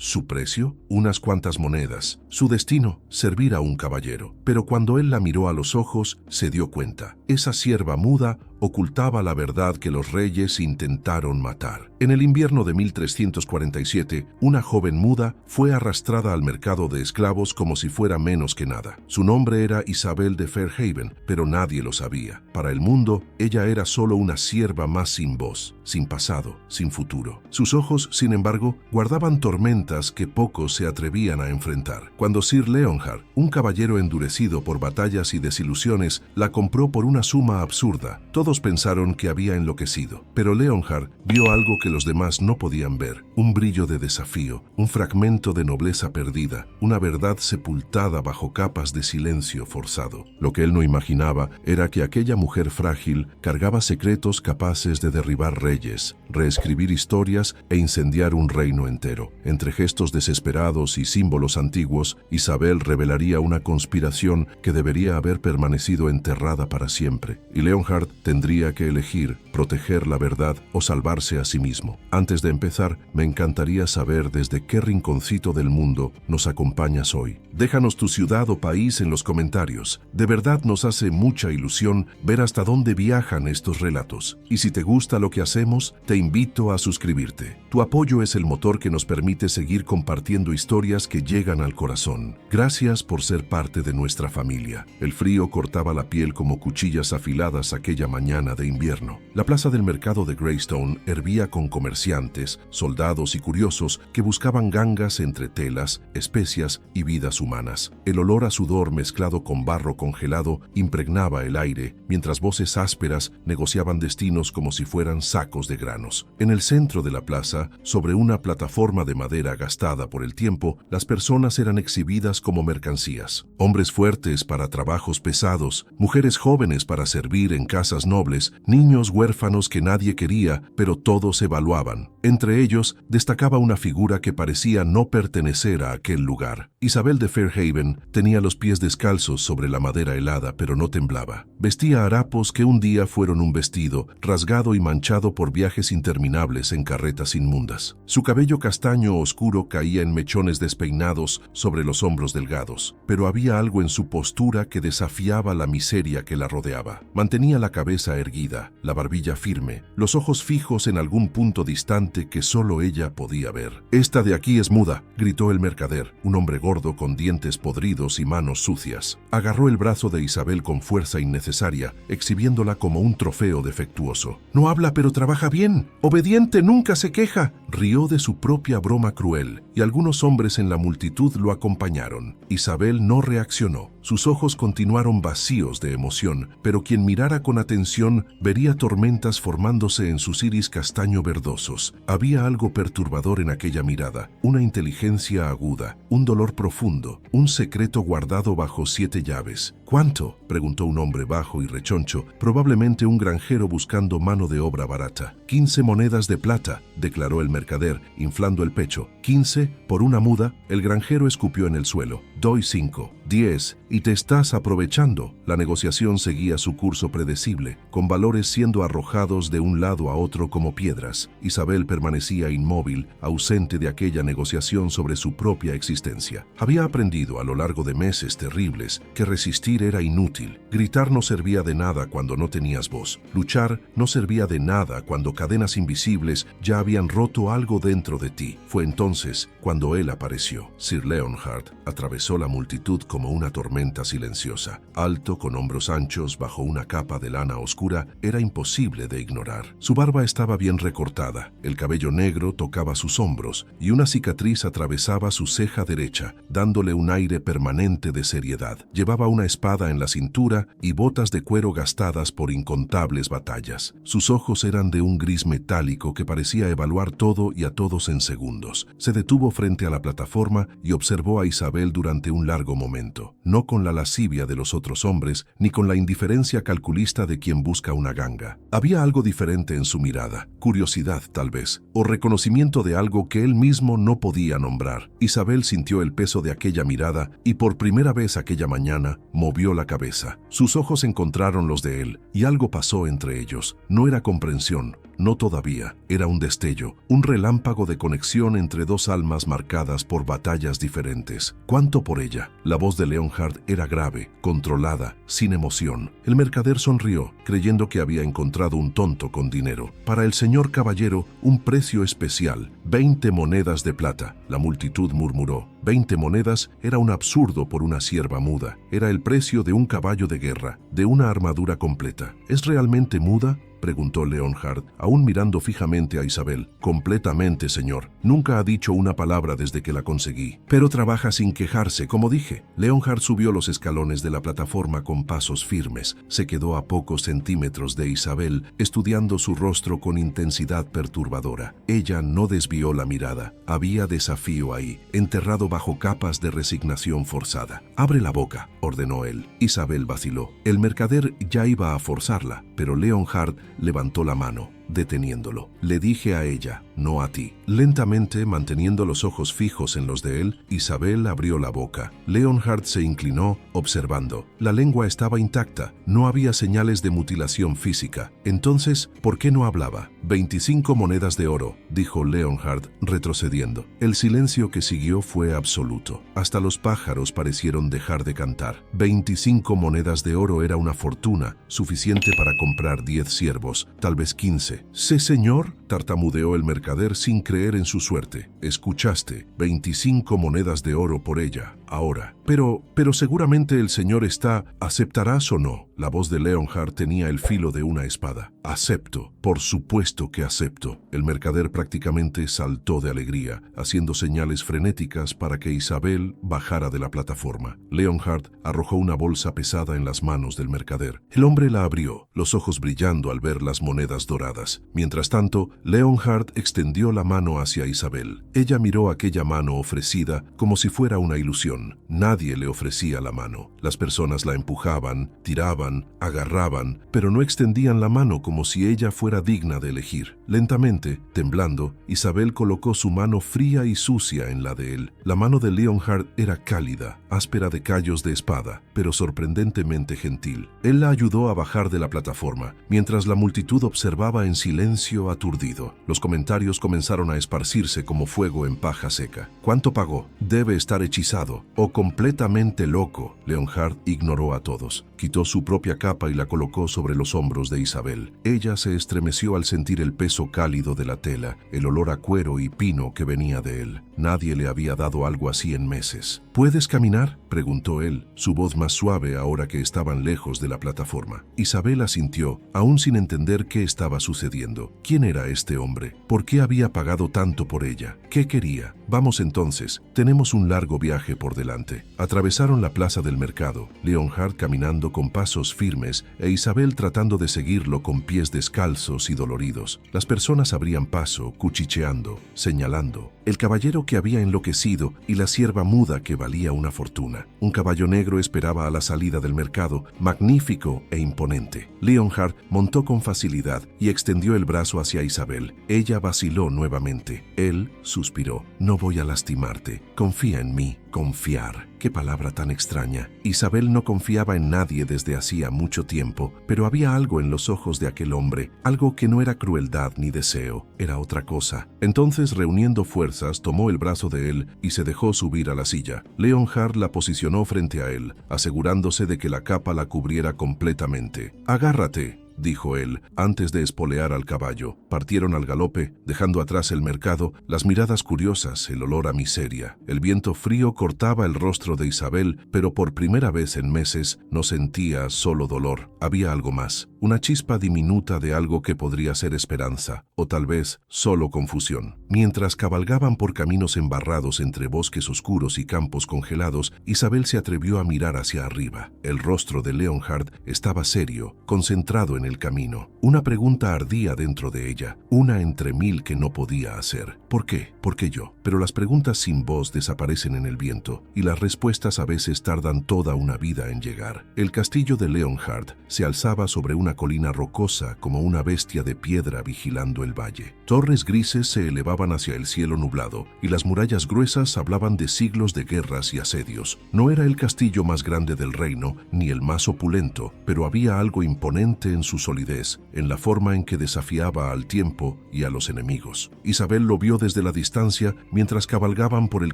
Su precio, unas cuantas monedas. Su destino, servir a un caballero. Pero cuando él la miró a los ojos, se dio cuenta. Esa sierva muda ocultaba la verdad que los reyes intentaron matar. En el invierno de 1347, una joven muda fue arrastrada al mercado de esclavos como si fuera menos que nada. Su nombre era Isabel de Fairhaven, pero nadie lo sabía. Para el mundo, ella era solo una sierva más sin voz, sin pasado, sin futuro. Sus ojos, sin embargo, guardaban tormentas que pocos se atrevían a enfrentar. Cuando Sir Leonhard, un caballero endurecido por batallas y desilusiones, la compró por una suma absurda, todos pensaron que había enloquecido. Pero Leonhard vio algo que los demás no podían ver: un brillo de desafío, un fragmento de nobleza perdida, una verdad sepultada bajo capas de silencio forzado. Lo que él no imaginaba era que aquella mujer frágil cargaba secretos capaces de derribar reyes, reescribir historias e incendiar un reino entero. Entre gestos desesperados y símbolos antiguos, Isabel revelaría una conspiración que debería haber permanecido enterrada para siempre, y Leonhard tendría que elegir proteger la verdad o salvarse a sí mismo. Antes de empezar, me encantaría saber desde qué rinconcito del mundo nos acompañas hoy. Déjanos tu ciudad o país en los comentarios. De verdad nos hace mucha ilusión ver hasta dónde viajan estos relatos. Y si te gusta lo que hacemos, te invito a suscribirte. Tu apoyo es el motor que nos permite seguir compartiendo historias que llegan al corazón. Gracias por ser parte de nuestra familia. El frío cortaba la piel como cuchillas afiladas aquella mañana de invierno. La plaza del mercado de Greystone hervía con comerciantes, soldados y curiosos que buscaban gangas entre telas, especias y vidas humanas. El olor a sudor mezclado con barro congelado impregnaba el aire, mientras voces ásperas negociaban destinos como si fueran sacos de granos. En el centro de la plaza, sobre una plataforma de madera gastada por el tiempo, las personas eran exhibidas como mercancías. Hombres fuertes para trabajos pesados, mujeres jóvenes para servir en casas nobles, niños huérfanos que nadie quería, pero todos evaluaban. Entre ellos destacaba una figura que parecía no pertenecer a aquel lugar. Isabel de Fairhaven tenía los pies descalzos sobre la madera helada, pero no temblaba. Vestía harapos que un día fueron un vestido, rasgado y manchado por viajes interminables en carretas inmundas. Su cabello castaño oscuro caía en mechones despeinados sobre los hombros delgados, pero había algo en su postura que desafiaba la miseria que la rodeaba. Mantenía la cabeza erguida, la barbilla firme, los ojos fijos en algún punto distante que solo ella podía ver. «Esta de aquí es muda», gritó el mercader, un hombre gordo con dientes podridos y manos sucias. Agarró el brazo de Isabel con fuerza innecesaria, exhibiéndola como un trofeo defectuoso. «No habla, pero trabaja bien. Obediente, nunca se queja». Rió de su propia broma cruel, y algunos hombres en la multitud lo acompañaron. Isabel no reaccionó. Sus ojos continuaron vacíos de emoción, pero quien mirara con atención vería tormentas formándose en sus iris castaño verdosos. Había algo perturbador en aquella mirada, una inteligencia aguda, un dolor profundo, un secreto guardado bajo 7 llaves. «¿Cuánto?», preguntó un hombre bajo y rechoncho, probablemente un granjero buscando mano de obra barata. «15 monedas de plata», declaró el mercader, inflando el pecho. «15 por una muda». El granjero escupió en el suelo. «Doy 5, 10, y te estás aprovechando». La negociación seguía su curso predecible, con valores siendo arrojados de un lado a otro como piedras. Isabel permanecía inmóvil, ausente de aquella negociación sobre su propia existencia. Había aprendido a lo largo de meses terribles que resistir era inútil. Gritar no servía de nada cuando no tenías voz. Luchar no servía de nada cuando cadenas invisibles ya habían roto algo dentro de ti. Fue entonces cuando él apareció. Sir Leonhard atravesó la multitud como una tormenta silenciosa. Alto, con hombros anchos, bajo una capa de lana oscura, era imposible de ignorar. Su barba estaba bien recortada, el cabello negro tocaba sus hombros y una cicatriz atravesaba su ceja derecha, dándole un aire permanente de seriedad. Llevaba una espada en la cintura y botas de cuero gastadas por incontables batallas. Sus ojos eran de un gris metálico que parecía evaluar todo y a todos en segundos. Se detuvo frente a la plataforma y observó a Isabel durante durante un largo momento, no con la lascivia de los otros hombres, ni con la indiferencia calculista de quien busca una ganga. Había algo diferente en su mirada, curiosidad tal vez, o reconocimiento de algo que él mismo no podía nombrar. Isabel sintió el peso de aquella mirada y por primera vez aquella mañana movió la cabeza. Sus ojos encontraron los de él y algo pasó entre ellos. No era comprensión, no todavía, era un destello, un relámpago de conexión entre dos almas marcadas por batallas diferentes. ¿Cuánto por ella? La voz de Leonhard era grave, controlada, sin emoción. El mercader sonrió, creyendo que había encontrado un tonto con dinero. Para el señor caballero, un precio especial, 20 monedas de plata. La multitud murmuró. 20 monedas era un absurdo por una sierva muda. Era el precio de un caballo de guerra, de una armadura completa. ¿Es realmente muda?, preguntó Leonhard, aún mirando fijamente a Isabel. Completamente, señor. Nunca ha dicho una palabra desde que la conseguí. Pero trabaja sin quejarse, como dije. Leonhard subió los escalones de la plataforma con pasos firmes. Se quedó a pocos centímetros de Isabel, estudiando su rostro con intensidad perturbadora. Ella no desvió la mirada. Había desafío ahí, enterrado bajo capas de resignación forzada. «Abre la boca», ordenó él. Isabel vaciló. El mercader ya iba a forzarla, pero Leonhard levantó la mano, deteniéndolo. Le dije a ella, no a ti. Lentamente, manteniendo los ojos fijos en los de él, Isabel abrió la boca. Leonhard se inclinó, observando. La lengua estaba intacta, no había señales de mutilación física. Entonces, ¿por qué no hablaba? 25 monedas de oro, dijo Leonhard, retrocediendo. El silencio que siguió fue absoluto. Hasta los pájaros parecieron dejar de cantar. 25 monedas de oro era una fortuna, suficiente para comprar 10 siervos, tal vez 15. «Sí, señor», tartamudeó el mercader sin creer en su suerte. «Escuchaste, 25 monedas de oro por ella, ahora. Pero seguramente el señor está... ¿Aceptarás o no?» La voz de Leonhard tenía el filo de una espada. «Acepto, por supuesto que acepto». El mercader prácticamente saltó de alegría, haciendo señales frenéticas para que Isabel bajara de la plataforma. Leonhard arrojó una bolsa pesada en las manos del mercader. El hombre la abrió, los ojos brillando al ver las monedas doradas. Mientras tanto, Leonhard extendió la mano hacia Isabel. Ella miró aquella mano ofrecida como si fuera una ilusión. Nadie le ofrecía la mano. Las personas la empujaban, tiraban, agarraban, pero no extendían la mano como si ella fuera digna de elegir. Lentamente, temblando, Isabel colocó su mano fría y sucia en la de él. La mano de Leonhard era cálida, áspera de callos de espada, pero sorprendentemente gentil. Él la ayudó a bajar de la plataforma, mientras la multitud observaba en silencio aturdido. Los comentarios comenzaron a esparcirse como fuego en paja seca. ¿Cuánto pagó? Debe estar hechizado o completamente loco. Leonhard ignoró a todos. Quitó su propia capa y la colocó sobre los hombros de Isabel. Ella se estremeció al sentir el peso cálido de la tela, el olor a cuero y pino que venía de él. Nadie le había dado algo así en meses. ¿Puedes caminar?, preguntó él, su voz más suave ahora que estaban lejos de la plataforma. Isabel asintió, aún sin entender qué estaba sucediendo. ¿Quién era este hombre? ¿Por qué había pagado tanto por ella? ¿Qué quería? Vamos entonces, tenemos un largo viaje por delante. Atravesaron la plaza del mercado, Leonhard caminando con pasos firmes e Isabel tratando de seguirlo con pies descalzos y doloridos. Las personas abrían paso, cuchicheando, señalando. El caballero que había enloquecido y la sierva muda que valía una fortuna. Un caballo negro esperaba a la salida del mercado, magnífico e imponente. Leonhard montó con facilidad y extendió el brazo hacia Isabel. Ella vaciló nuevamente. Él suspiró. «No voy a lastimarte. Confía en mí». Confiar. Qué palabra tan extraña. Isabel no confiaba en nadie desde hacía mucho tiempo, pero había algo en los ojos de aquel hombre, algo que no era crueldad ni deseo, era otra cosa. Entonces, reuniendo fuerzas, tomó el brazo de él y se dejó subir a la silla. Leonhard la posicionó frente a él, asegurándose de que la capa la cubriera completamente. «Agárrate», dijo él, antes de espolear al caballo. Partieron al galope, dejando atrás el mercado, las miradas curiosas, el olor a miseria. El viento frío cortaba el rostro de Isabel, pero por primera vez en meses no sentía solo dolor. Había algo más, una chispa diminuta de algo que podría ser esperanza, o tal vez solo confusión. Mientras cabalgaban por caminos embarrados entre bosques oscuros y campos congelados, Isabel se atrevió a mirar hacia arriba. El rostro de Leonhard estaba serio, concentrado en el camino. Una pregunta ardía dentro de ella, una entre mil que no podía hacer. ¿Por qué? ¿Por qué yo? pero las preguntas sin voz desaparecen en el viento y las respuestas a veces tardan toda una vida en llegar. El castillo de Leonhard se alzaba sobre una colina rocosa como una bestia de piedra vigilando el valle. Torres grises se elevaban hacia el cielo nublado y las murallas gruesas hablaban de siglos de guerras y asedios. No era el castillo más grande del reino ni el más opulento, pero había algo imponente en su solidez, en la forma en que desafiaba al tiempo y a los enemigos. Isabel lo vio desde la distancia mientras cabalgaban por el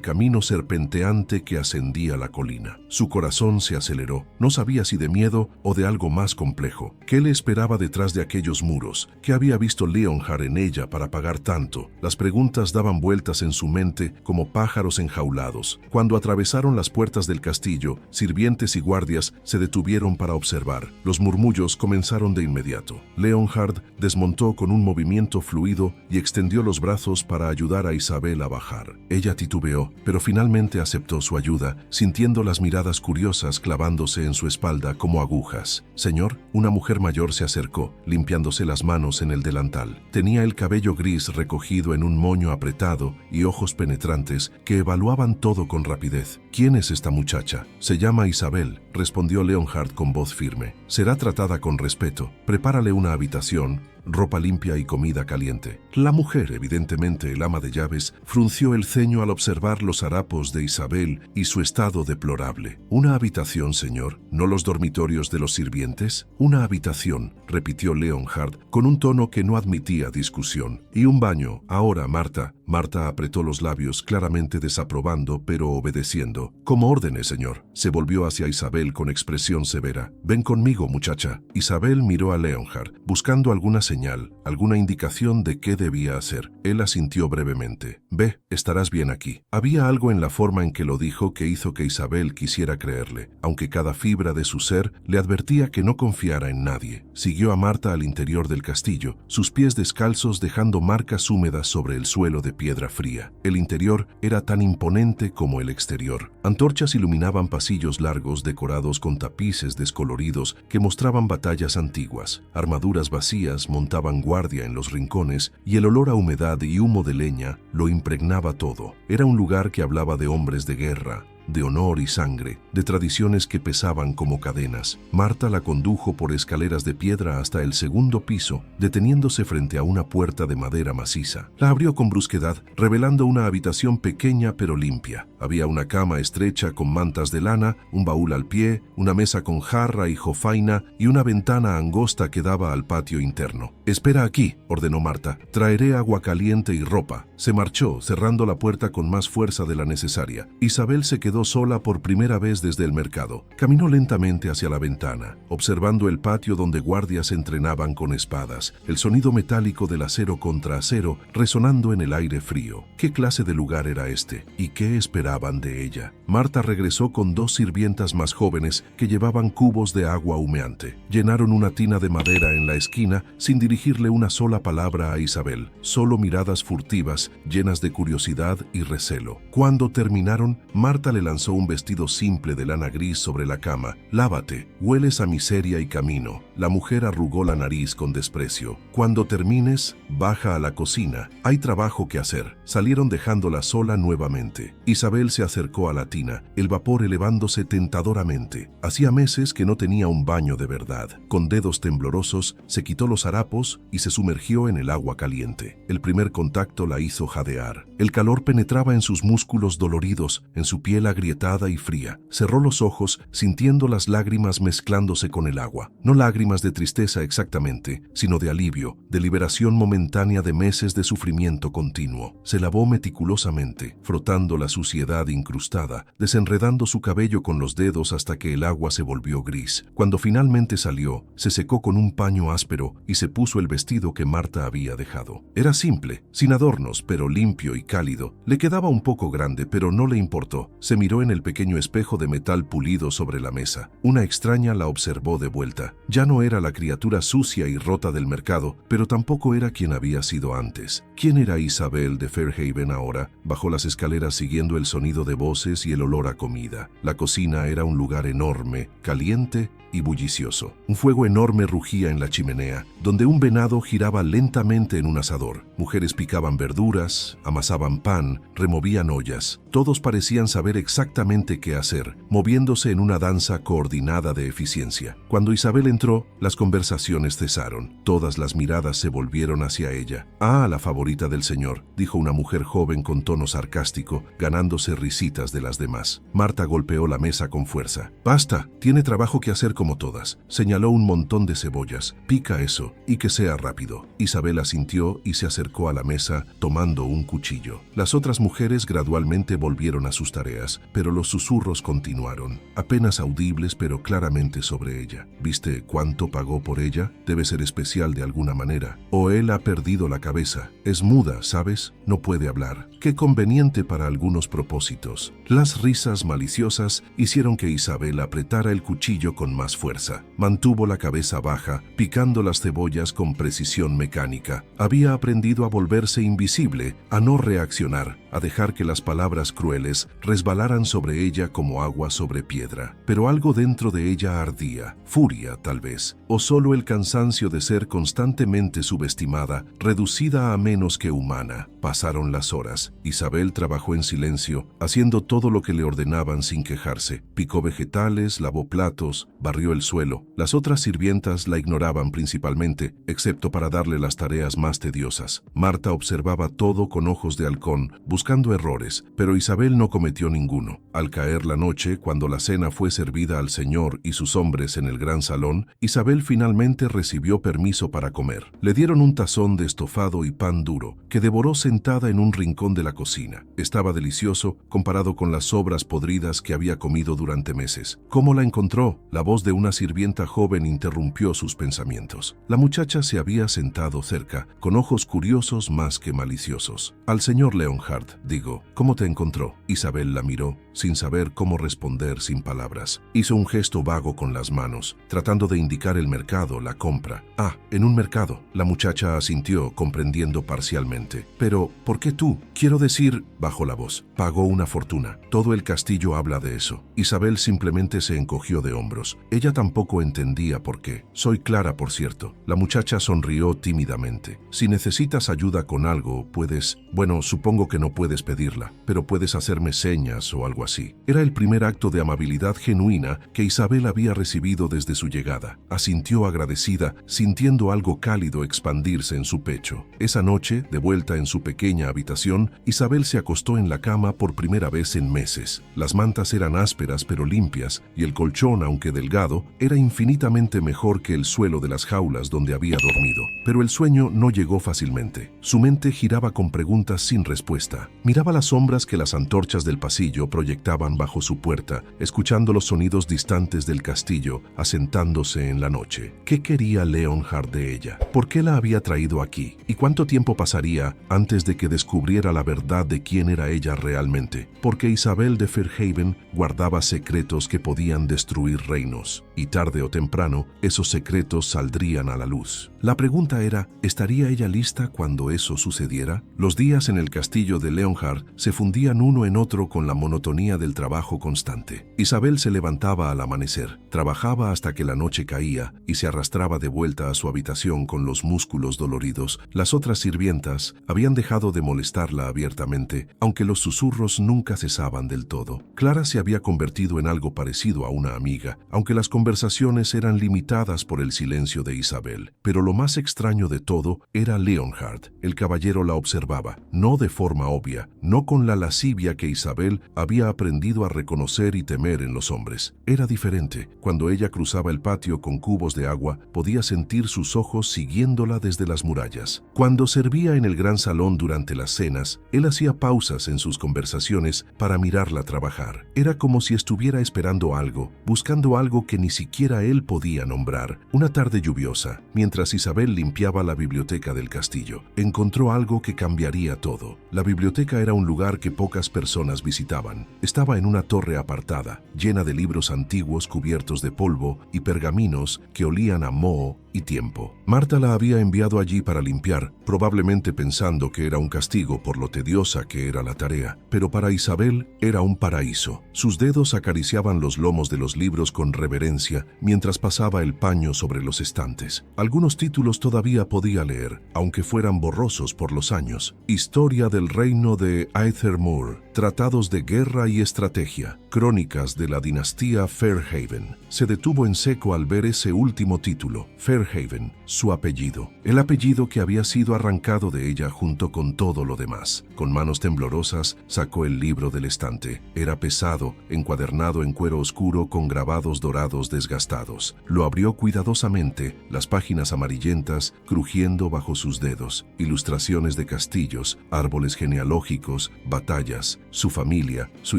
camino serpenteante que ascendía la colina. Su corazón se aceleró. No sabía si de miedo o de algo más complejo. ¿Qué le esperaba detrás de aquellos muros? ¿Qué había visto Leonhard en ella para pagar tanto? Las preguntas daban vueltas en su mente como pájaros enjaulados. Cuando atravesaron las puertas del castillo, sirvientes y guardias se detuvieron para observar. Los murmullos comenzaron de inmediato. Leonhard desmontó con un movimiento fluido y extendió los brazos para ayudar a Isabel a bajar. Ella titubeó, pero finalmente aceptó su ayuda, sintiendo las miradas curiosas clavándose en su espalda como agujas. «Señor», una mujer mayor se acercó, limpiándose las manos en el delantal. Tenía el cabello gris recogido en un moño apretado y ojos penetrantes que evaluaban todo con rapidez. «¿Quién es esta muchacha?» «Se llama Isabel», respondió Leonhard con voz firme. «Será tratada con respeto. Prepárale una habitación, ropa limpia y comida caliente». La mujer, evidentemente el ama de llaves, frunció el ceño al observar los harapos de Isabel y su estado deplorable. «¿Una habitación, señor? ¿No los dormitorios de los sirvientes?» «Una habitación», repitió Leonhard con un tono que no admitía discusión. «Y un baño. Ahora, Marta». Marta apretó los labios, claramente desaprobando, pero obedeciendo. «Como órdenes, señor». Se volvió hacia Isabel con expresión severa. «Ven conmigo, muchacha». Isabel miró a Leonhard, buscando alguna señal, alguna indicación de qué debía hacer. Él asintió brevemente. «Ve, estarás bien aquí». Había algo en la forma en que lo dijo que hizo que Isabel quisiera creerle, aunque cada fibra de su ser le advertía que no confiara en nadie. Siguió a Marta al interior del castillo, sus pies descalzos dejando marcas húmedas sobre el suelo de piedra fría. El interior era tan imponente como el exterior. Antorchas iluminaban pasillos largos decorados con tapices descoloridos que mostraban batallas antiguas. Armaduras vacías montaban guardia en los rincones y el olor a humedad y humo de leña lo impregnaba todo. Era un lugar que hablaba de hombres de guerra, de honor y sangre, de tradiciones que pesaban como cadenas. Marta la condujo por escaleras de piedra hasta el segundo piso, deteniéndose frente a una puerta de madera maciza. La abrió con brusquedad, revelando una habitación pequeña pero limpia. Había una cama estrecha con mantas de lana, un baúl al pie, una mesa con jarra y jofaina y una ventana angosta que daba al patio interno. «Espera aquí», ordenó Marta. «Traeré agua caliente y ropa». Se marchó, cerrando la puerta con más fuerza de la necesaria. Isabel se quedó sola por primera vez desde el mercado. Caminó lentamente hacia la ventana, observando el patio donde guardias entrenaban con espadas, el sonido metálico del acero contra acero resonando en el aire frío. ¿Qué clase de lugar era este? ¿Y qué esperaban de ella? Marta regresó con dos sirvientas más jóvenes que llevaban cubos de agua humeante. Llenaron una tina de madera en la esquina sin dirigirle una sola palabra a Isabel, solo miradas furtivas llenas de curiosidad y recelo. Cuando terminaron, Marta le lanzó un vestido simple de lana gris sobre la cama. «Lávate, hueles a miseria y camino». La mujer arrugó la nariz con desprecio. «Cuando termines, baja a la cocina. Hay trabajo que hacer». Salieron dejándola sola nuevamente. Isabel se acercó a la tina, el vapor elevándose tentadoramente. Hacía meses que no tenía un baño de verdad. Con dedos temblorosos, se quitó los harapos y se sumergió en el agua caliente. El primer contacto la hizo jadear. El calor penetraba en sus músculos doloridos, en su piel agrietada y fría. Cerró los ojos, sintiendo las lágrimas mezclándose con el agua. No lágrimas de tristeza exactamente, sino de alivio, de liberación momentánea de meses de sufrimiento continuo. Se lavó meticulosamente, frotando la suciedad incrustada, desenredando su cabello con los dedos hasta que el agua se volvió gris. Cuando finalmente salió, se secó con un paño áspero y se puso el vestido que Marta había dejado. Era simple, sin adornos, pero limpio y cálido. Le quedaba un poco grande, pero no le importó. Se miró en el pequeño espejo de metal pulido sobre la mesa. Una extraña la observó de vuelta. Ya no era la criatura sucia y rota del mercado, pero tampoco era quien había sido antes. ¿Quién era Isabel de Fairhaven ahora? Bajó las escaleras siguiendo el sonido de voces y el olor a comida. La cocina era un lugar enorme, caliente y bullicioso. Un fuego enorme rugía en la chimenea, donde un venado giraba lentamente en un asador. Mujeres picaban verduras verduras, amasaban pan, removían ollas. Todos parecían saber exactamente qué hacer, moviéndose en una danza coordinada de eficiencia. Cuando Isabel entró, las conversaciones cesaron. Todas las miradas se volvieron hacia ella. «Ah, la favorita del señor», dijo una mujer joven con tono sarcástico, ganándose risitas de las demás. Marta golpeó la mesa con fuerza. «Basta, tiene trabajo que hacer como todas», señaló un montón de cebollas. «Pica eso, y que sea rápido». Isabel asintió y se acercó a la mesa, tomando un cuchillo. Las otras mujeres gradualmente volvieron a sus tareas, pero los susurros continuaron, apenas audibles pero claramente sobre ella. «¿Viste cuánto pagó por ella? Debe ser especial de alguna manera. O él ha perdido la cabeza. Es muda, ¿sabes? No puede hablar. Qué conveniente para algunos propósitos». Las risas maliciosas hicieron que Isabel apretara el cuchillo con más fuerza. Mantuvo la cabeza baja, picando las cebollas con precisión mecánica. Había aprendido a volverse invisible, a no reaccionar, a dejar que las palabras crueles resbalaran sobre ella como agua sobre piedra. Pero algo dentro de ella ardía, furia tal vez, o solo el cansancio de ser constantemente subestimada, reducida a menos que humana. Pasaron las horas. Isabel trabajó en silencio, haciendo todo lo que le ordenaban sin quejarse. Picó vegetales, lavó platos, barrió el suelo. Las otras sirvientas la ignoraban principalmente, excepto para darle las tareas más tediosas. Marta observaba todo con ojos de halcón, buscando errores, pero Isabel no cometió ninguno. Al caer la noche, cuando la cena fue servida al señor y sus hombres en el gran salón, Isabel finalmente recibió permiso para comer. Le dieron un tazón de estofado y pan duro, que devoró sentada en un rincón de la cocina. Estaba delicioso comparado con las sobras podridas que había comido durante meses. ¿Cómo la encontró? La voz de una sirvienta joven interrumpió sus pensamientos. La muchacha se había sentado cerca, con ojos curiosos más que maliciosos. «Al señor Leonhardt, digo, ¿cómo te encontró?» Isabel la miró, sin saber cómo responder sin palabras. Hizo un gesto vago con las manos, tratando de indicar el mercado, la compra. «Ah, en un mercado». La muchacha asintió, comprendiendo parcialmente. «Pero, ¿por qué tú? Quiero decir», bajó la voz, «pagó una fortuna. Todo el castillo habla de eso». Isabel simplemente se encogió de hombros. Ella tampoco entendía por qué. «Soy Clara, por cierto». La muchacha sonrió tímidamente. «Si necesitas ayuda con algo, puedes... Bueno, supongo que no puedes pedirla, pero puedes hacerme señas o algo así». Era el primer acto de amabilidad genuina que Isabel había recibido desde su llegada. Asintió agradecida, sintiendo algo cálido expandirse en su pecho. Esa noche, de vuelta en su pequeña habitación, Isabel se acostó en la cama por primera vez en meses. Las mantas eran ásperas pero limpias, y el colchón, aunque delgado, era infinitamente mejor que el suelo de las jaulas donde había dormido. Pero el sueño no llegó fácilmente. Su mente giraba con preguntas sin respuesta. Miraba las sombras que las antorchas del pasillo proyectaban bajo su puerta, escuchando los sonidos distantes del castillo asentándose en la noche. ¿Qué quería Leonhardt de ella? ¿Por qué la había traído aquí? ¿Y cuánto tiempo pasaría antes de que descubriera la verdad de quién era ella realmente? Porque Isabel de Fairhaven guardaba secretos que podían destruir reinos, y tarde o temprano esos secretos saldrían a la luz. La pregunta era, ¿estaría ella lista cuando eso sucediera? Los días en el castillo de Leonhardt se fundían uno en otro con la monotonía del trabajo constante. Isabel se levantaba al amanecer, trabajaba hasta que la noche caía y se arrastraba de vuelta a su habitación con los músculos doloridos. Las otras sirvientas habían dejado de molestarla abiertamente, aunque los susurros nunca cesaban del todo. Clara se había convertido en algo parecido a una amiga, aunque las conversaciones eran limitadas por el silencio de Isabel. Pero lo más extraño de todo era Leonhardt. El caballero la observaba, no de forma obvia, no con la lascivia que Isabel había aprendido a reconocer y temer en los hombres. Era diferente. Cuando ella cruzaba el patio con cubos de agua, podía sentir sus ojos siguiéndola desde las murallas. Cuando servía en el gran salón durante las cenas, él hacía pausas en sus conversaciones para mirarla trabajar. Era como si estuviera esperando algo, buscando algo que ni siquiera él podía nombrar. Una tarde lluviosa, mientras Isabel limpiaba la biblioteca del castillo, encontró algo que cambiaría todo. La biblioteca era un lugar que pocas personas visitaban. Estaba en una torre apartada, llena de libros antiguos cubiertos de polvo y pergaminos que olían a moho y tiempo. Marta la había enviado allí para limpiar, probablemente pensando que era un castigo por lo tediosa que era la tarea, pero para Isabel era un paraíso. Sus dedos acariciaban los lomos de los libros con reverencia mientras pasaba el paño sobre los estantes. Algunos títulos todavía podía leer, aunque fueran borrosos por los años. Historia del reino de Aethermoor, tratados de guerra y estrategia, crónicas de la dinastía Fairhaven. Se detuvo en seco al ver ese último título, Fairhaven, su apellido, el apellido que había sido arrancado de ella junto con todo lo demás. Con manos temblorosas sacó el libro del estante. Era pesado, encuadernado en cuero oscuro con grabados dorados desgastados. Lo abrió cuidadosamente, las páginas amarillentas crujiendo bajo sus dedos. Ilustraciones de castillos, árboles genealógicos, batallas, su familia, su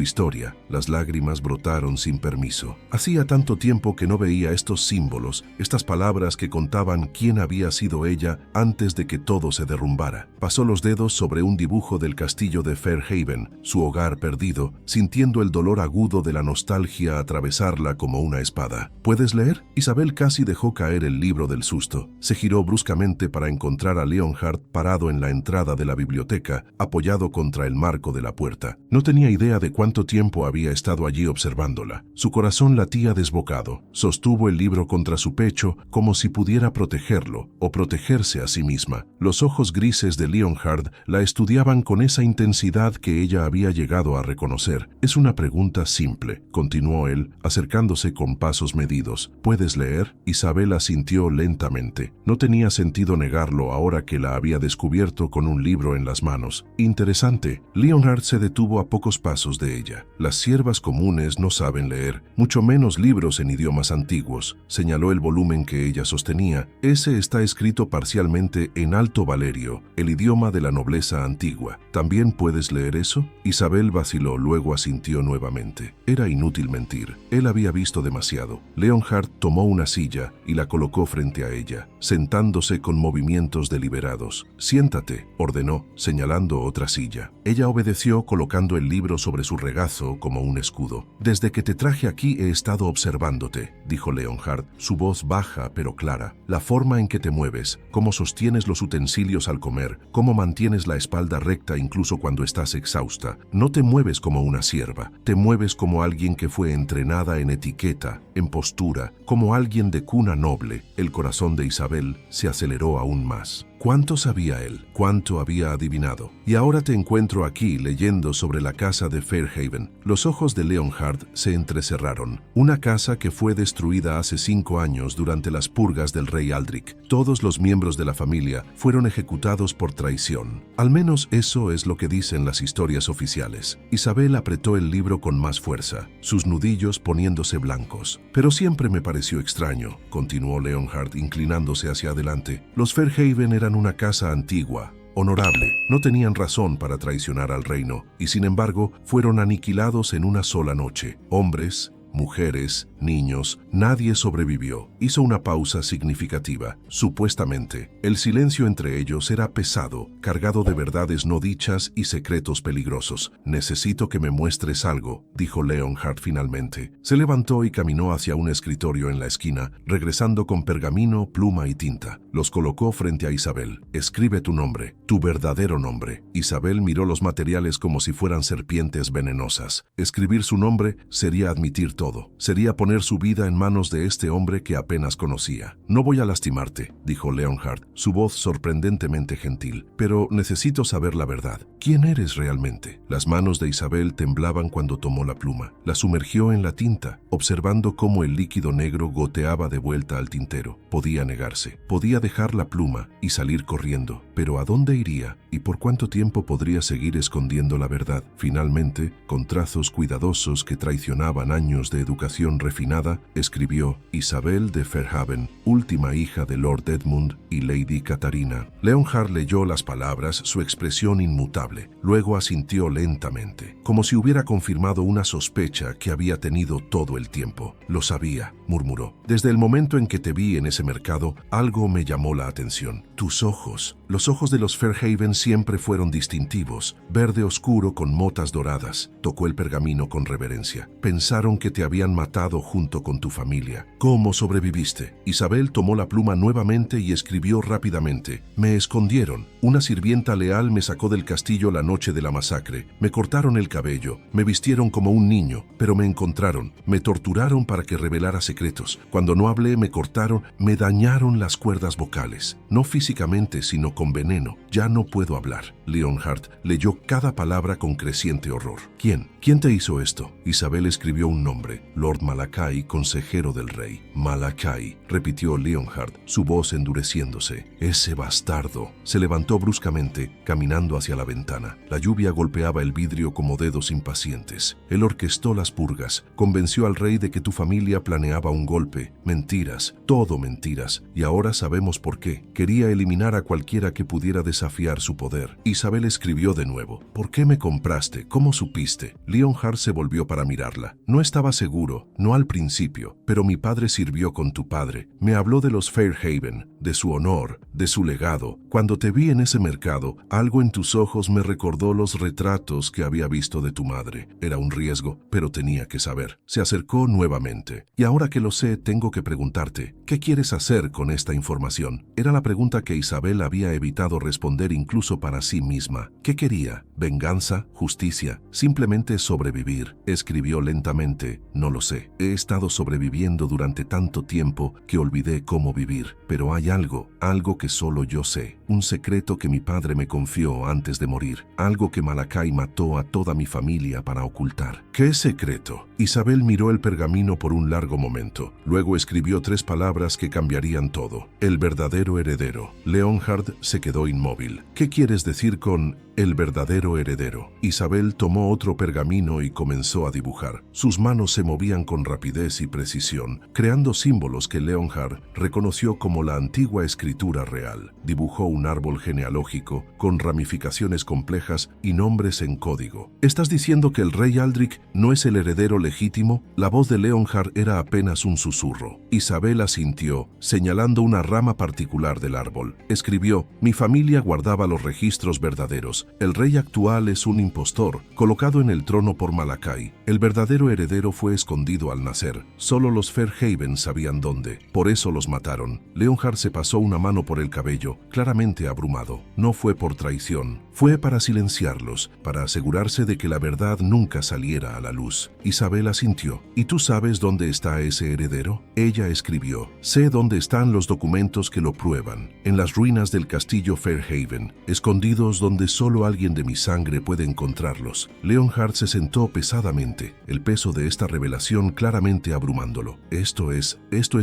historia. Las lágrimas brotaron sin permiso. Hacía tanto tiempo que no veía estos símbolos, estas palabras que contaban quién había sido ella antes de que todo se derrumbara. Pasó los dedos sobre un dibujo del castillo de Fairhaven, su hogar perdido, sintiendo el dolor agudo de la nostalgia atravesarla como una espada. ¿Puedes leer? Isabel casi dejó caer el libro del susto. Se giró bruscamente para encontrar a Leonhard parado en la entrada de la biblioteca, apoyado contra el marco de la puerta. No tenía idea de cuánto tiempo había estado allí observándola. Su corazón latía desbocado. Sostuvo el libro contra su pecho como si pudiera protegerlo o protegerse a sí misma. Los ojos grises de Leonhard la estudiaban con esa intensidad que ella había llegado a reconocer. Es una pregunta simple, continuó él, acercándose con pasos medidos. ¿Puedes leer? Isabel asintió lentamente. No tenía sentido negarlo ahora que la había descubierto con un libro en las manos. Interesante. Leonhard se detuvo a pocos pasos de ella. Las siervas comunes no saben leer, mucho menos libros en idiomas antiguos. Señaló el volumen que ella sostenía. Ese está escrito parcialmente en Alto Valerio, el idioma de la nobleza antigua. ¿También puedes leer eso? Isabel vaciló, luego asintió nuevamente. Era inútil mentir. Él había visto demasiado. Leonhard tomó una silla y la colocó frente a ella, sentándose con movimientos deliberados. Siéntate, ordenó, señalando otra silla. Ella obedeció, colocando el libro sobre su regazo como un escudo. Desde que te traje aquí he estado observándote, dijo Leonhard, su voz baja pero clara. La forma en que te mueves, cómo sostienes los utensilios al comer, cómo mantienes la espalda recta incluso cuando estás exhausta. No te mueves como una sierva, te mueves como alguien que fue entrenada en etiqueta, en postura, como alguien de cuna noble. El corazón de Isabel se aceleró aún más. ¿Cuánto sabía él? ¿Cuánto había adivinado? Y ahora te encuentro aquí leyendo sobre la casa de Fairhaven. Los ojos de Leonhard se entrecerraron. Una casa que fue destruida hace 5 años durante las purgas del rey Aldric. Todos los miembros de la familia fueron ejecutados por traición. Al menos eso es lo que dicen las historias oficiales. Isabel apretó el libro con más fuerza, sus nudillos poniéndose blancos. Pero siempre me pareció extraño, continuó Leonhard inclinándose hacia adelante. Los Fairhaven eran una casa antigua, honorable. No tenían razón para traicionar al reino, y sin embargo fueron aniquilados en una sola noche. Hombres, mujeres, niños, nadie sobrevivió. Hizo una pausa significativa. Supuestamente, el silencio entre ellos era pesado, cargado de verdades no dichas y secretos peligrosos. Necesito que me muestres algo, dijo Leonhard finalmente. Se levantó y caminó hacia un escritorio en la esquina, regresando con pergamino, pluma y tinta. Los colocó frente a Isabel. Escribe tu nombre, tu verdadero nombre. Isabel miró los materiales como si fueran serpientes venenosas. Escribir su nombre sería admitir todo. Sería poner su vida en manos de este hombre que apenas conocía. No voy a lastimarte, dijo Leonhard, su voz sorprendentemente gentil, pero necesito saber la verdad. ¿Quién eres realmente? Las manos de Isabel temblaban cuando tomó la pluma. La sumergió en la tinta, observando cómo el líquido negro goteaba de vuelta al tintero. Podía negarse, podía dejar la pluma y salir corriendo, pero ¿a dónde iría? ¿Y por cuánto tiempo podría seguir escondiendo la verdad? Finalmente, con trazos cuidadosos que traicionaban años de educación refinada, escribió Isabel de Fairhaven, última hija de Lord Edmund y Lady Catarina. Leonhard leyó las palabras, su expresión inmutable. Luego asintió lentamente, como si hubiera confirmado una sospecha que había tenido todo el tiempo. Lo sabía, murmuró. Desde el momento en que te vi en ese mercado, algo me llamó la atención. Tus ojos, los ojos de los Fairhaven siempre fueron distintivos, verde oscuro con motas doradas. Tocó el pergamino con reverencia. Pensaron que te habían matado junto con tu familia. ¿Cómo sobreviviste? Isabel tomó la pluma nuevamente y escribió rápidamente. Me escondieron. Una sirvienta leal me sacó del castillo la noche de la masacre. Me cortaron el cabello. Me vistieron como un niño, pero me encontraron. Me torturaron para que revelara secretos. Cuando no hablé, me cortaron, me dañaron las cuerdas vocales. No físicamente, sino con veneno. Ya no puedo hablar. Leonhard leyó cada palabra con creciente horror. ¿Quién? ¿Quién te hizo esto? Isabel escribió un nombre. Lord Malakai, consejero del rey. Malakai, repitió Leonhard, su voz endureciéndose. Ese bastardo. Se levantó bruscamente, caminando hacia la ventana. La lluvia golpeaba el vidrio como dedos impacientes. Él orquestó las purgas. Convenció al rey de que tu familia planeaba un golpe. Mentiras, todo mentiras. Y ahora sabemos por qué. Quería eliminar a cualquiera que pudiera desafiar su poder. Isabel escribió de nuevo. ¿Por qué me compraste? ¿Cómo supiste? Leonhard se volvió para mirarla. No estaba seguro, no al principio, pero mi padre sirvió con tu padre. Me habló de los Fairhaven, de su honor, de su legado. Cuando te vi en ese mercado, algo en tus ojos me recordó los retratos que había visto de tu madre. Era un riesgo, pero tenía que saber. Se acercó nuevamente. Y ahora que lo sé, tengo que preguntarte, ¿qué quieres hacer con esta información? Era la pregunta que Isabel había evitado responder incluso para sí misma. ¿Qué quería? ¿Venganza? ¿Justicia? ¿Simplemente sobrevivir? Escribió lentamente. No lo sé. He estado sobreviviendo durante tanto tiempo que olvidé cómo vivir. Pero hay algo que solo yo sé. Un secreto que mi padre me confió antes de morir. Algo que Malakai mató a toda mi familia para ocultar. ¿Qué secreto? Isabel miró el pergamino por un largo momento. Luego escribió 3 palabras que cambiarían todo. El verdadero heredero. Leonhard se quedó inmóvil. ¿Qué quieres decir con el verdadero heredero? Isabel tomó otro pergamino y comenzó a dibujar. Sus manos se movían con rapidez y precisión, creando símbolos que Leonhard reconoció como la antigua escritura real. Dibujó un árbol genealógico con ramificaciones complejas y nombres en código. ¿Estás diciendo que el rey Aldrich no es el heredero legítimo? La voz de Leonhard era apenas un susurro. Isabel asintió, señalando una rama particular del árbol. Escribió: mi familia guardaba los registros verdaderos. El rey actual es un impostor, colocado en el trono por Malakai. El verdadero heredero fue escondido al nacer. Solo los Fairhaven sabían dónde. Por eso los mataron. Leonhard se pasó una mano por el cabello, claramente abrumado. No fue por traición. Fue para silenciarlos, para asegurarse de que la verdad nunca saliera a la luz. Isabel asintió. ¿Y tú sabes dónde está ese heredero? Ella escribió: sé dónde están los documentos que lo prueban. En las ruinas del castillo Fairhaven, escondidos donde solo alguien de mi sangre puede encontrarlos. Leonhard se sentó pesadamente, el peso de esta revelación claramente abrumándolo. Esto es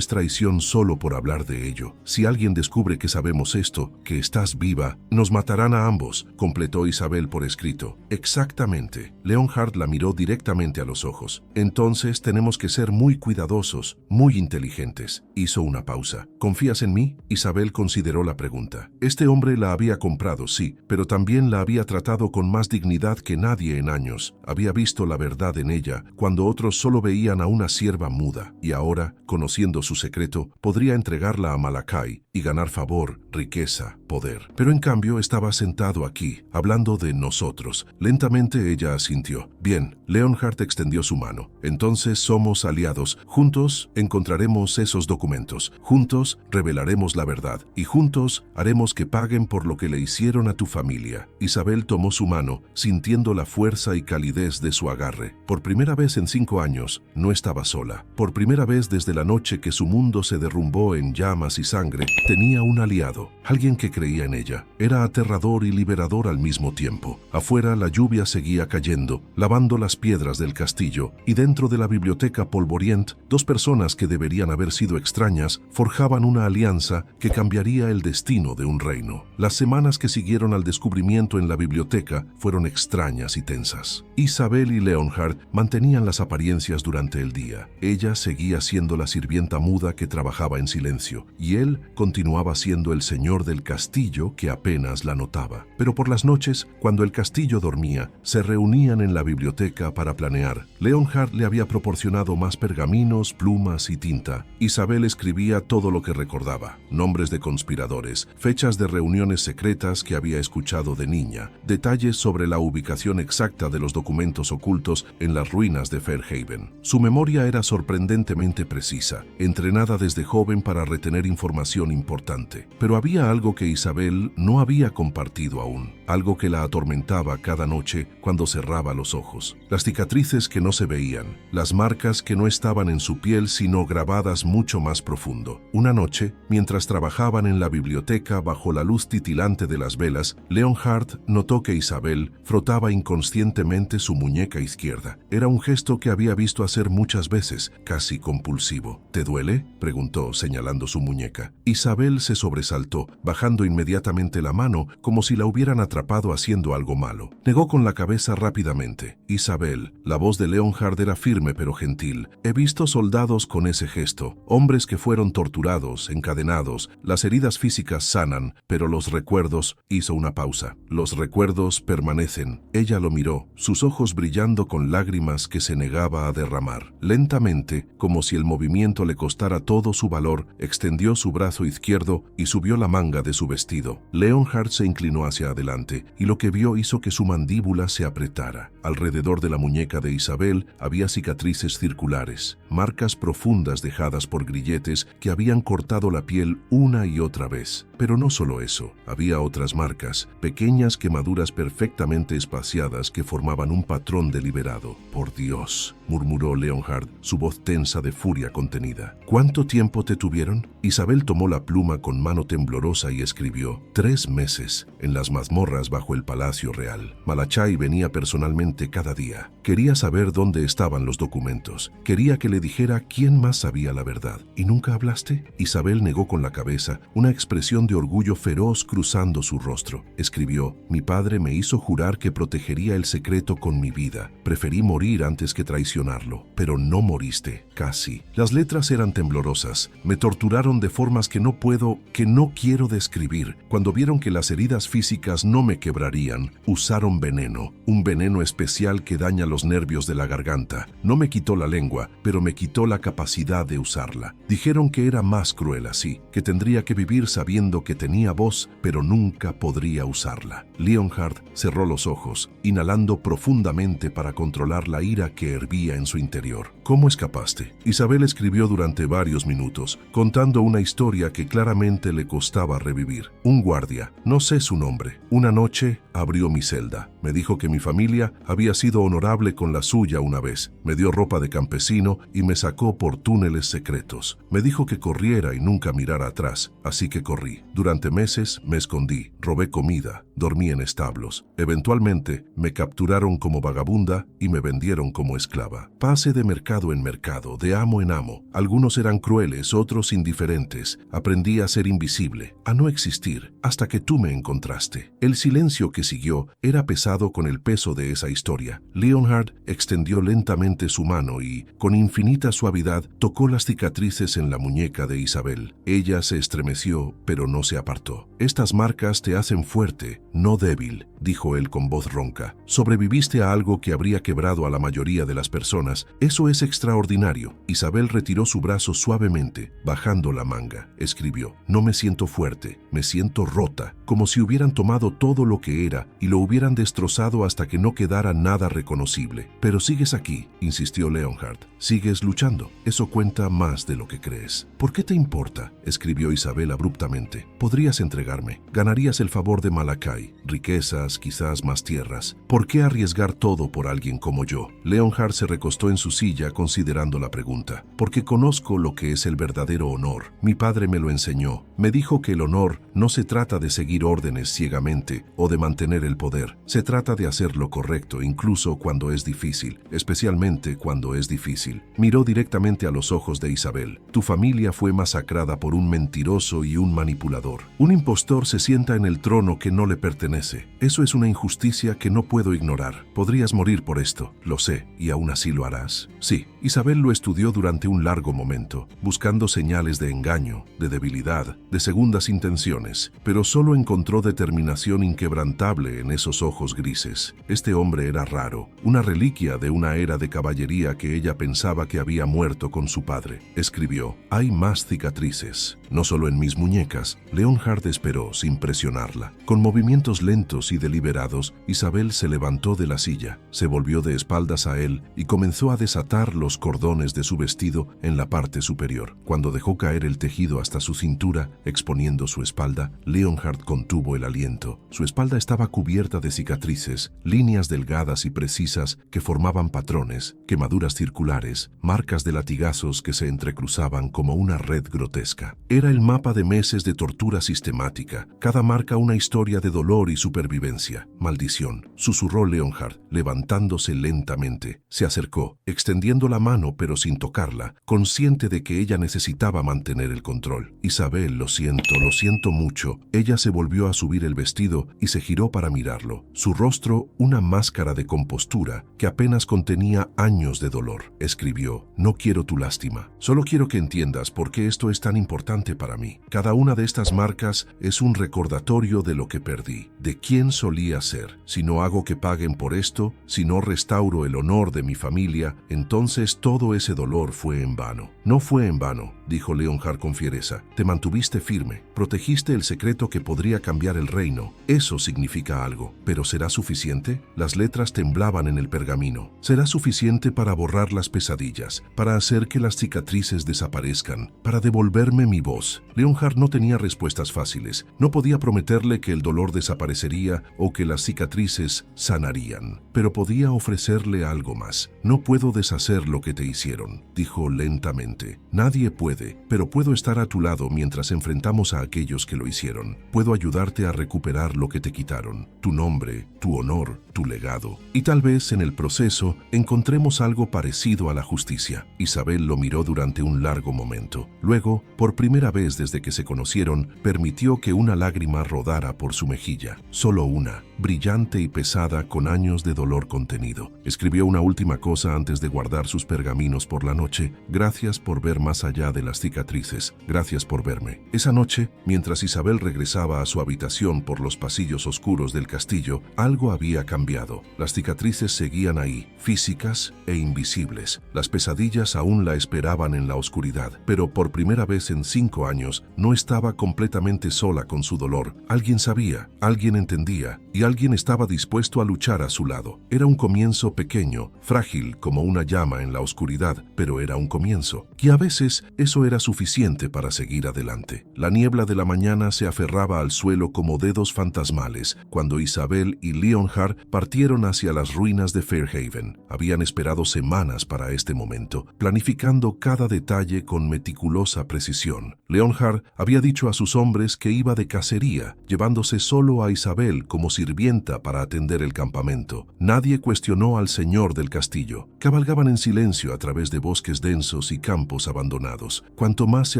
traición solo por hablar de ello. Si alguien descubre que sabemos esto, que estás viva, nos matarán a ambos, completó Isabel por escrito. Exactamente. Leonhard la miró directamente a los ojos. Entonces tenemos que ser muy cuidadosos, muy inteligentes. Hizo una pausa. ¿Confías en mí? Isabel consideró la pregunta. Este hombre la había comprado, sí, pero también la había tratado con más dignidad que nadie en años. Había visto la verdad en ella, cuando otros solo veían a una sierva muda. Y ahora, conociendo su secreto, podría entregarla a Malakai y ganar favor, riqueza, poder. Pero en cambio estaba sentado aquí, hablando de nosotros. Lentamente ella asintió. Bien, Leonhard extendió su mano. Entonces somos aliados. Juntos encontraremos esos documentos. Juntos revelaremos la verdad. Y juntos haremos que paguen por lo que le hicieron a tu familia. Isabel tomó su mano, sintiendo la fuerza y calidez de su agarre. Por primera vez en 5 años, no estaba sola. Por primera vez desde la noche que su mundo se derrumbó en llamas y sangre, tenía un aliado, alguien que creía en ella. Era aterrador y liberador al mismo tiempo. Afuera la lluvia seguía cayendo, lavando las piedras del castillo, y dentro de la biblioteca polvoriente, 2 personas que deberían haber sido extrañas forjaban una alianza que cambiaría el destino de un reino. Las semanas que siguieron al descubrimiento en la biblioteca fueron extrañas y tensas. Isabel y Leonhard mantenían las apariencias durante el día. Ella seguía siendo la sirvienta muda que trabajaba en silencio, y él continuaba siendo siendo el señor del castillo que apenas la notaba. Pero por las noches, cuando el castillo dormía, se reunían en la biblioteca para planear. Leonhard le había proporcionado más pergaminos, plumas y tinta. Isabel escribía todo lo que recordaba: nombres de conspiradores, fechas de reuniones secretas que había escuchado de niña, detalles sobre la ubicación exacta de los documentos ocultos en las ruinas de Fairhaven. Su memoria era sorprendentemente precisa, entrenada desde joven para retener información importante. Pero había algo que Isabel no había compartido aún, algo que la atormentaba cada noche cuando cerraba los ojos. Las cicatrices que no se veían, las marcas que no estaban en su piel sino grabadas mucho más profundo. Una noche, mientras trabajaban en la biblioteca bajo la luz titilante de las velas, Leonhard notó que Isabel frotaba inconscientemente su muñeca izquierda. Era un gesto que había visto hacer muchas veces, casi compulsivo. ¿Te duele?, preguntó, señalando su muñeca. Isabel se sobresaltó, bajando inmediatamente la mano como si la hubieran atrapado haciendo algo malo. Negó con la cabeza rápidamente. Isabel, la voz de Leonhard era firme pero gentil. He visto soldados con ese gesto, hombres que fueron torturados, encadenados. Las heridas físicas sanan, pero los recuerdos... Hizo una pausa. Los recuerdos permanecen. Ella lo miró, sus ojos brillando con lágrimas que se negaba a derramar. Lentamente, como si el movimiento le costara todo su valor, extendió su brazo izquierdo y subió la manga de su vestido. Leonhard se inclinó hacia adelante y lo que vio hizo que su mandíbula se apretara. Alrededor de la muñeca de Isabel había cicatrices circulares, marcas profundas dejadas por grilletes que habían cortado la piel una y otra vez. Pero no solo eso, había otras marcas, pequeñas quemaduras perfectamente espaciadas que formaban un patrón deliberado. «Por Dios», murmuró Leonhard, su voz tensa de furia contenida. «¿Cuánto tiempo te tuvieron?». Isabel tomó la pluma con mano temblorosa y escribió: 3 meses, en las mazmorras bajo el Palacio Real. Malachai venía personalmente cada día. Quería saber dónde estaban los documentos. Quería que le dijera quién más sabía la verdad. ¿Y nunca hablaste?». Isabel negó con la cabeza, una expresión de orgullo feroz cruzando su rostro. Escribió: «Mi padre me hizo jurar que protegería el secreto con mi vida. Preferí morir antes que traicionarlo. Pero no moriste». Casi. Las letras eran temblorosas. «Me torturaron de formas que no quiero describir. Cuando vieron que las heridas físicas no me quebrarían, usaron veneno. Un veneno especial que daña los nervios de la garganta. No me quitó la lengua, pero me quitó la capacidad de usarla. Dijeron que era más cruel así, que tendría que vivir sabiendo que tenía voz, pero nunca podría usarla». Leonhard cerró los ojos, inhalando profundamente para controlar la ira que hervía en su interior. «¿Cómo escapaste?». Isabel escribió durante varios minutos, contando una historia que claramente le costaba revivir. «Un guardia, no sé su nombre, una noche abrió mi celda. Me dijo que mi familia había sido honorable con la suya una vez. Me dio ropa de campesino y me sacó por túneles secretos. Me dijo que corriera y nunca mirara atrás, así que corrí. Durante meses me escondí, robé comida, dormí en establos. Eventualmente me capturaron como vagabunda y me vendieron como esclava. Pasé de mercado en mercado, de amo en amo. Algunos eran crueles, otros indiferentes. Aprendí a ser invisible, a no existir, hasta que tú me encontraste». El silencio que siguió era pesado con el peso de esa historia. Leonhard extendió lentamente su mano y, con infinita suavidad, tocó las cicatrices en la muñeca de Isabel. Ella se estremeció, pero no se apartó. «Estas marcas te hacen fuerte, no débil», dijo él con voz ronca. «Sobreviviste a algo que habría quebrado a la mayoría de las personas. Eso es extraordinario». Isabel retiró su brazo suavemente, bajando la manga. Escribió: «No me siento fuerte, me siento rota, como si hubieran tomado todo lo que era y lo hubieran destrozado hasta que no quedara nada reconocible. Pero sigues aquí», insistió Leonhard. «Sigues luchando. Eso cuenta más de lo que crees». «¿Por qué te importa?», escribió Isabel abruptamente. «Podrías entregarme. Ganarías el favor de Malachai, riquezas, quizás más tierras. ¿Por qué arriesgar todo por alguien como yo?». Leonhard se recostó en su silla considerando la pregunta. «Porque conozco lo que es el verdadero honor. Mi padre me lo enseñó. Me dijo que el honor no se trata de seguir órdenes ciegamente o de mantener el poder. Se trata de hacer lo correcto incluso cuando cuando es difícil, especialmente cuando es difícil. Miró directamente a los ojos de Isabel. Tu familia fue masacrada por un mentiroso y un manipulador. Un impostor se sienta en el trono que no le pertenece. Eso es una injusticia que no puedo ignorar. Podrías morir por esto, lo sé, y aún así lo harás. Sí, Isabel lo estudió durante un largo momento, buscando señales de engaño, de debilidad, de segundas intenciones, pero solo encontró determinación inquebrantable en esos ojos grises. Este hombre era raro, una reliquia de una era de caballería que ella pensaba que había muerto con su padre. Escribió: hay más cicatrices, no solo en mis muñecas. Leonhard esperó sin presionarla. Con movimientos lentos y deliberados, Isabel se levantó de la silla, se volvió de espaldas a él y comenzó a desatar los cordones de su vestido en la parte superior. Cuando dejó caer el tejido hasta su cintura, exponiendo su espalda, Leonhard contuvo el aliento. Su espalda estaba cubierta de cicatrices, líneas delgadas y precisas que formaban patrones, quemaduras circulares, marcas de latigazos que se entrecruzaban como una red grotesca. Era el mapa de meses de tortura sistemática, cada marca una historia de dolor y supervivencia. Maldición, susurró Leonhard, levantándose lentamente. Se acercó, extendiendo la mano pero sin tocarla, consciente de que ella necesitaba mantener el control. Isabel, lo siento mucho. Ella se volvió a subir el vestido y se giró para mirarlo. Su rostro, una máscara de compostura que apenas contenía años de dolor. Escribió: no quiero tu lástima. Solo quiero que entiendas por qué esto es tan importante para mí. Cada una de estas marcas es un recordatorio de lo que perdí, de quién solía ser. Si no hago que paguen por esto, si no restauro el honor de mi familia, entonces todo ese dolor fue en vano. No fue en vano, dijo Leonhard con fiereza. Te mantuviste firme, protegiste el secreto que podría cambiar el reino. Eso significa algo. ¿Pero será suficiente? Las letras temblaban en el pergamino. ¿Será suficiente para borrar las pesadillas, para hacer que las cicatrices desaparezcan, para devolverme mi voz? Leonhard no tenía respuestas fáciles. No podía prometerle que el dolor desaparecería o que las cicatrices sanarían, pero podía ofrecerle algo más. No puedo deshacer lo que te hicieron, dijo lentamente. Nadie puede, pero puedo estar a tu lado mientras enfrentamos a aquellos que lo hicieron. Puedo ayudarte a recuperar lo que te quitaron, tu nombre, tu honor, tu legado. Y tal vez en el proceso encontremos algo parecido a la justicia. Isabel lo miró durante un largo momento. Luego, por primera vez desde que se conocieron, permitió que una lágrima rodara por su mejilla. Solo una, brillante y pesada con años de dolor contenido. Escribió una última cosa antes de guardar sus pergaminos por la noche. Gracias por ver más allá de las cicatrices. Gracias por verme. Esa noche, mientras Isabel regresaba a su habitación por los pasillos oscuros del castillo, algo había cambiado. Las cicatrices seguían ahí, físicas e invisibles. Las pesadillas aún la esperaban en la oscuridad, pero por primera vez en 5 años no estaba completamente sola con su dolor. Alguien sabía, alguien entendía, y alguien estaba dispuesto a luchar a su lado. Era un comienzo pequeño, frágil como una llama en la oscuridad, pero era un comienzo. Y a veces eso era suficiente para seguir adelante. La niebla de la mañana se aferraba al suelo como dedos fantasmales cuando Isabel y Leonhard partieron hacia las ruinas de Fairhaven. Habían esperado semanas para este momento, planificando cada detalle con meticulosa precisión. Leonhard había dicho a sus hombres que iba de cacería, llevándose solo a Isabel como sirvienta para atender el campamento. Nadie cuestionó al señor del castillo. Cabalgaban en silencio a través de bosques densos y campos abandonados. Cuanto más se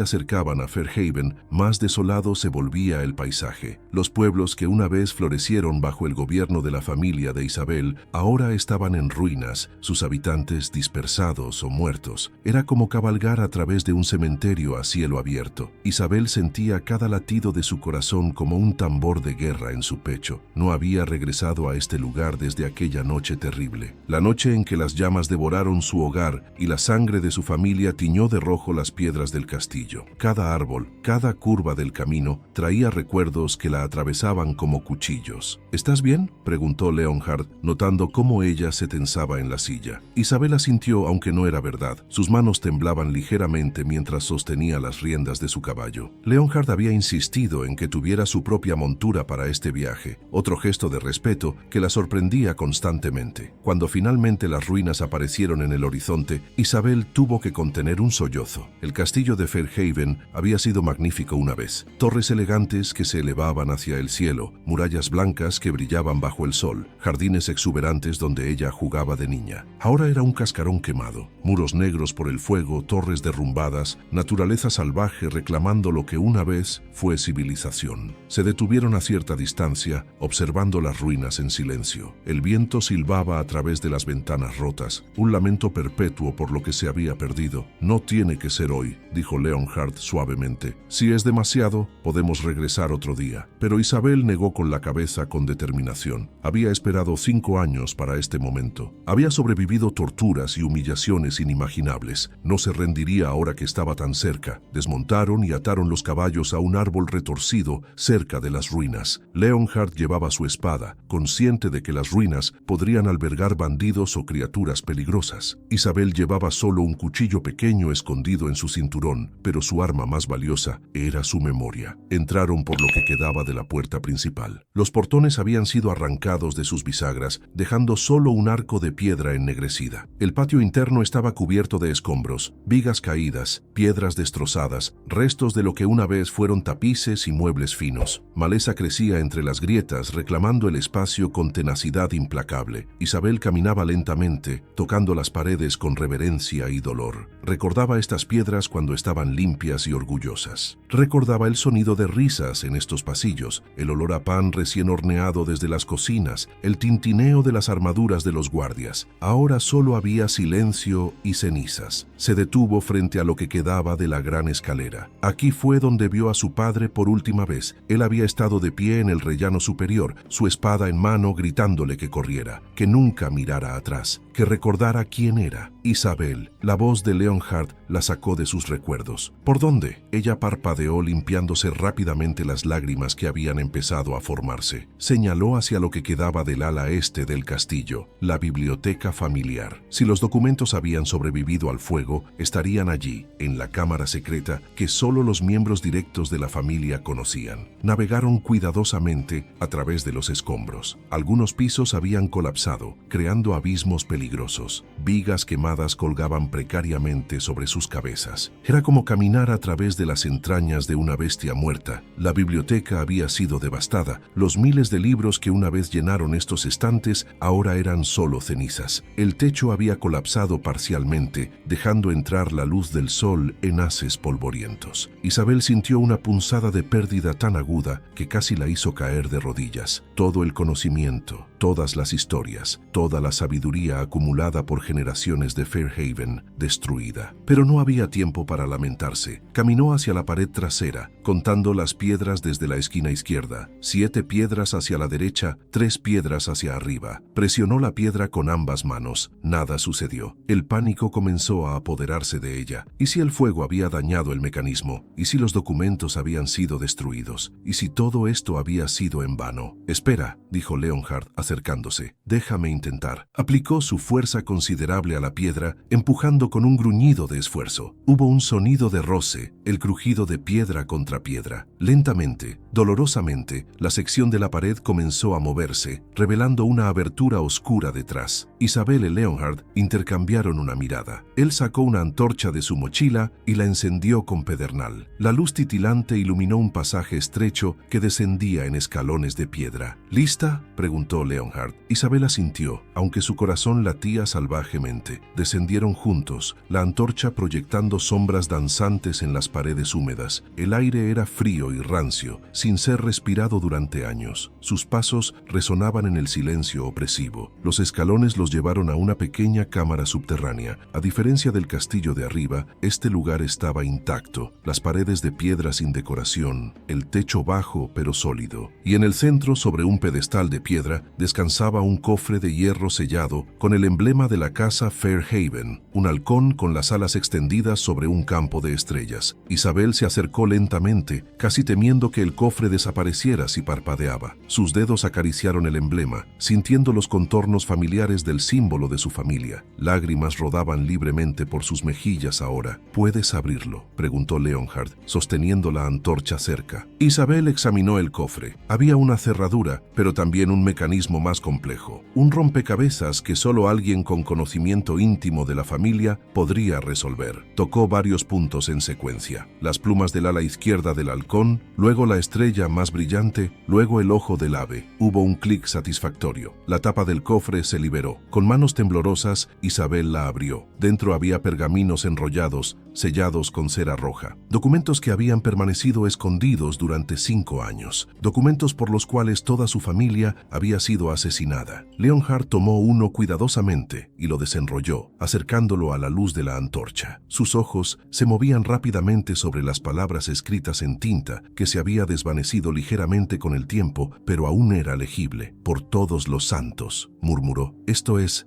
acercaban a Fairhaven, más desolado se volvía el paisaje. Los pueblos que una vez florecieron bajo el gobierno de la familia de Isabel ahora estaban en ruinas, sus habitantes dispersados o muertos. Era como cabalgar a través de un cementerio a cielo abierto. Isabel sentía cada latido de su corazón como un tambor de guerra en su pecho. No había regresado a este lugar desde aquella noche terrible. La noche en que las llamas devoraron su hogar y la sangre de su familia tiñó de rojo las piedras del castillo. Cada árbol, cada curva del camino traía recuerdos que la atravesaban como cuchillos. ¿Estás bien?, preguntó Leonhard, notando cómo ella se tensaba en la silla. Isabel asintió, aunque no era verdad. Sus manos temblaban ligeramente mientras sostenía las riendas de su caballo. Leonhard había insistido en que tuviera su propia montura para este viaje, otro gesto de respeto que la sorprendía constantemente. Cuando finalmente las ruinas aparecieron en el horizonte, Isabel tuvo que contener un sollozo. El castillo de Fairhaven había sido magnífico una vez. Torres elegantes que se elevaban hacia el cielo, murallas blancas que brillaban bajo el sol, jardines exuberantes donde ella jugaba de niña. Ahora era un cascarón quemado, muros negros por el fuego, torres derrumbadas, naturaleza salvaje reclamando lo que una vez fue civilización. Se detuvieron a cierta distancia, observando las ruinas en silencio. El viento silbaba a través de las ventanas rotas, un lamento perpetuo por lo que se había perdido. No tiene que ser hoy, dijo Leonhard suavemente. Si es demasiado, podemos regresar otro día. Pero Isabel negó con la cabeza con determinación. Había esperado 5 años para este momento. Había sobrevivido torturas y humillaciones inimaginables. No se rendiría ahora que estaba tan cerca. Desmontaron y ataron los caballos a un árbol retorcido cerca de las ruinas. Leonhard llevaba su espada, consciente de que las ruinas podrían albergar bandidos o criaturas peligrosas. Isabel llevaba solo un cuchillo pequeño escondido en su cinturón, pero su arma más valiosa era su memoria. Entraron por lo que quedaba de la puerta principal. Los portones habían sido arrancados de sus bisagras, dejando solo un arco de piedra ennegrecida. El patio interno estaba cubierto de escombros, vigas caídas, piedras destrozadas, restos de lo que una vez fueron tapices y muebles finos. Maleza crecía entre las grietas, reclamando el espacio con tenacidad implacable. Isabel caminaba lentamente, tocando las paredes con reverencia y dolor. Recordaba estas piedras cuando estaban limpias y orgullosas. Recordaba el sonido de risas en estos pasillos, el olor a pan recién horneado desde las cocinas, el tintineo de las armaduras de los guardias. Ahora solo había silencio y cenizas. Se detuvo frente a lo que quedaba de la gran escalera. Aquí fue donde vio a su padre por última vez. Él había estado de pie en el rellano superior, su espada en mano, gritándole que corriera, que nunca mirara atrás, que recordara quién era. Isabel, la voz de Leonhard, la sacó de sus recuerdos. ¿Por dónde? Ella parpadeó, limpiándose rápidamente las lágrimas que habían empezado a formarse. Señaló hacia lo que quedaba del ala este del castillo, la biblioteca familiar. Si los documentos habían sobrevivido al fuego, estarían allí, en la cámara secreta que solo los miembros directos de la familia conocían. Navegaron cuidadosamente a través de los escombros. Algunos pisos habían colapsado, creando abismos peligrosos. Vigas quemadas colgaban precariamente sobre sus cabezas. Era como caminar a través de las entrañas de una bestia muerta. La biblioteca había sido devastada. Los miles de libros que una vez llenaron estos estantes ahora eran solo cenizas. El techo había colapsado parcialmente, dejando entrar la luz del sol en haces polvorientos. Isabel sintió una punzada de pérdida tan aguda que casi la hizo caer de rodillas. Todo el conocimiento, todas las historias, toda la sabiduría acumulada por generaciones de Fairhaven, destruida. Pero no había tiempo para lamentarse. Caminó hacia la pared trasera, contando las piedras desde la esquina izquierda. 7 piedras hacia la derecha, 3 piedras hacia arriba. Presionó la piedra con ambas manos. Nada sucedió. El pánico comenzó a apoderarse de ella. ¿Y si el fuego había dañado el mecanismo? ¿Y si los documentos habían sido destruidos? ¿Y si todo esto había sido en vano? Espera, dijo Leonhard, acercándose. Déjame intentar. Aplicó su fuerza considerable a la piedra, empujando con un gruñido de esfuerzo. Hubo un sonido de roce, el crujido de piedra contra piedra. Lentamente, dolorosamente, la sección de la pared comenzó a moverse, revelando una abertura oscura detrás. Isabel y Leonhard intercambiaron una mirada. Él sacó una antorcha de su mochila y la encendió con pedernal. La luz titilante iluminó un pasaje estrecho que descendía en escalones de piedra. ¿Lista?, preguntó Leonhard. Isabel asintió, aunque su corazón latía salvajemente. Descendieron juntos, la antorcha proyectando sombras danzantes en las paredes húmedas. El aire era frío y rancio, sin ser respirado durante años. Sus pasos resonaban en el silencio opresivo. Los escalones los llevaron a una pequeña cámara subterránea. A diferencia del castillo de arriba, este lugar estaba intacto. Las paredes de piedra sin decoración, el techo bajo pero sólido. Y en el centro, sobre un pedestal de piedra, descansaba un cofre de hierro sellado con el emblema de la casa Fairhaven, un halcón con las alas extendidas sobre un campo de estrellas. Isabel se acercó lentamente, casi temiendo que el cofre desapareciera si parpadeaba. Sus dedos acariciaron el emblema, sintiendo los contornos familiares del símbolo de su familia. Lágrimas rodaban libremente por sus mejillas ahora. ¿Puedes abrirlo?, preguntó Leonhard, sosteniendo la antorcha cerca. Isabel examinó el cofre. Había una cerradura, pero también un mecanismo más complejo. Un rompecabezas que solo alguien con conocimiento íntimo de la familia podría resolver. resolver. Tocó varios puntos en secuencia. Las plumas del ala izquierda del halcón, luego la estrella más brillante, luego el ojo del ave. Hubo un clic satisfactorio. La tapa del cofre se liberó. Con manos temblorosas, Isabel la abrió. Dentro había pergaminos enrollados, sellados con cera roja. Documentos que habían permanecido escondidos durante 5 años. Documentos por los cuales toda su familia había sido asesinada. Leonhard tomó uno cuidadosamente y lo desenrolló, acercándolo a la luz de la antorcha. Sus ojos se movían rápidamente sobre las palabras escritas en tinta que se había desvanecido ligeramente con el tiempo, pero aún era legible. Por todos los santos, murmuró. Esto es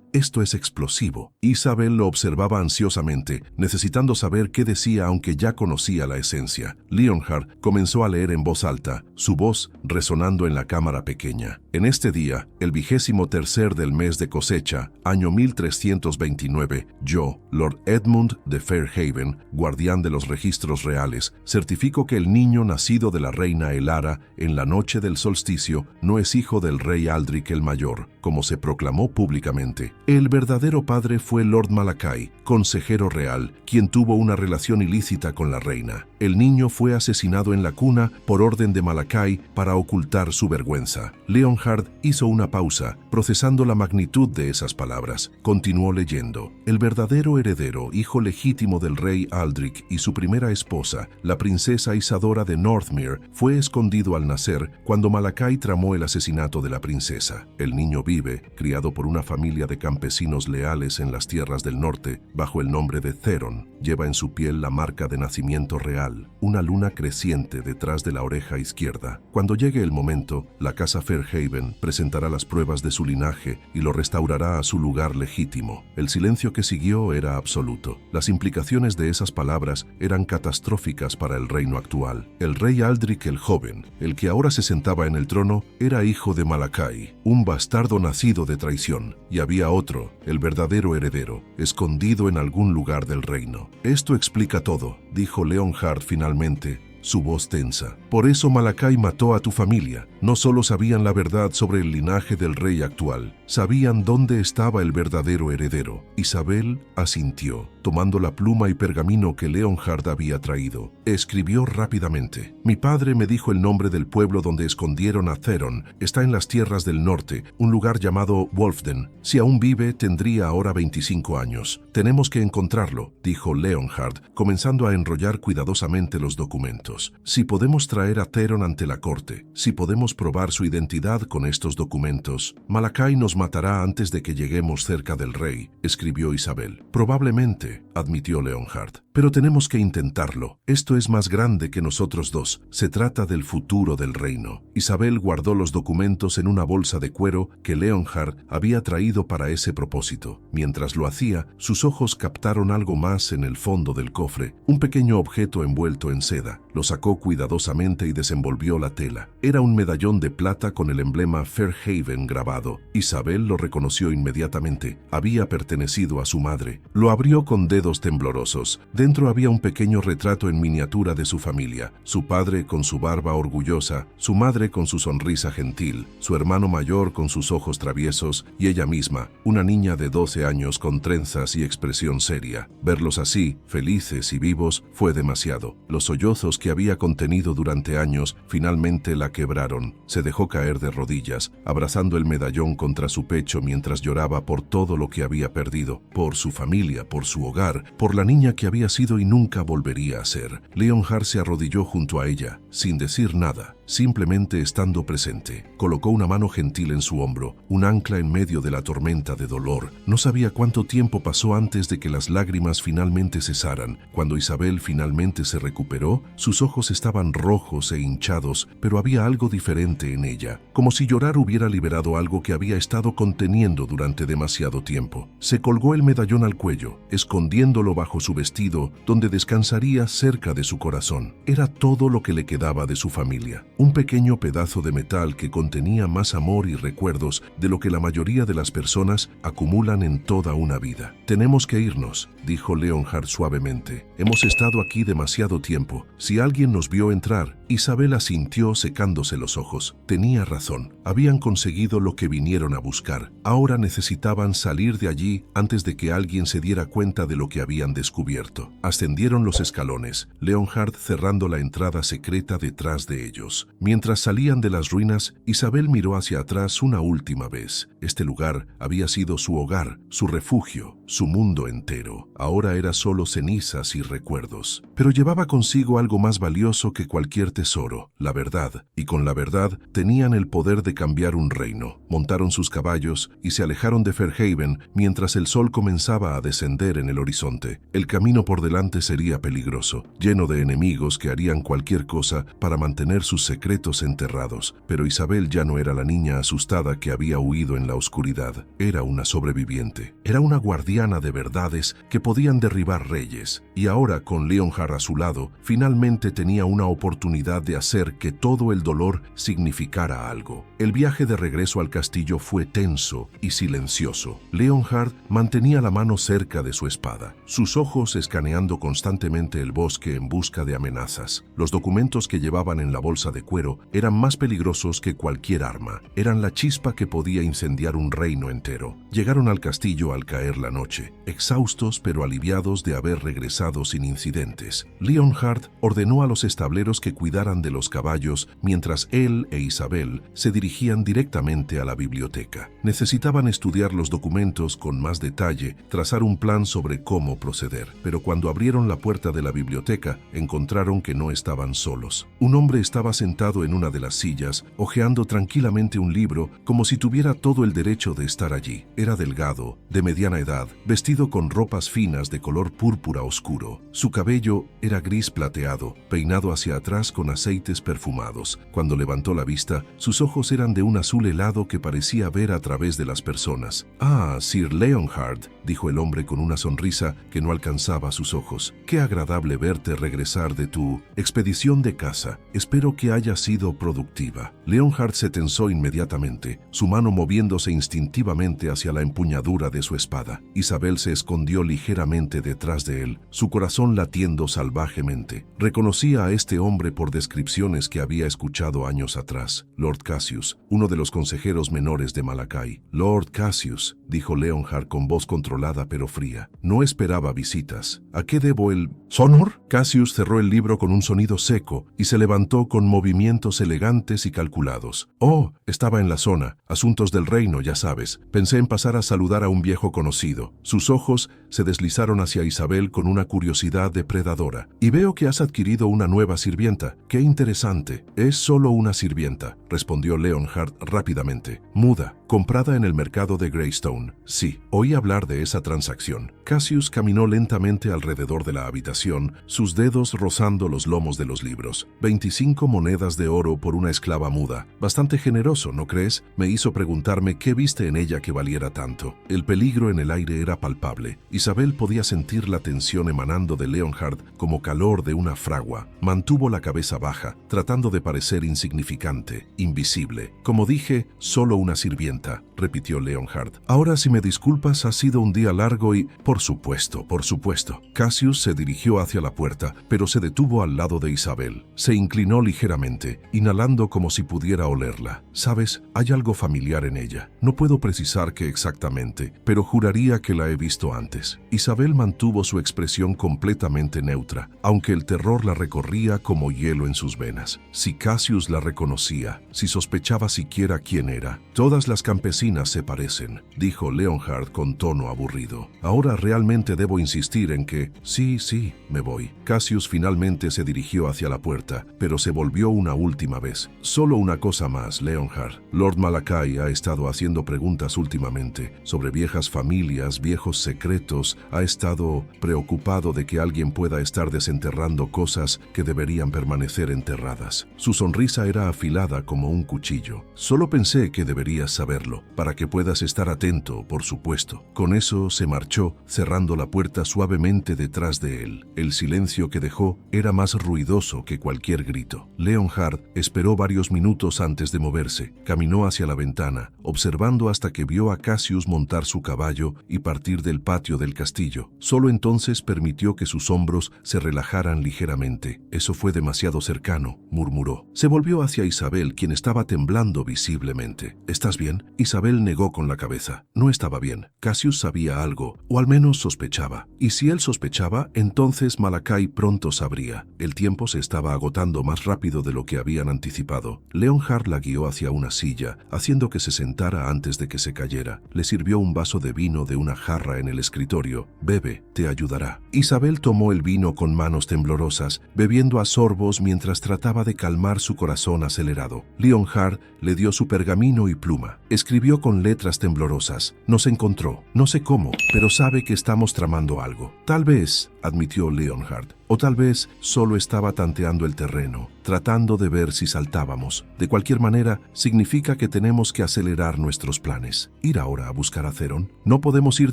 explosivo. Isabel lo observaba ansiosamente, necesitando saber qué decía aunque ya conocía la esencia. Leonhard comenzó a leer en voz alta, su voz resonando en la cámara pequeña. En este día, el 23 del mes de cosecha, año 1329, yo, Lord Edmund de Fairhaven, guardián de los registros reales, certifico que el niño nacido de la reina Elara en la noche del solsticio no es hijo del rey Aldric el Mayor, como se proclamó públicamente. El verdadero padre fue Lord Malakai, consejero real, quien tuvo una relación ilícita con la reina. El niño fue asesinado en la cuna por orden de Malakai para ocultar su vergüenza. Leonhard hizo una pausa, procesando la magnitud de esas palabras. Continuó leyendo. El verdadero heredero, hijo legítimo del rey Aldric y su primera esposa, la princesa Isadora de Northmere, fue escondido al nacer cuando Malakai tramó el asesinato de la princesa. El niño vive, criado por una familia de campesinos leales en las tierras del norte, bajo el nombre de Theron. Lleva en su piel la marca de nacimiento real, una luna creciente detrás de la oreja izquierda. Cuando llegue el momento, la casa Fairhaven presentará las pruebas de su linaje y lo restaurará a su lugar legítimo. El silencio que siguió era absoluto. Las implicaciones de esas palabras eran catastróficas para el reino actual. El rey Aldric el Joven, el que ahora se sentaba en el trono, era hijo de Malakai, un bastardo nacido de traición, y había otro, el verdadero heredero, escondido en algún lugar del reino. Esto explica todo, dijo Leonhard finalmente, su voz tensa. Por eso Malakai mató a tu familia. No solo sabían la verdad sobre el linaje del rey actual, sabían dónde estaba el verdadero heredero. Isabel asintió, tomando la pluma y pergamino que Leonhard había traído. Escribió rápidamente. Mi padre me dijo el nombre del pueblo donde escondieron a Theron. Está en las tierras del norte, un lugar llamado Wolfden. Si aún vive, tendría ahora 25 años. Tenemos que encontrarlo, dijo Leonhard, comenzando a enrollar cuidadosamente los documentos. Si podemos traer a Theron ante la corte, si podemos probar su identidad con estos documentos, Malakai nos matará antes de que lleguemos cerca del rey, escribió Isabel. Probablemente, admitió Leonhard, pero tenemos que intentarlo. Esto es más grande que nosotros dos. Se trata del futuro del reino. Isabel guardó los documentos en una bolsa de cuero que Leonhard había traído para ese propósito. Mientras lo hacía, sus ojos captaron algo más en el fondo del cofre, un pequeño objeto envuelto en seda. Lo sacó cuidadosamente y desenvolvió la tela. Era un medallón de plata con el emblema Fairhaven grabado. Isabel lo reconoció inmediatamente. Había pertenecido a su madre. Lo abrió con dedos temblorosos. Dentro había un pequeño retrato en miniatura de su familia. Su padre con su barba orgullosa, su madre con su sonrisa gentil, su hermano mayor con sus ojos traviesos y ella misma, una niña de 12 años con trenzas y expresión seria. Verlos así, felices y vivos, fue demasiado. Los sollozos que había contenido durante años finalmente la quebraron. Se dejó caer de rodillas, abrazando el medallón contra su pecho mientras lloraba por todo lo que había perdido, por su familia, por su hogar, por la niña que había sido y nunca volvería a ser. Leonhard se arrodilló junto a ella, sin decir nada, simplemente estando presente. Colocó una mano gentil en su hombro, un ancla en medio de la tormenta de dolor. No sabía cuánto tiempo pasó antes de que las lágrimas finalmente cesaran. Cuando Isabel finalmente se recuperó, sus ojos estaban rojos e hinchados, pero había algo diferente en ella, como si llorar hubiera liberado algo que había estado conteniendo durante demasiado tiempo. Se colgó el medallón al cuello, escondiéndolo bajo su vestido, donde descansaría cerca de su corazón. Era todo lo que le quedaba de su familia. Un pequeño pedazo de metal que contenía más amor y recuerdos de lo que la mayoría de las personas acumulan en toda una vida. Tenemos que irnos, dijo Leonhard suavemente. Hemos estado aquí demasiado tiempo. Si alguien nos vio entrar, Isabel asintió secándose los ojos. Tenía razón. Habían conseguido lo que vinieron a buscar. Ahora necesitaban salir de allí antes de que alguien se diera cuenta de lo que habían descubierto. Ascendieron los escalones, Leonhard cerrando la entrada secreta detrás de ellos. Mientras salían de las ruinas, Isabel miró hacia atrás una última vez. Este lugar había sido su hogar, su refugio, su mundo entero. Ahora era solo cenizas y recuerdos. Pero llevaba consigo algo más valioso que cualquier tesoro, la verdad. Y con la verdad tenían el poder de cambiar un reino. Montaron sus caballos y se alejaron de Fairhaven mientras el sol comenzaba a descender en el horizonte. El camino por delante sería peligroso, lleno de enemigos que harían cualquier cosa para mantener sus secretos enterrados. Pero Isabel ya no era la niña asustada que había huido en la oscuridad. Era una sobreviviente. Era una guardiana de verdades que podían derribar reyes. Y ahora, con Leonhard a su lado, finalmente tenía una oportunidad de hacer que todo el dolor significara algo. El viaje de regreso al castillo fue tenso y silencioso. Leonhard mantenía la mano cerca de su espada, sus ojos escaneando constantemente el bosque en busca de amenazas. Los documentos que llevaban en la bolsa de cuero eran más peligrosos que cualquier arma. Eran la chispa que podía incendiar un reino entero. Llegaron al castillo al caer la noche, exhaustos pero aliviados de haber regresado sin incidentes. Leonhard ordenó a los estableros que cuidaran de los caballos mientras él e Isabel se dirigían directamente a la biblioteca. Necesitaban estudiar los documentos con más detalle, trazar un plan sobre cómo proceder. Pero cuando abrieron la puerta de la biblioteca, encontraron que no estaban solos. Un hombre estaba sentado en una de las sillas, hojeando tranquilamente un libro como si tuviera todo el derecho de estar allí. Era delgado, de mediana edad, vestido con ropas finas de color púrpura oscuro. Su cabello era gris plateado, peinado hacia atrás con aceites perfumados. Cuando levantó la vista, sus ojos eran de un azul helado que parecía ver a través de las personas. «Ah, Sir Leonhard», dijo el hombre con una sonrisa que no alcanzaba sus ojos. «Qué agradable verte regresar de tu expedición de caza. Espero que haya sido productiva». Leonhard se tensó inmediatamente, su mano moviéndose instintivamente hacia la empuñadura de su espada. Isabel se escondió ligeramente detrás de él, su corazón latiendo salvajemente. Reconocía a este hombre por descripciones que había escuchado años atrás. Lord Cassius, uno de los consejeros menores de Malakai. «Lord Cassius», dijo Leonhard con voz controlada pero fría. No esperaba visitas. ¿A qué debo el sonor? Cassius cerró el libro con un sonido seco y se levantó con movimientos elegantes y calculados. «Oh, estaba en la zona. Asuntos del reino, ya sabes. Pensé en pasar a saludar a un viejo conocido». Sus ojos se deslizaron hacia Isabel con una curiosidad depredadora. «Y veo que has adquirido una nueva sirvienta. ¡Qué interesante!». «Es solo una sirvienta», respondió Leonhard rápidamente. «Muda, comprada en el mercado de Greystone». «Sí, oí hablar de esa transacción». Cassius caminó lentamente alrededor de la habitación, sus dedos rozando los lomos de los libros. 25 monedas de oro por una esclava muda. Bastante generoso, ¿no crees? Me hizo preguntarme qué viste en ella que valiera tanto. El peligro en el aire era palpable. Isabel podía sentir la tensión emanando de Leonhard como calor de una fragua. Mantuvo la cabeza baja, tratando de parecer insignificante, invisible. «Como dije, solo una sirvienta», repitió Leonhard. «Ahora, si me disculpas, ha sido un día largo y...». Por supuesto, por supuesto». Cassius se dirigió hacia la puerta, pero se detuvo al lado de Isabel. Se inclinó ligeramente, inhalando como si pudiera olerla. «Sabes, hay algo familiar en ella. No puedo precisar qué exactamente, pero juraría que la he visto antes». Isabel mantuvo su expresión completamente neutra, aunque el terror la recorría como hielo en sus venas. Si Cassius la reconocía, si sospechaba siquiera quién era. «Todas las campesinas se parecen», dijo Leonhard con tono aburrido. «Ahora realmente debo insistir en que...». Sí, me voy». Cassius finalmente se dirigió hacia la puerta, pero se volvió una última vez. «Solo una cosa más, Leonhard. Lord Malakai ha estado haciendo preguntas últimamente sobre viejas familias, viejos secretos. Ha estado preocupado de que alguien pueda estar desenterrando cosas que deberían permanecer enterradas». Su sonrisa era afilada como un cuchillo. «Solo pensé que deberías saberlo, para que puedas estar atento, por supuesto». Con eso se marchó, cerrando la puerta suavemente detrás de él. El silencio que dejó era más ruidoso que cualquier grito. Leonhard esperó varios minutos antes de moverse. Caminó hacia la ventana, observando hasta que vio a Cassius montar su caballo y partir del patio del el castillo. Solo entonces permitió que sus hombros se relajaran ligeramente. Eso fue demasiado cercano, murmuró. Se volvió hacia Isabel, quien estaba temblando visiblemente. ¿Estás bien? Isabel negó con la cabeza. No estaba bien. Cassius sabía algo, o al menos sospechaba. Y si él sospechaba, entonces Malakai pronto sabría. El tiempo se estaba agotando más rápido de lo que habían anticipado. Leonhard la guió hacia una silla, haciendo que se sentara antes de que se cayera. Le sirvió un vaso de vino de una jarra en el escritorio. Bebe, te ayudará. Isabel tomó el vino con manos temblorosas, bebiendo a sorbos mientras trataba de calmar su corazón acelerado. Leonhard le dio su pergamino y pluma. Escribió con letras temblorosas. Nos encontró. No sé cómo, pero sabe que estamos tramando algo. Tal vez, admitió Leonhard, o tal vez solo estaba tanteando el terreno, tratando de ver si saltábamos. De cualquier manera, significa que tenemos que acelerar nuestros planes. ¿Ir ahora a buscar a Theron? No podemos ir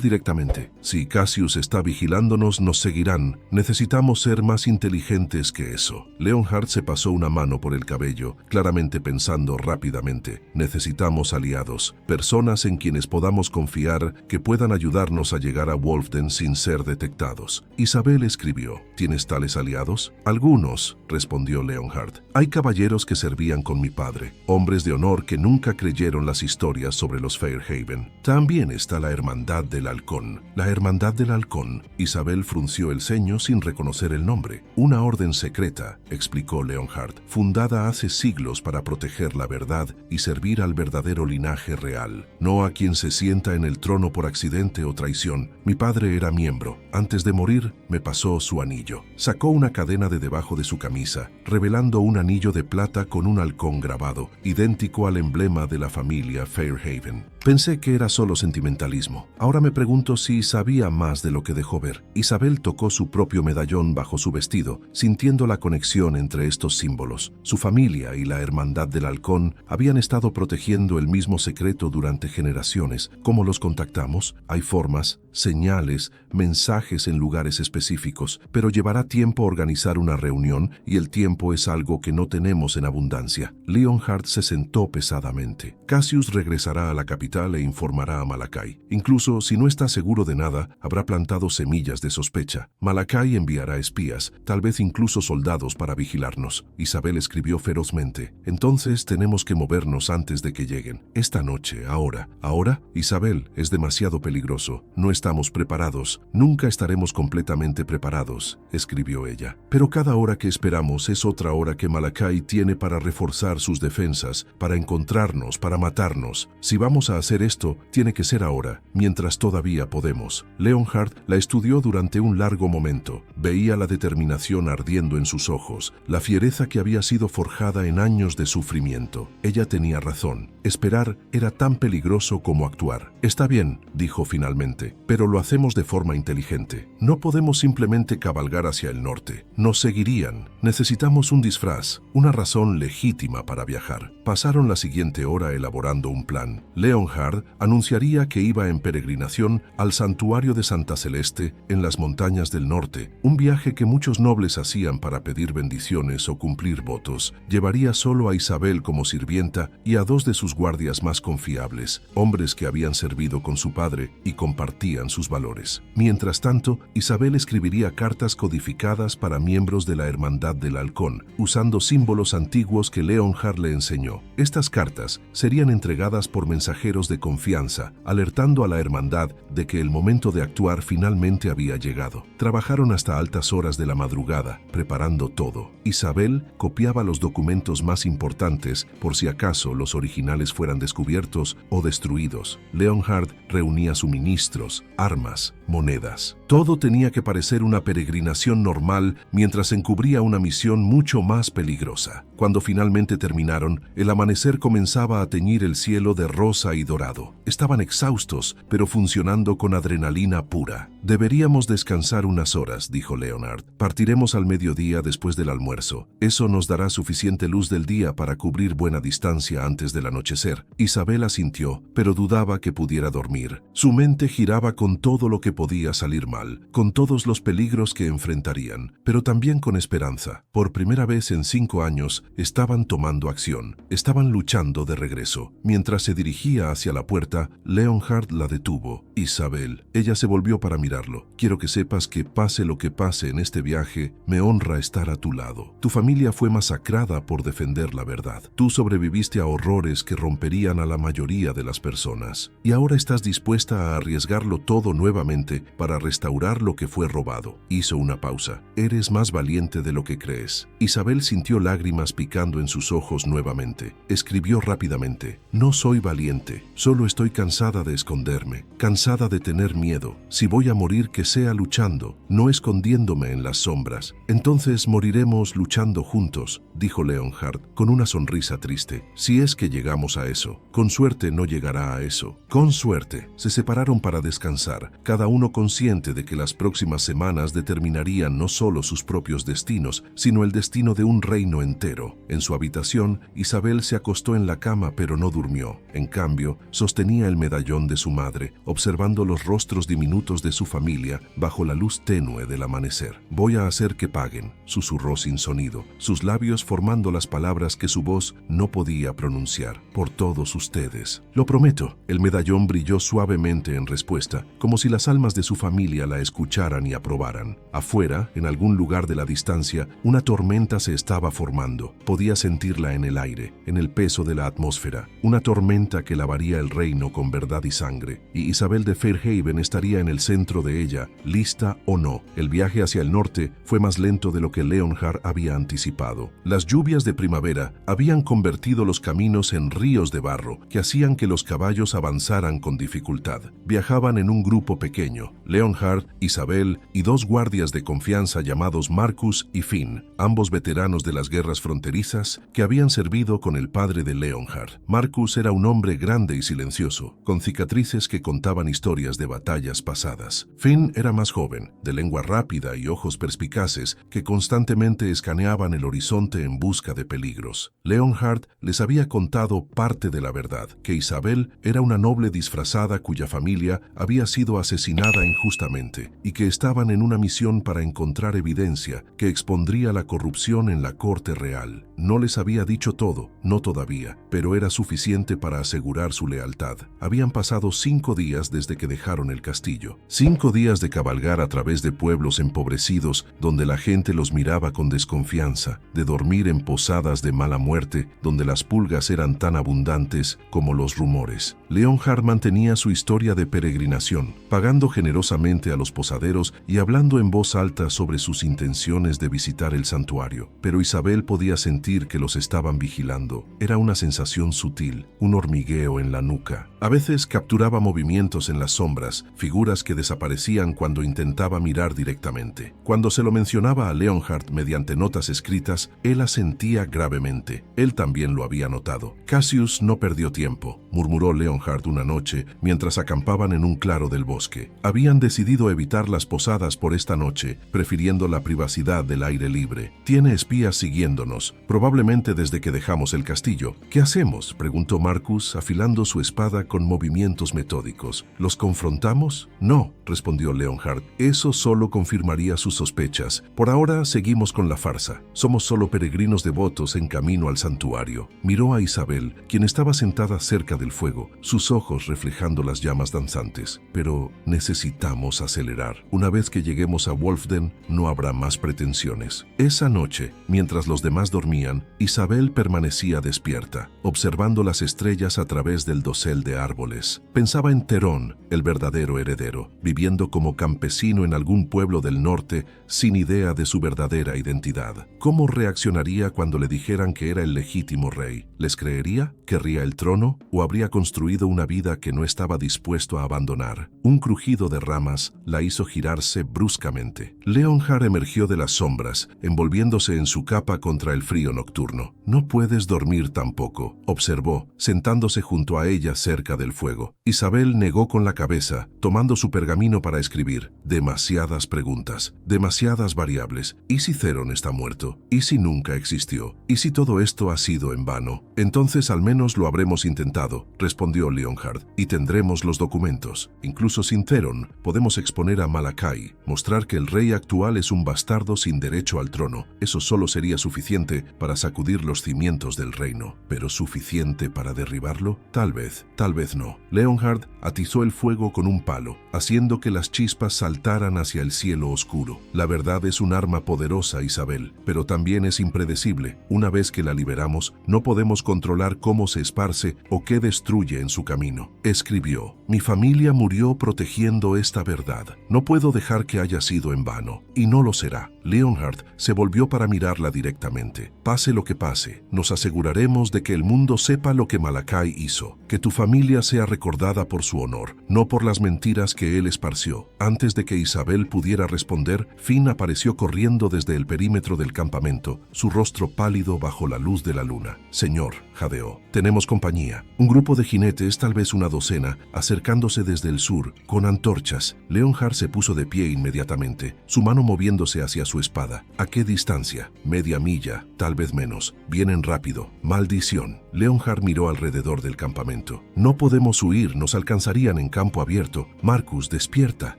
directamente. Si Cassius está vigilándonos, nos seguirán. Necesitamos ser más inteligentes que eso. Leonhard se pasó una mano por el cabello, claramente pensando rápidamente. Necesitamos aliados, personas en quienes podamos confiar que puedan ayudarnos a llegar a Wolfden sin ser detectados. Isabel escribió, ¿tienes tales aliados? Algunos, respondió Leonhard. Hay caballeros que servían con mi padre, hombres de honor que nunca creyeron las historias sobre los Fairhaven. También está la Hermandad del Halcón. La Hermandad del Halcón. Isabel frunció el ceño sin reconocer el nombre. Una orden secreta, explicó Leonhard, fundada hace siglos para proteger la verdad y servir al verdadero linaje real, no a quien se sienta en el trono por accidente o traición. Mi padre era miembro. Antes de morir, me pasó su anillo. Sacó una cadena de debajo de su camisa, revelando un anillo de plata con un halcón grabado, idéntico al emblema de la familia Fairhaven. Pensé que era solo sentimentalismo. Ahora me pregunto si sabía más de lo que dejó ver. Isabel tocó su propio medallón bajo su vestido, sintiendo la conexión entre estos símbolos. Su familia y la Hermandad del Halcón habían estado protegiendo el mismo secreto durante generaciones. ¿Cómo los contactamos? Hay formas, señales, mensajes en lugares específicos, pero llevará tiempo organizar una reunión y el tiempo es algo que no tenemos en abundancia. Leonhard se sentó pesadamente. Cassius regresará a la capital e informará a Malakai. Incluso si no está seguro de nada, habrá plantado semillas de sospecha. Malakai enviará espías, tal vez incluso soldados para vigilarnos. Isabel escribió ferozmente. Entonces tenemos que movernos antes de que lleguen. Esta noche, ahora. ¿Ahora? Isabel, es demasiado peligroso. No estamos preparados. Nunca estaremos completamente preparados, escribió ella. Pero cada hora que esperamos es otra hora que Malakai tiene para reforzar sus defensas, para encontrarnos, para matarnos. Si vamos a hacer esto, tiene que ser ahora, mientras todavía podemos. Leonhard la estudió durante un largo momento. Veía la determinación ardiendo en sus ojos, la fiereza que había sido forjada en años de sufrimiento. Ella tenía razón. Esperar era tan peligroso como actuar. Está bien, dijo finalmente, pero lo hacemos de forma inteligente. No podemos simplemente cabalgar hacia el norte. Nos seguirían. Necesitamos un disfraz, una razón legítima para viajar. Pasaron la siguiente hora elaborando un plan. Leonhard anunciaría que iba en peregrinación al santuario de Santa Celeste en las montañas del norte, un viaje que muchos nobles hacían para pedir bendiciones o cumplir votos. Llevaría solo a Isabel como sirvienta y a dos de sus guardias más confiables, hombres que habían servido con su padre y compartían sus valores. Mientras tanto, Isabel escribiría cartas codificadas para miembros de la Hermandad del Halcón, usando símbolos antiguos que Leonhard le enseñó. Estas cartas serían entregadas por mensajeros de confianza, alertando a la hermandad de que el momento de actuar finalmente había llegado. Trabajaron hasta altas horas de la madrugada, preparando todo. Isabel copiaba los documentos más importantes por si acaso los originales fueran descubiertos o destruidos. Leonhard reunía suministros, armas, monedas. Todo tenía que parecer una peregrinación normal mientras encubría una misión mucho más peligrosa. Cuando finalmente terminaron, el amanecer comenzaba a teñir el cielo de rosa y dorado. Estaban exhaustos, pero funcionando con adrenalina pura. Deberíamos descansar unas horas, dijo Leonhard. Partiremos al mediodía después del almuerzo. Eso nos dará suficiente luz del día para cubrir buena distancia antes del anochecer. Isabel asintió, pero dudaba que pudiera dormir. Su mente giraba con todo lo que podía salir mal, con todos los peligros que enfrentarían, pero también con esperanza. Por primera vez en 5 años, estaban tomando acción, estaban luchando de regreso. Mientras se dirigía hacia la puerta, Leonhard la detuvo. Isabel, ella se volvió para mirarlo. Quiero que sepas que pase lo que pase en este viaje, me honra estar a tu lado. Tu familia fue masacrada por defender la verdad. Tú sobreviviste a horrores que romperían a la mayoría de las personas. Y ahora estás dispuesta a arriesgarlo todo nuevamente para restaurar lo que fue robado. Hizo una pausa. Eres más valiente de lo que crees. Isabel sintió lágrimas picando en sus ojos nuevamente. Escribió rápidamente. No soy valiente, solo estoy cansada de esconderme, cansada de tener miedo. Si voy a morir, que sea luchando, no escondiéndome en las sombras. Entonces moriremos luchando juntos, dijo Leonhard con una sonrisa triste. Si es que llegamos a eso. Con suerte no llegará a eso. Con suerte. Se separaron para descansar, cada uno consciente de que las próximas semanas determinarían no solo sus propios destinos, sino el destino de un reino entero. En su habitación, Isabel se acostó en la cama pero no durmió. En cambio, sostenía el medallón de su madre, observando los rostros diminutos de su familia bajo la luz tenue del amanecer. Voy a hacer que paguen, susurró sin sonido, sus labios formando las palabras que su voz no podía pronunciar. Por todos ustedes. Lo prometo. El medallón brilló suavemente en respuesta, como si las almas de su familia la escucharan y aprobaran. Afuera, en algún lugar de la distancia, una tormenta se estaba formando. Podía sentirla en el aire, en el peso de la atmósfera. Una tormenta que lavaría el reino con verdad y sangre. Y Isabel de Fairhaven estaría en el centro de ella, lista o no. El viaje hacia el norte fue más lento de lo que Leonhard había anticipado. Las lluvias de primavera habían convertido los caminos en ríos de barro que hacían que los caballos avanzaran con dificultad. Viajaban en un grupo pequeño, Leonhard, Isabel y 2 guardias de confianza llamados Marcus y Finn, ambos veteranos de las guerras fronterizas que habían servido con el padre de Leonhard. Marcus era un hombre grande y silencioso, con cicatrices que contaban historias de batallas pasadas. Finn era más joven, de lengua rápida y ojos perspicaces que constantemente escaneaban el horizonte en busca de peligros. Leonhard les había contado parte de la verdad, que Isabel era una noble disfrazada cuya familia había sido asesinada injustamente y que estaban en una misión para encontrar evidencia que expondría la corrupción en la corte real. No les había dicho todo, no todavía, pero era suficiente para asegurar su lealtad. Habían pasado 5 días desde que dejaron el castillo. 5 días de cabalgar a través de pueblos empobrecidos donde la gente los miraba con desconfianza, de dormir en posadas de mala muerte donde las pulgas eran tan abundantes como los rumores. Leonhard mantenía su historia de peregrinación, pagando generosamente a los posaderos y hablando en voz alta sobre sus intenciones de visitar el santuario. Pero Isabel podía sentir que los estaban vigilando. Era una sensación sutil, un hormigueo en la nuca. A veces capturaba movimientos en las sombras, figuras que desaparecían cuando intentaba mirar directamente. Cuando se lo mencionaba a Leonhard mediante notas escritas, él asentía gravemente. Él también lo había notado. Cassius no perdió tiempo, murmuró Leonhard una noche mientras acampaban en un claro del bosque. Habían decidido evitar las posadas por esta noche, prefiriendo la privacidad del aire libre. Tiene espías siguiéndonos, probablemente desde que dejamos el castillo. ¿Qué hacemos?, preguntó Marcus, afilando su espada con movimientos metódicos. ¿Los confrontamos? No, respondió Leonhard. Eso solo confirmaría sus sospechas. Por ahora seguimos con la farsa. Somos solo peregrinos devotos en camino al santuario. Miró a Isabel, quien estaba sentada cerca del fuego, sus ojos reflejando las llamas danzantes. Pero necesitamos acelerar. Una vez que lleguemos a Wolfden, no habrá más pretensiones. Esa noche, mientras los demás dormían, Isabel permanecía despierta, observando las estrellas a través del dosel de árboles. Pensaba en Terón, el verdadero heredero, viviendo como campesino en algún pueblo del norte, sin idea de su verdadera identidad. ¿Cómo reaccionaría cuando le dijeran que era el legítimo rey? ¿Les creería? ¿Querría el trono? ¿O habría construido una vida que no estaba dispuesto a abandonar? Un crujido de ramas la hizo girarse bruscamente. Leonhard emergió de las sombras, envolviéndose en su capa contra el frío nocturno. «No puedes dormir tampoco», observó, sentándose junto a ella cerca del fuego. Isabel negó con la cabeza, tomando su pergamino para escribir. Demasiadas preguntas, demasiadas variables. ¿Y si Theron está muerto? ¿Y si nunca existió? ¿Y si todo esto ha sido en vano? Entonces al menos lo habremos intentado, respondió Leonhard, y tendremos los documentos. Incluso sin Theron, dijeron, podemos exponer a Malakai, mostrar que el rey actual es un bastardo sin derecho al trono. Eso solo sería suficiente para sacudir los cimientos del reino. ¿Pero suficiente para derribarlo? Tal vez no. Leonhard atizó el fuego con un palo, haciendo que las chispas saltaran hacia el cielo oscuro. La verdad es un arma poderosa, Isabel, pero también es impredecible. Una vez que la liberamos, no podemos controlar cómo se esparce o qué destruye en su camino. Escribió, mi familia murió protegiendo esta verdad. No puedo dejar que haya sido en vano, y no lo será. Leonhard se volvió para mirarla directamente. Pase lo que pase, nos aseguraremos de que el mundo sepa lo que Malakai hizo, que tu familia sea recordada por su honor, no por las mentiras que él esparció. Antes de que Isabel pudiera responder, Finn apareció corriendo desde el perímetro del campamento, su rostro pálido bajo la luz de la luna. Señor, jadeó, tenemos compañía. Un grupo de jinetes, tal vez una docena, acercándose desde el sur, con antorchas. Leonhard se puso de pie inmediatamente, su mano moviéndose hacia su espada. ¿A qué distancia? Media milla, tal vez menos. Vienen rápido. Maldición. Leonhard miró alrededor del campamento. No podemos huir, nos alcanzarían en campo abierto. Marcus, despierta.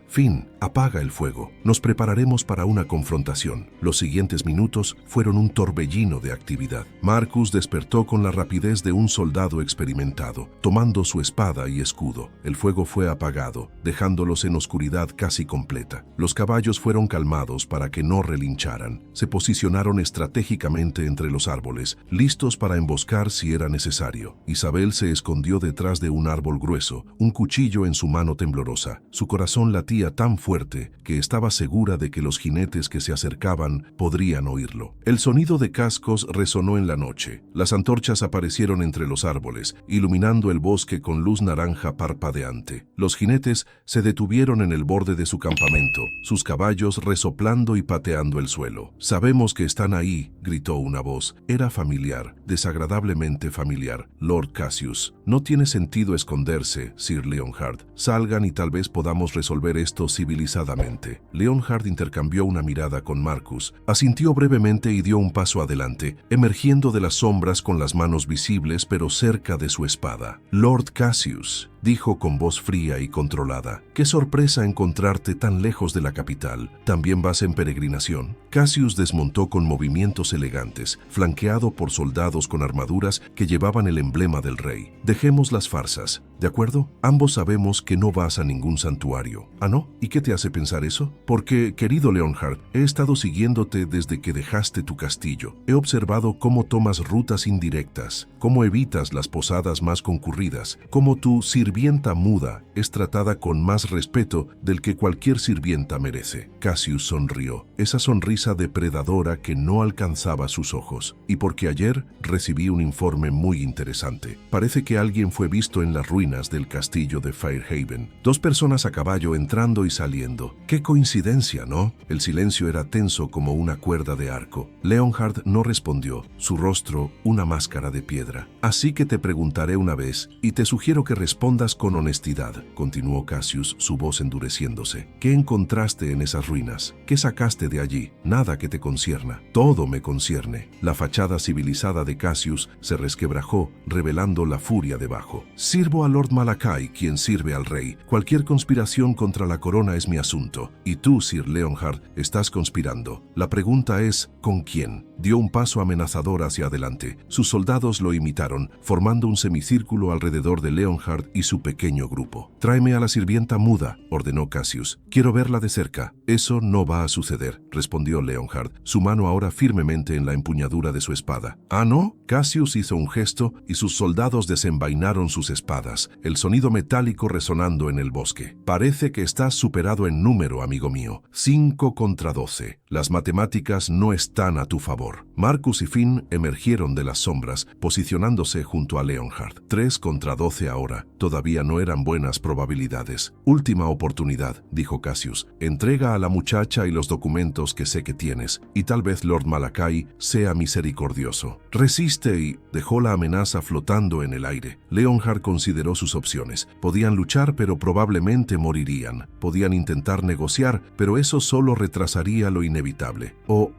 Finn, apaga el fuego. Nos prepararemos para una confrontación. Los siguientes minutos fueron un torbellino de actividad. Marcus despertó con la rapidez de un soldado experimentado, tomando su espada y escudo. El fuego fue apagado, dejándolos en oscuridad casi completa. Los caballos fueron calmados para que no relincharan. Se posicionaron estratégicamente entre los árboles, listos para emboscar si era necesario. Isabel se escondió detrás de un árbol grueso, un cuchillo en su mano temblorosa. Su corazón latía tan fuerte que estaba segura de que los jinetes que se acercaban podrían oírlo. El sonido de cascos resonó en la noche. Las antorchas aparecieron entre los árboles, iluminando el bosque con luz naranja parpadeante. Los jinetes se detuvieron en el borde de su campamento, sus caballos resoplando y pateando el suelo. Sabemos que están ahí, gritó una voz. Era familiar, desagradablemente familiar. Lord Cassius. No tiene sentido esconderse, Sir Leonhard. Salgan y tal vez podamos resolver esto civilizadamente. Leonhard intercambió una mirada con Marcus, asintió brevemente y dio un paso adelante, emergiendo de las sombras con las manos visibles pero cerca de su espada. Lord Cassius, dijo con voz fría y controlada. ¡Qué sorpresa encontrarte tan lejos de la capital! ¿También vas en peregrinación? Cassius desmontó con movimientos elegantes, flanqueado por soldados con armaduras que llevaban el emblema del rey. Dejemos las farsas, ¿de acuerdo? Ambos sabemos que no vas a ningún santuario. ¿Ah, no? ¿Y qué te hace pensar eso? Porque, querido Leonhard, he estado siguiéndote desde que dejaste tu castillo. He observado cómo tomas rutas indirectas, cómo evitas las posadas más concurridas, cómo tu sirvienta muda es tratada con más respeto del que cualquier sirvienta merece. Cassius sonrió, esa sonrisa depredadora que no alcanzaba sus ojos. Y porque ayer recibí un informe muy interesante. Parece que alguien fue visto en las ruinas del castillo de Fairhaven. 2 personas a caballo entrando y saliendo. ¡Qué coincidencia!, ¿no? El silencio era tenso como una cuerda de arco. Leonhard no respondió, su rostro una máscara de piedra. Así que te preguntaré una vez, y te sugiero que respondas con honestidad, continuó Cassius, su voz endureciéndose. ¿Qué encontraste en esas ruinas? ¿Qué sacaste de allí? Nada que te concierna. Todo me concierne. La fachada civilizada de Cassius se resquebrajó, revelando la furia debajo. Sirvo a Lord Malakai, quien sirve al rey. Cualquier conspiración contra la corona es mi asunto. Y tú, Sir Leonhard, estás conspirando. La pregunta es, ¿con quién? Dio un paso amenazador hacia adelante. Sus soldados lo imitaron, formando un semicírculo alrededor de Leonhard y su pequeño grupo. Tráeme a la sirvienta muda, ordenó Cassius. Quiero verla de cerca. Eso no va a suceder, respondió Leonhard, su mano ahora firmemente en la empuñadura de su espada. ¿Ah, no? Cassius hizo un gesto y sus soldados desenvainaron sus espadas, el sonido metálico resonando en el bosque. Parece que estás superado en número, amigo mío. 5 contra 12. Las matemáticas no están a tu favor. Marcus y Finn emergieron de las sombras, posicionándose junto a Leonhard. 3 contra 12 ahora. Todavía no eran buenas probabilidades. Última oportunidad, dijo Cassius. Entrega a la muchacha y los documentos que sé que tienes, y tal vez Lord Malakai sea misericordioso. Resiste y dejó la amenaza flotando en el aire. Leonhard consideró sus opciones. Podían luchar, pero probablemente morirían. Podían intentar negociar, pero eso solo retrasaría lo inevitable.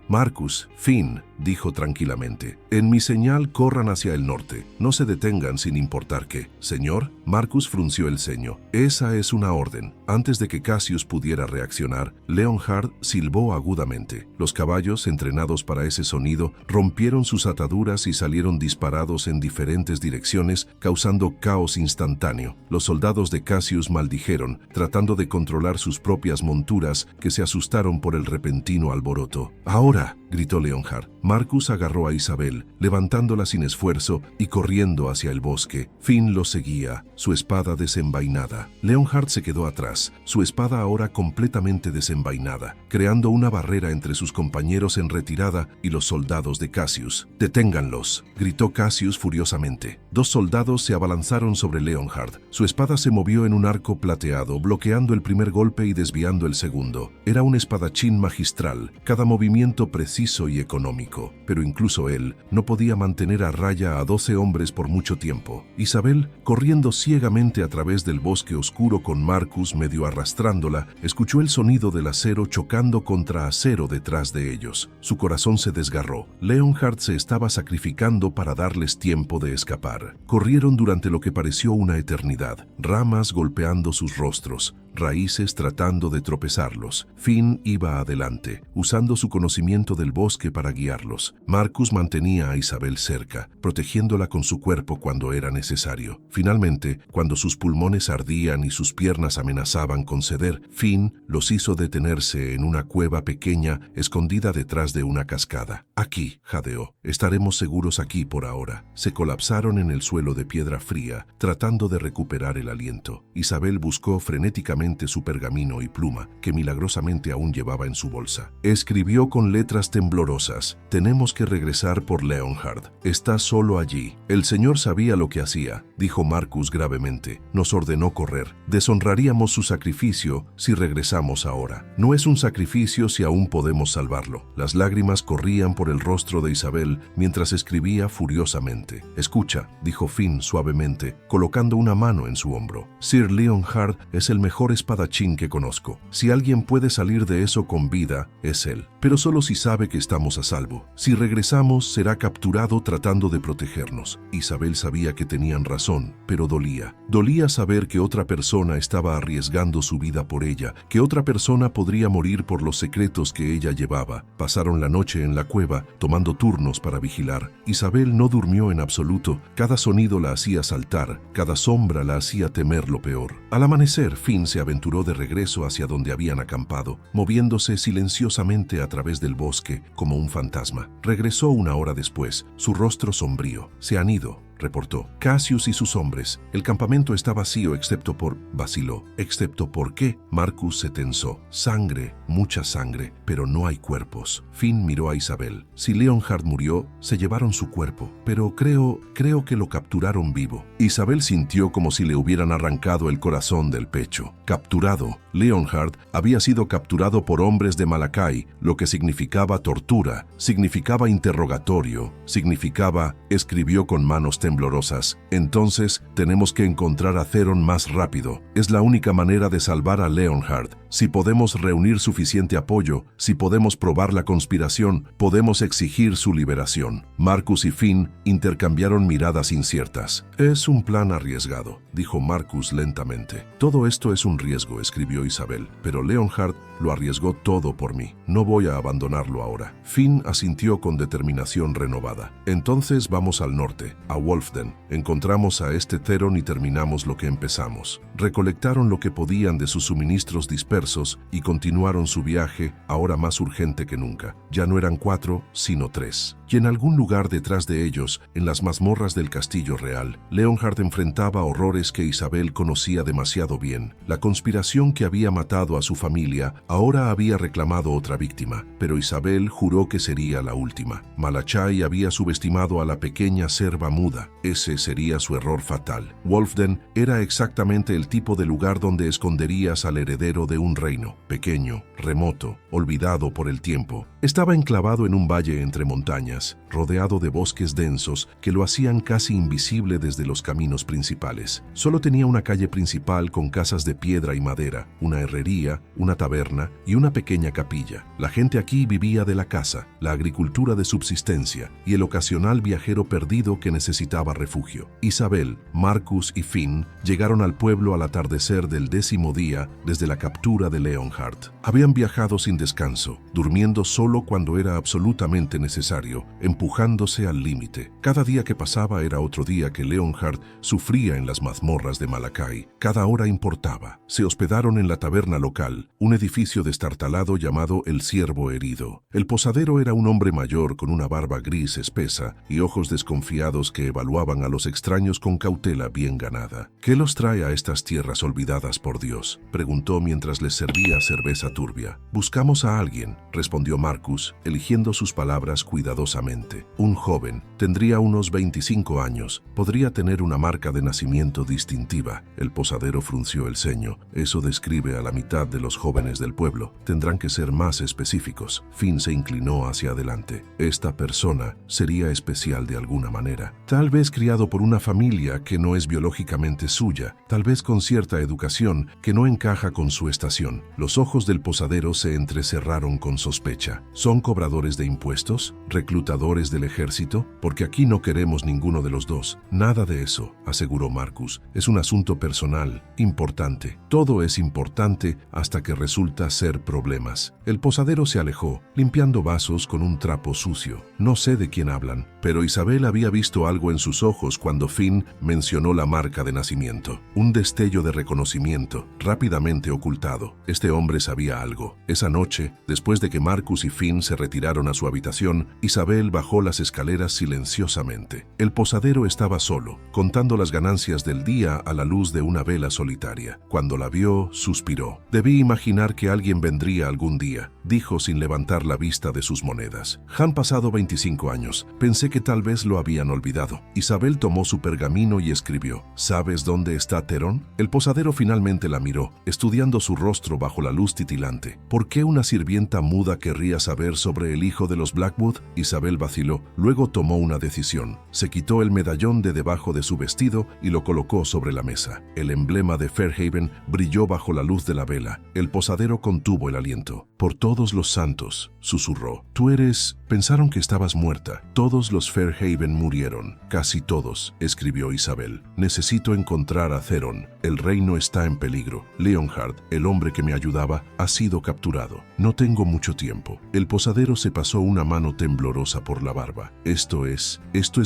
Marcus, Finn, dijo tranquilamente. En mi señal corran hacia el norte. No se detengan sin importar qué. Señor, Marcus frunció el ceño. Esa es una orden. Antes de que Cassius pudiera reaccionar, Leonhard silbó agudamente. Los caballos, entrenados para ese sonido, rompieron sus ataduras y salieron disparados en diferentes direcciones, causando caos instantáneo. Los soldados de Cassius maldijeron, tratando de controlar sus propias monturas, que se asustaron por el repentino alboroto. ¡Ahora!, gritó Leonhard. Marcus agarró a Isabel, levantándola sin esfuerzo y corriendo hacia el bosque. Finn lo seguía, su espada desenvainada. Leonhard se quedó atrás, su espada ahora completamente desenvainada, creando una barrera entre sus compañeros en retirada y los soldados de Cassius. ¡Deténganlos!, gritó Cassius furiosamente. Dos soldados se abalanzaron sobre Leonhard. Su espada se movió en un arco plateado, bloqueando el primer golpe y desviando el segundo. Era un espadachín magistral, cada movimiento preciso y económico, pero incluso él no podía mantener a raya a 12 hombres por mucho tiempo. Isabel, corriendo ciegamente a través del bosque oscuro con Marcus medio arrastrándola, escuchó el sonido del acero chocando contra acero detrás de ellos. Su corazón se desgarró. Leonhard se estaba sacrificando para darles tiempo de escapar. Corrieron durante lo que pareció una eternidad, ramas golpeando sus rostros, raíces tratando de tropezarlos. Finn iba adelante, usando su conocimiento del bosque para guiarlos. Marcus mantenía a Isabel cerca, protegiéndola con su cuerpo cuando era necesario. Finalmente, cuando sus pulmones ardían y sus piernas amenazaban con ceder, Finn los hizo detenerse en una cueva pequeña escondida detrás de una cascada. «Aquí», jadeó, «estaremos seguros aquí por ahora». Se colapsaron en el suelo de piedra fría, tratando de recuperar el aliento. Isabel buscó frenéticamente su pergamino y pluma, que milagrosamente aún llevaba en su bolsa. Escribió con letras temblorosas: «Tenemos que regresar por Leonhard. Está solo allí». «El señor sabía lo que hacía», dijo Marcus gravemente. «Nos ordenó correr. Deshonraríamos su sacrificio si regresamos ahora. No es un sacrificio si aún podemos salvarlo». Las lágrimas corrían por el rostro de Isabel mientras escribía furiosamente. «Escucha», dijo Finn suavemente, colocando una mano en su hombro. «Sir Leonhard es el mejor espadachín que conozco. Si alguien puede salir de eso con vida, es él. Pero solo si sabe que estamos a salvo. Si regresamos, será capturado tratando de protegernos». Isabel sabía que tenían razón, pero dolía. Dolía saber que otra persona estaba arriesgando su vida por ella, que otra persona podría morir por los secretos que ella llevaba. Pasaron la noche en la cueva, tomando turnos para vigilar. Isabel no durmió en absoluto. Cada sonido la hacía saltar, cada sombra la hacía temer lo peor. Al amanecer, Finn se aventuró de regreso hacia donde habían acampado, moviéndose silenciosamente a través del bosque como un fantasma. Regresó una hora después, su rostro sombrío. «Se han ido», reportó. «Cassius y sus hombres. El campamento está vacío excepto por...» vaciló. «¿Excepto por qué?». Marcus se tensó. «Sangre, mucha sangre, pero no hay cuerpos». Finn miró a Isabel. «Si Leonhard murió, se llevaron su cuerpo, pero creo que lo capturaron vivo». Isabel sintió como si le hubieran arrancado el corazón del pecho. Capturado. Leonhard había sido capturado por hombres de Malakai, lo que significaba tortura, significaba interrogatorio, significaba... Escribió con manos temblorosas: «Entonces, tenemos que encontrar a Theron más rápido. Es la única manera de salvar a Leonhard. Si podemos reunir suficiente apoyo, si podemos probar la conspiración, podemos exigir su liberación». Marcus y Finn intercambiaron miradas inciertas. «Es un plan arriesgado», dijo Marcus lentamente. «Todo esto es un riesgo», escribió Isabel, «pero Leonhard lo arriesgó todo por mí. No voy a abandonarlo ahora». Finn asintió con determinación renovada. «Entonces vamos al norte, a Wolfden. Encontramos a este Theron y terminamos lo que empezamos». Recolectaron lo que podían de sus suministros dispersos y continuaron su viaje, ahora más urgente que nunca. Ya no eran 4, sino 3. Y en algún lugar detrás de ellos, en las mazmorras del castillo real, Leonhard enfrentaba horrores que Isabel conocía demasiado bien. La conspiración que había matado a su familia ahora había reclamado otra víctima, pero Isabel juró que sería la última. Malachai había subestimado a la pequeña serva muda. Ese sería su error fatal. Wolfden era exactamente el tipo de lugar donde esconderías al heredero de un reino, pequeño, remoto, olvidado por el tiempo, Estaba enclavado en un valle entre montañas, rodeado de bosques densos que lo hacían casi invisible desde los caminos principales. Solo tenía una calle principal con casas de piedra y madera, una herrería, una taberna y una pequeña capilla. La gente aquí vivía de la caza, la agricultura de subsistencia y el ocasional viajero perdido que necesitaba refugio. Isabel, Marcus y Finn llegaron al pueblo al atardecer del 10º día desde la captura de Leonhard. Habían viajado sin descanso, durmiendo solo cuando era absolutamente necesario, empujándose al límite. Cada día que pasaba era otro día que Leonhard sufría en las mazmorras de Malakai. Cada hora importaba. Se hospedaron en la taberna local, un edificio destartalado llamado El Ciervo Herido. El posadero era un hombre mayor con una barba gris espesa y ojos desconfiados que evaluaban a los extraños con cautela bien ganada. ¿Qué los trae a estas tierras olvidadas por Dios?, preguntó mientras les servía cerveza turbia. Buscamos a alguien, respondió Marcus, eligiendo sus palabras cuidadosamente. Un joven, tendría unos 25 años, podría tener una marca de nacimiento distintiva. El posadero frunció el ceño. Eso describe a la mitad de los jóvenes del pueblo. Tendrán que ser más específicos. Finn se inclinó hacia adelante. Esta persona sería especial de alguna manera. Tal vez criado por una familia que no es biológicamente suya, tal vez con cierta educación que no encaja con su estación. Los ojos del posadero se entrecerraron con sospecha. ¿Son cobradores de impuestos? ¿Reclutadores del ejército? Porque aquí no queremos ninguno de los dos. Nada de eso, aseguró Marcus. Es un asunto personal, importante. Todo es importante hasta que resulta ser problemas. El posadero se alejó, limpiando vasos con un trapo sucio. No sé de quién hablan, pero Isabel había visto algo en sus ojos cuando Finn mencionó la marca de nacimiento. Un destello de reconocimiento, rápidamente ocultado. Este hombre sabía algo. Esa noche, después de que Marcus y Finn se retiraron a su habitación, Isabel bajó las escaleras silenciosamente. El posadero estaba solo, contando las ganancias del día a la luz de una vela solitaria. Cuando la vio, suspiró. Debí imaginar que alguien vendría algún día, dijo sin levantar la vista de sus monedas. Han pasado 25 años. Pensé que tal vez lo habían olvidado. Isabel tomó su pergamino y escribió: ¿Sabes dónde está Theron? El posadero finalmente la miró, estudiando su rostro bajo la luz titilante. ¿Por qué una sirvienta muda querría saber sobre el hijo de los Blackwood? Isabel vaciló, luego tomó una decisión. Se quitó el medallón de debajo de su vestido y lo colocó sobre la mesa. El emblema de Fairhaven brilló bajo la luz de la vela. El posadero contuvo el aliento. Por todos los santos, susurró. Tú eres... Pensaron que estabas muerta. Todos los Fairhaven murieron. Casi todos, escribió Isabel. Necesito encontrar a Theron. El reino está en peligro. Leonhard, el hombre que me ayudaba, ha sido capturado. No tengo mucho tiempo. El posadero se pasó una mano temblorosa por la barba. Esto es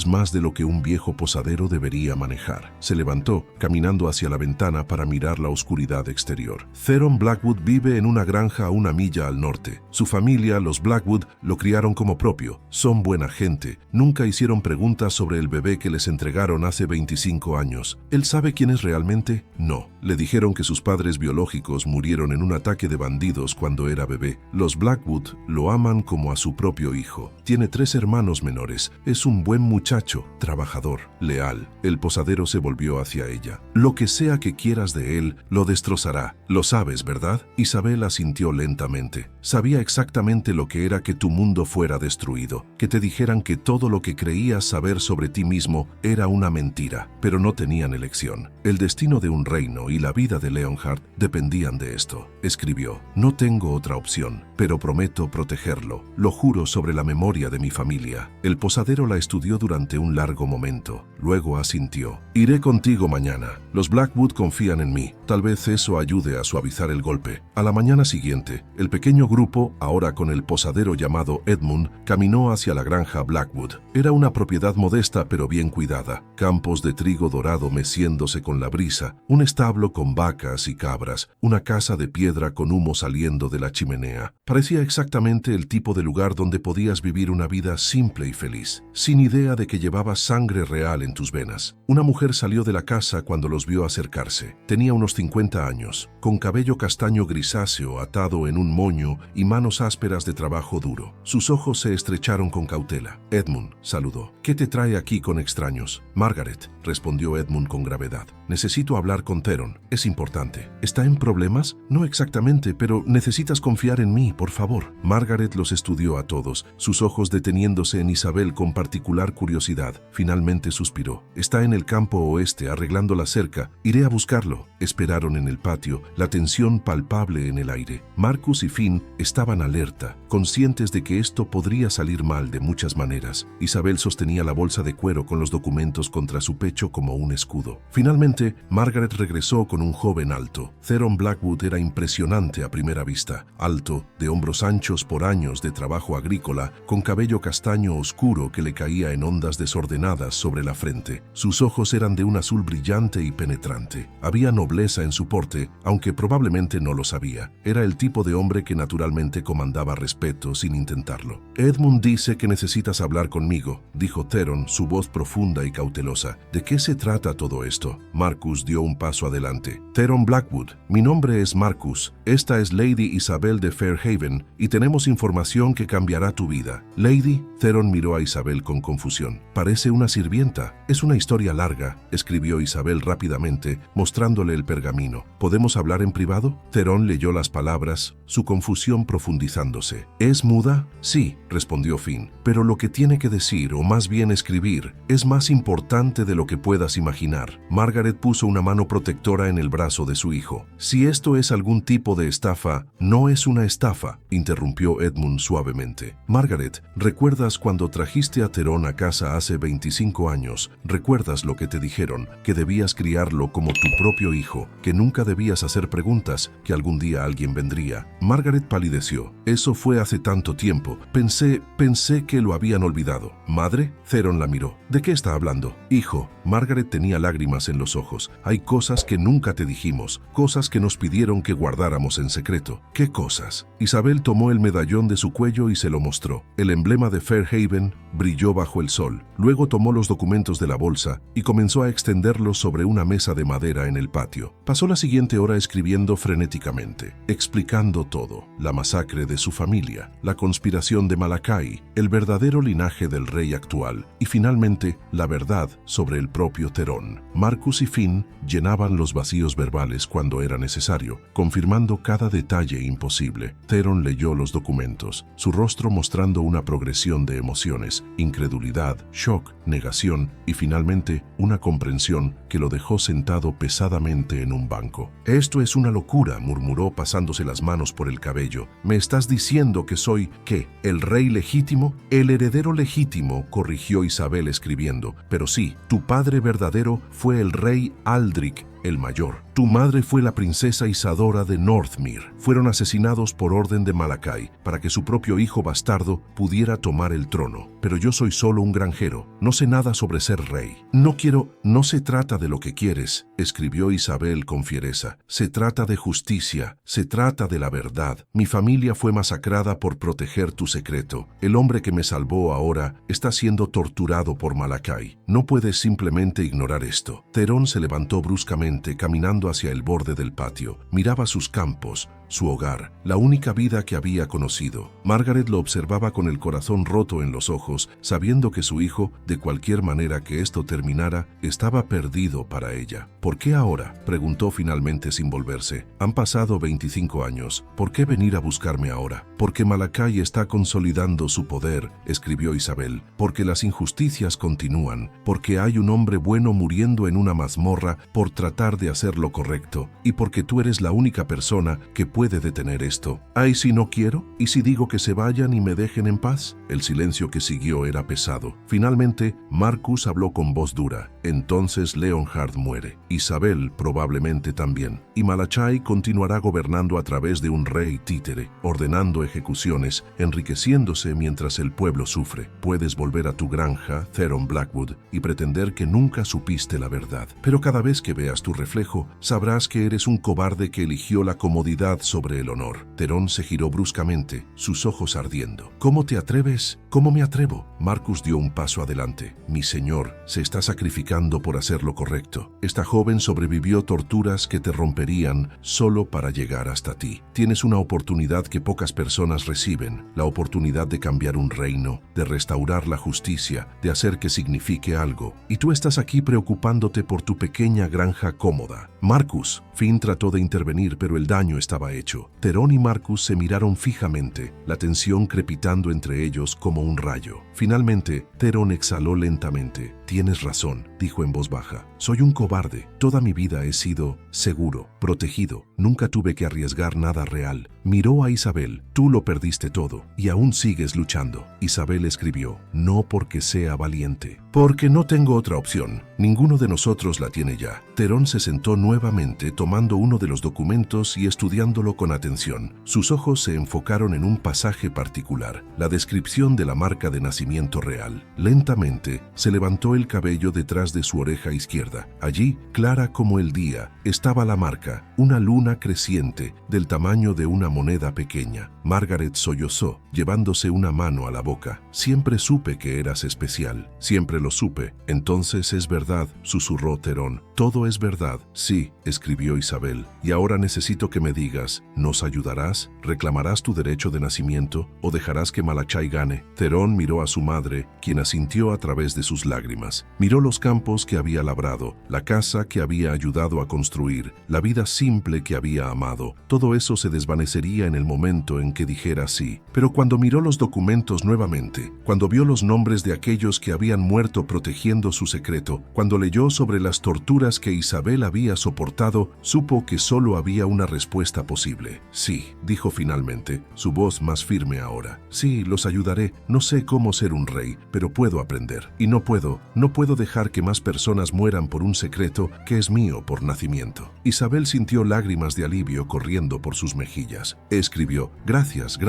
más de lo que un viejo posadero debería manejar. Se levantó, caminando hacia la ventana para mirar la oscuridad exterior. Theron Blackwood vive en una granja a una milla al norte. Su familia, los Blackwood, lo criaron como propio. Son buena gente. Nunca hicieron preguntas sobre el bebé que les entregaron hace 25 años. ¿Él sabe quién es realmente? No. Le dijeron que sus padres biológicos murieron en un ataque de bandidos cuando era bebé. Los Blackwood lo aman como a su propio hijo. Tiene 3 hermanos menores. Es un buen muchacho, trabajador, leal. El posadero se volvió hacia ella. Lo que sea que quieras de él, lo destrozará. Lo sabes, ¿verdad? Isabel asintió lentamente. Sabía exactamente lo que era que tu mundo fuera destruido, que te dijeran que todo lo que creías saber sobre ti mismo era una mentira, pero no tenían elección. El destino de un reino y la vida de Leonhard dependían de esto. Escribió: No tengo otra opción, pero prometo protegerlo. Lo juro sobre la memoria de mi familia. El posadero la estudió durante un largo momento. Luego asintió. Iré contigo mañana. Los Blackwood confían en mí. Tal vez eso ayude a suavizar el golpe. A la mañana siguiente, el pequeño grupo, ahora con el posadero llamado Edmund, caminó hacia la granja Blackwood. Era una propiedad modesta pero bien cuidada. Campos de trigo dorado meciéndose con la brisa, un establo con vacas y cabras, una casa de piedra con humo saliendo de la chimenea. Parecía exactamente el tipo de lugar donde podías vivir una vida simple y feliz, sin idea de que llevabas sangre real en tus venas. Una mujer salió de la casa cuando los vio acercarse. Tenía unos 50 años, con cabello castaño grisáceo atado en un moño y manos ásperas de trabajo duro. miró. Sus ojos se estrecharon con cautela. Edmund saludó. ¿Qué te trae aquí con extraños? Margaret, respondió Edmund con gravedad. Necesito hablar con Theron. Es importante. ¿Está en problemas? No exactamente, pero necesitas confiar en mí, por favor. Margaret los estudió a todos, sus ojos deteniéndose en Isabel con particular curiosidad. Finalmente suspiró. Está en el campo oeste arreglando la cerca. Iré a buscarlo. Esperaron en el patio, la tensión palpable en el aire. Marcus y Finn estaban alerta, conscientes de que esto podría salir mal de muchas maneras. Isabel sostenía la bolsa de cuero con los documentos contra su pecho como un escudo. Finalmente, Margaret regresó con un joven alto. Theron Blackwood era impresionante a primera vista. Alto, de hombros anchos por años de trabajo agrícola, con cabello castaño oscuro que le caía en ondas desordenadas sobre la frente. Sus ojos eran de un azul brillante y penetrante. Había nobleza en su porte, aunque probablemente no lo sabía. Era el tipo de hombre que naturalmente comandaba respeto sin intentarlo. Edmund dice que necesitas hablar conmigo, dijo Theron, su voz profunda y cautelosa. ¿De qué se trata todo esto? Marcus dio un paso adelante. Theron Blackwood, mi nombre es Marcus. Esta es Lady Isabel de Fairhaven y tenemos información que cambiará tu vida. Lady, Theron miró a Isabel con confusión. Parece una sirvienta. Es una historia larga, escribió Isabel rápidamente, mostrándole el pergamino. ¿Podemos hablar en privado? Theron leyó las palabras, su confusión profundizándose. ¿Es muda? Sí, respondió Finn. Pero lo que tiene que decir, o más bien escribir, es más importante de lo que puedas imaginar. Margaret puso una mano protectora en el brazo de su hijo. Si esto es algún tipo de estafa, no es una estafa, interrumpió Edmund suavemente. Margaret, ¿recuerdas cuando trajiste a Theron a casa hace 25 años? ¿Recuerdas lo que te dijeron? Que debías criarlo como tu propio hijo, que nunca debías hacer preguntas, que algún día alguien vendría. Margaret palideció. Eso fue hace tanto tiempo. Pensé que lo habían olvidado. ¿Madre? Theron la miró. ¿De qué está hablando? Hijo. Margaret tenía lágrimas en los ojos. Hay cosas que nunca te dijimos, cosas que nos pidieron que guardáramos en secreto. ¿Qué cosas? Isabel tomó el medallón de su cuello y se lo mostró. El emblema de Fairhaven brilló bajo el sol. Luego tomó los documentos de la bolsa y comenzó a extenderlos sobre una mesa de madera en el patio. Pasó la siguiente hora escribiendo frenéticamente, explicando todo: la masacre de su familia, la conspiración de Malakai, el verdadero linaje del rey actual y finalmente la verdad sobre el propio Theron. Marcus y Finn llenaban los vacíos verbales cuando era necesario, confirmando cada detalle imposible. Theron leyó los documentos, su rostro mostrando una progresión de emociones: incredulidad, shock, negación y finalmente una comprensión que lo dejó sentado pesadamente en un banco. «Esto es una locura», murmuró pasándose las manos por el cabello. «¿Me estás diciendo que soy, qué, el rey legítimo?» «El heredero legítimo», corrigió Isabel escribiendo. «Pero sí, tu padre verdadero fue el rey Aldric el Mayor. Tu madre fue la princesa Isadora de Northmere. Fueron asesinados por orden de Malakai para que su propio hijo bastardo pudiera tomar el trono. Pero yo soy solo un granjero. No sé nada sobre ser rey. No se trata de lo que quieres», escribió Isabel con fiereza. «Se trata de justicia. Se trata de la verdad. Mi familia fue masacrada por proteger tu secreto. El hombre que me salvó ahora está siendo torturado por Malakai. No puedes simplemente ignorar esto». Theron se levantó bruscamente, caminando hacia el borde del patio. Miraba sus campos, su hogar, la única vida que había conocido. Margaret lo observaba con el corazón roto en los ojos, sabiendo que su hijo, de cualquier manera que esto terminara, estaba perdido para ella. «¿Por qué ahora?», preguntó finalmente sin volverse. «Han pasado 25 años. ¿Por qué venir a buscarme ahora?» «Porque Malakai está consolidando su poder», escribió Isabel. «Porque las injusticias continúan. Porque hay un hombre bueno muriendo en una mazmorra por tratar de hacer lo correcto. Y porque tú eres la única persona que puede detener esto. ¿Ay, si no quiero? ¿Y si digo que se vayan y me dejen en paz?» El silencio que siguió era pesado. Finalmente, Marcus habló con voz dura. «Entonces Leonhard muere. Isabel probablemente también. Y Malachai continuará gobernando a través de un rey títere, ordenando ejecuciones, enriqueciéndose mientras el pueblo sufre. Puedes volver a tu granja, Theron Blackwood, y pretender que nunca supiste la verdad. Pero cada vez que veas tu reflejo, sabrás que eres un cobarde que eligió la comodidad sobre el honor. Theron se giró bruscamente, sus ojos ardiendo. ¿Cómo te atreves? ¿Cómo me atrevo? Marcus dio un paso adelante. Mi señor se está sacrificando por hacer lo correcto. Esta joven sobrevivió torturas que te romperían solo para llegar hasta ti. Tienes una oportunidad que pocas personas reciben, la oportunidad de cambiar un reino, de restaurar la justicia, de hacer que signifique algo. Y tú estás aquí preocupándote por tu pequeña granja cómoda. Marcus, Finn trató de intervenir, pero el daño estaba hecho. Theron y Marcus se miraron fijamente, la tensión crepitando entre ellos como un rayo. Finalmente, Theron exhaló lentamente. Tienes razón, dijo en voz baja. Soy un cobarde. Toda mi vida he sido seguro, protegido. Nunca tuve que arriesgar nada real. Miró a Isabel. Tú lo perdiste todo y aún sigues luchando. Isabel escribió, no porque sea valiente, porque no tengo otra opción. Ninguno de nosotros la tiene ya. Theron se sentó nuevamente tomando uno de los documentos y estudiándolo con atención. Sus ojos se enfocaron en un pasaje particular, la descripción de la marca de nacimiento real. Lentamente se levantó el cabello detrás de su oreja izquierda. Allí, clara como el día, estaba la marca, una luna creciente del tamaño de una moneda pequeña. Margaret sollozó, llevándose una mano a la boca. Siempre supe que eras especial. Siempre lo supe. Entonces es verdad, susurró Theron. Todo es verdad. Sí, escribió Isabel. Y ahora necesito que me digas, ¿nos ayudarás? ¿Reclamarás tu derecho de nacimiento o dejarás que Malachai gane? Theron miró a su madre, quien asintió a través de sus lágrimas. Miró los campos que había labrado, la casa que había ayudado a construir, la vida simple que había amado. Todo eso se desvanecería en el momento en que dijera sí. Pero cuando miró los documentos nuevamente, cuando vio los nombres de aquellos que habían muerto protegiendo su secreto, cuando leyó sobre las torturas que Isabel había soportado, supo que solo había una respuesta posible. Sí, dijo finalmente, su voz más firme ahora. Sí, los ayudaré. No sé cómo ser un rey, pero puedo aprender. Y no puedo dejar que más personas mueran por un secreto que es mío por nacimiento. Isabel sintió lágrimas de alivio corriendo por sus mejillas. Escribió, gracias.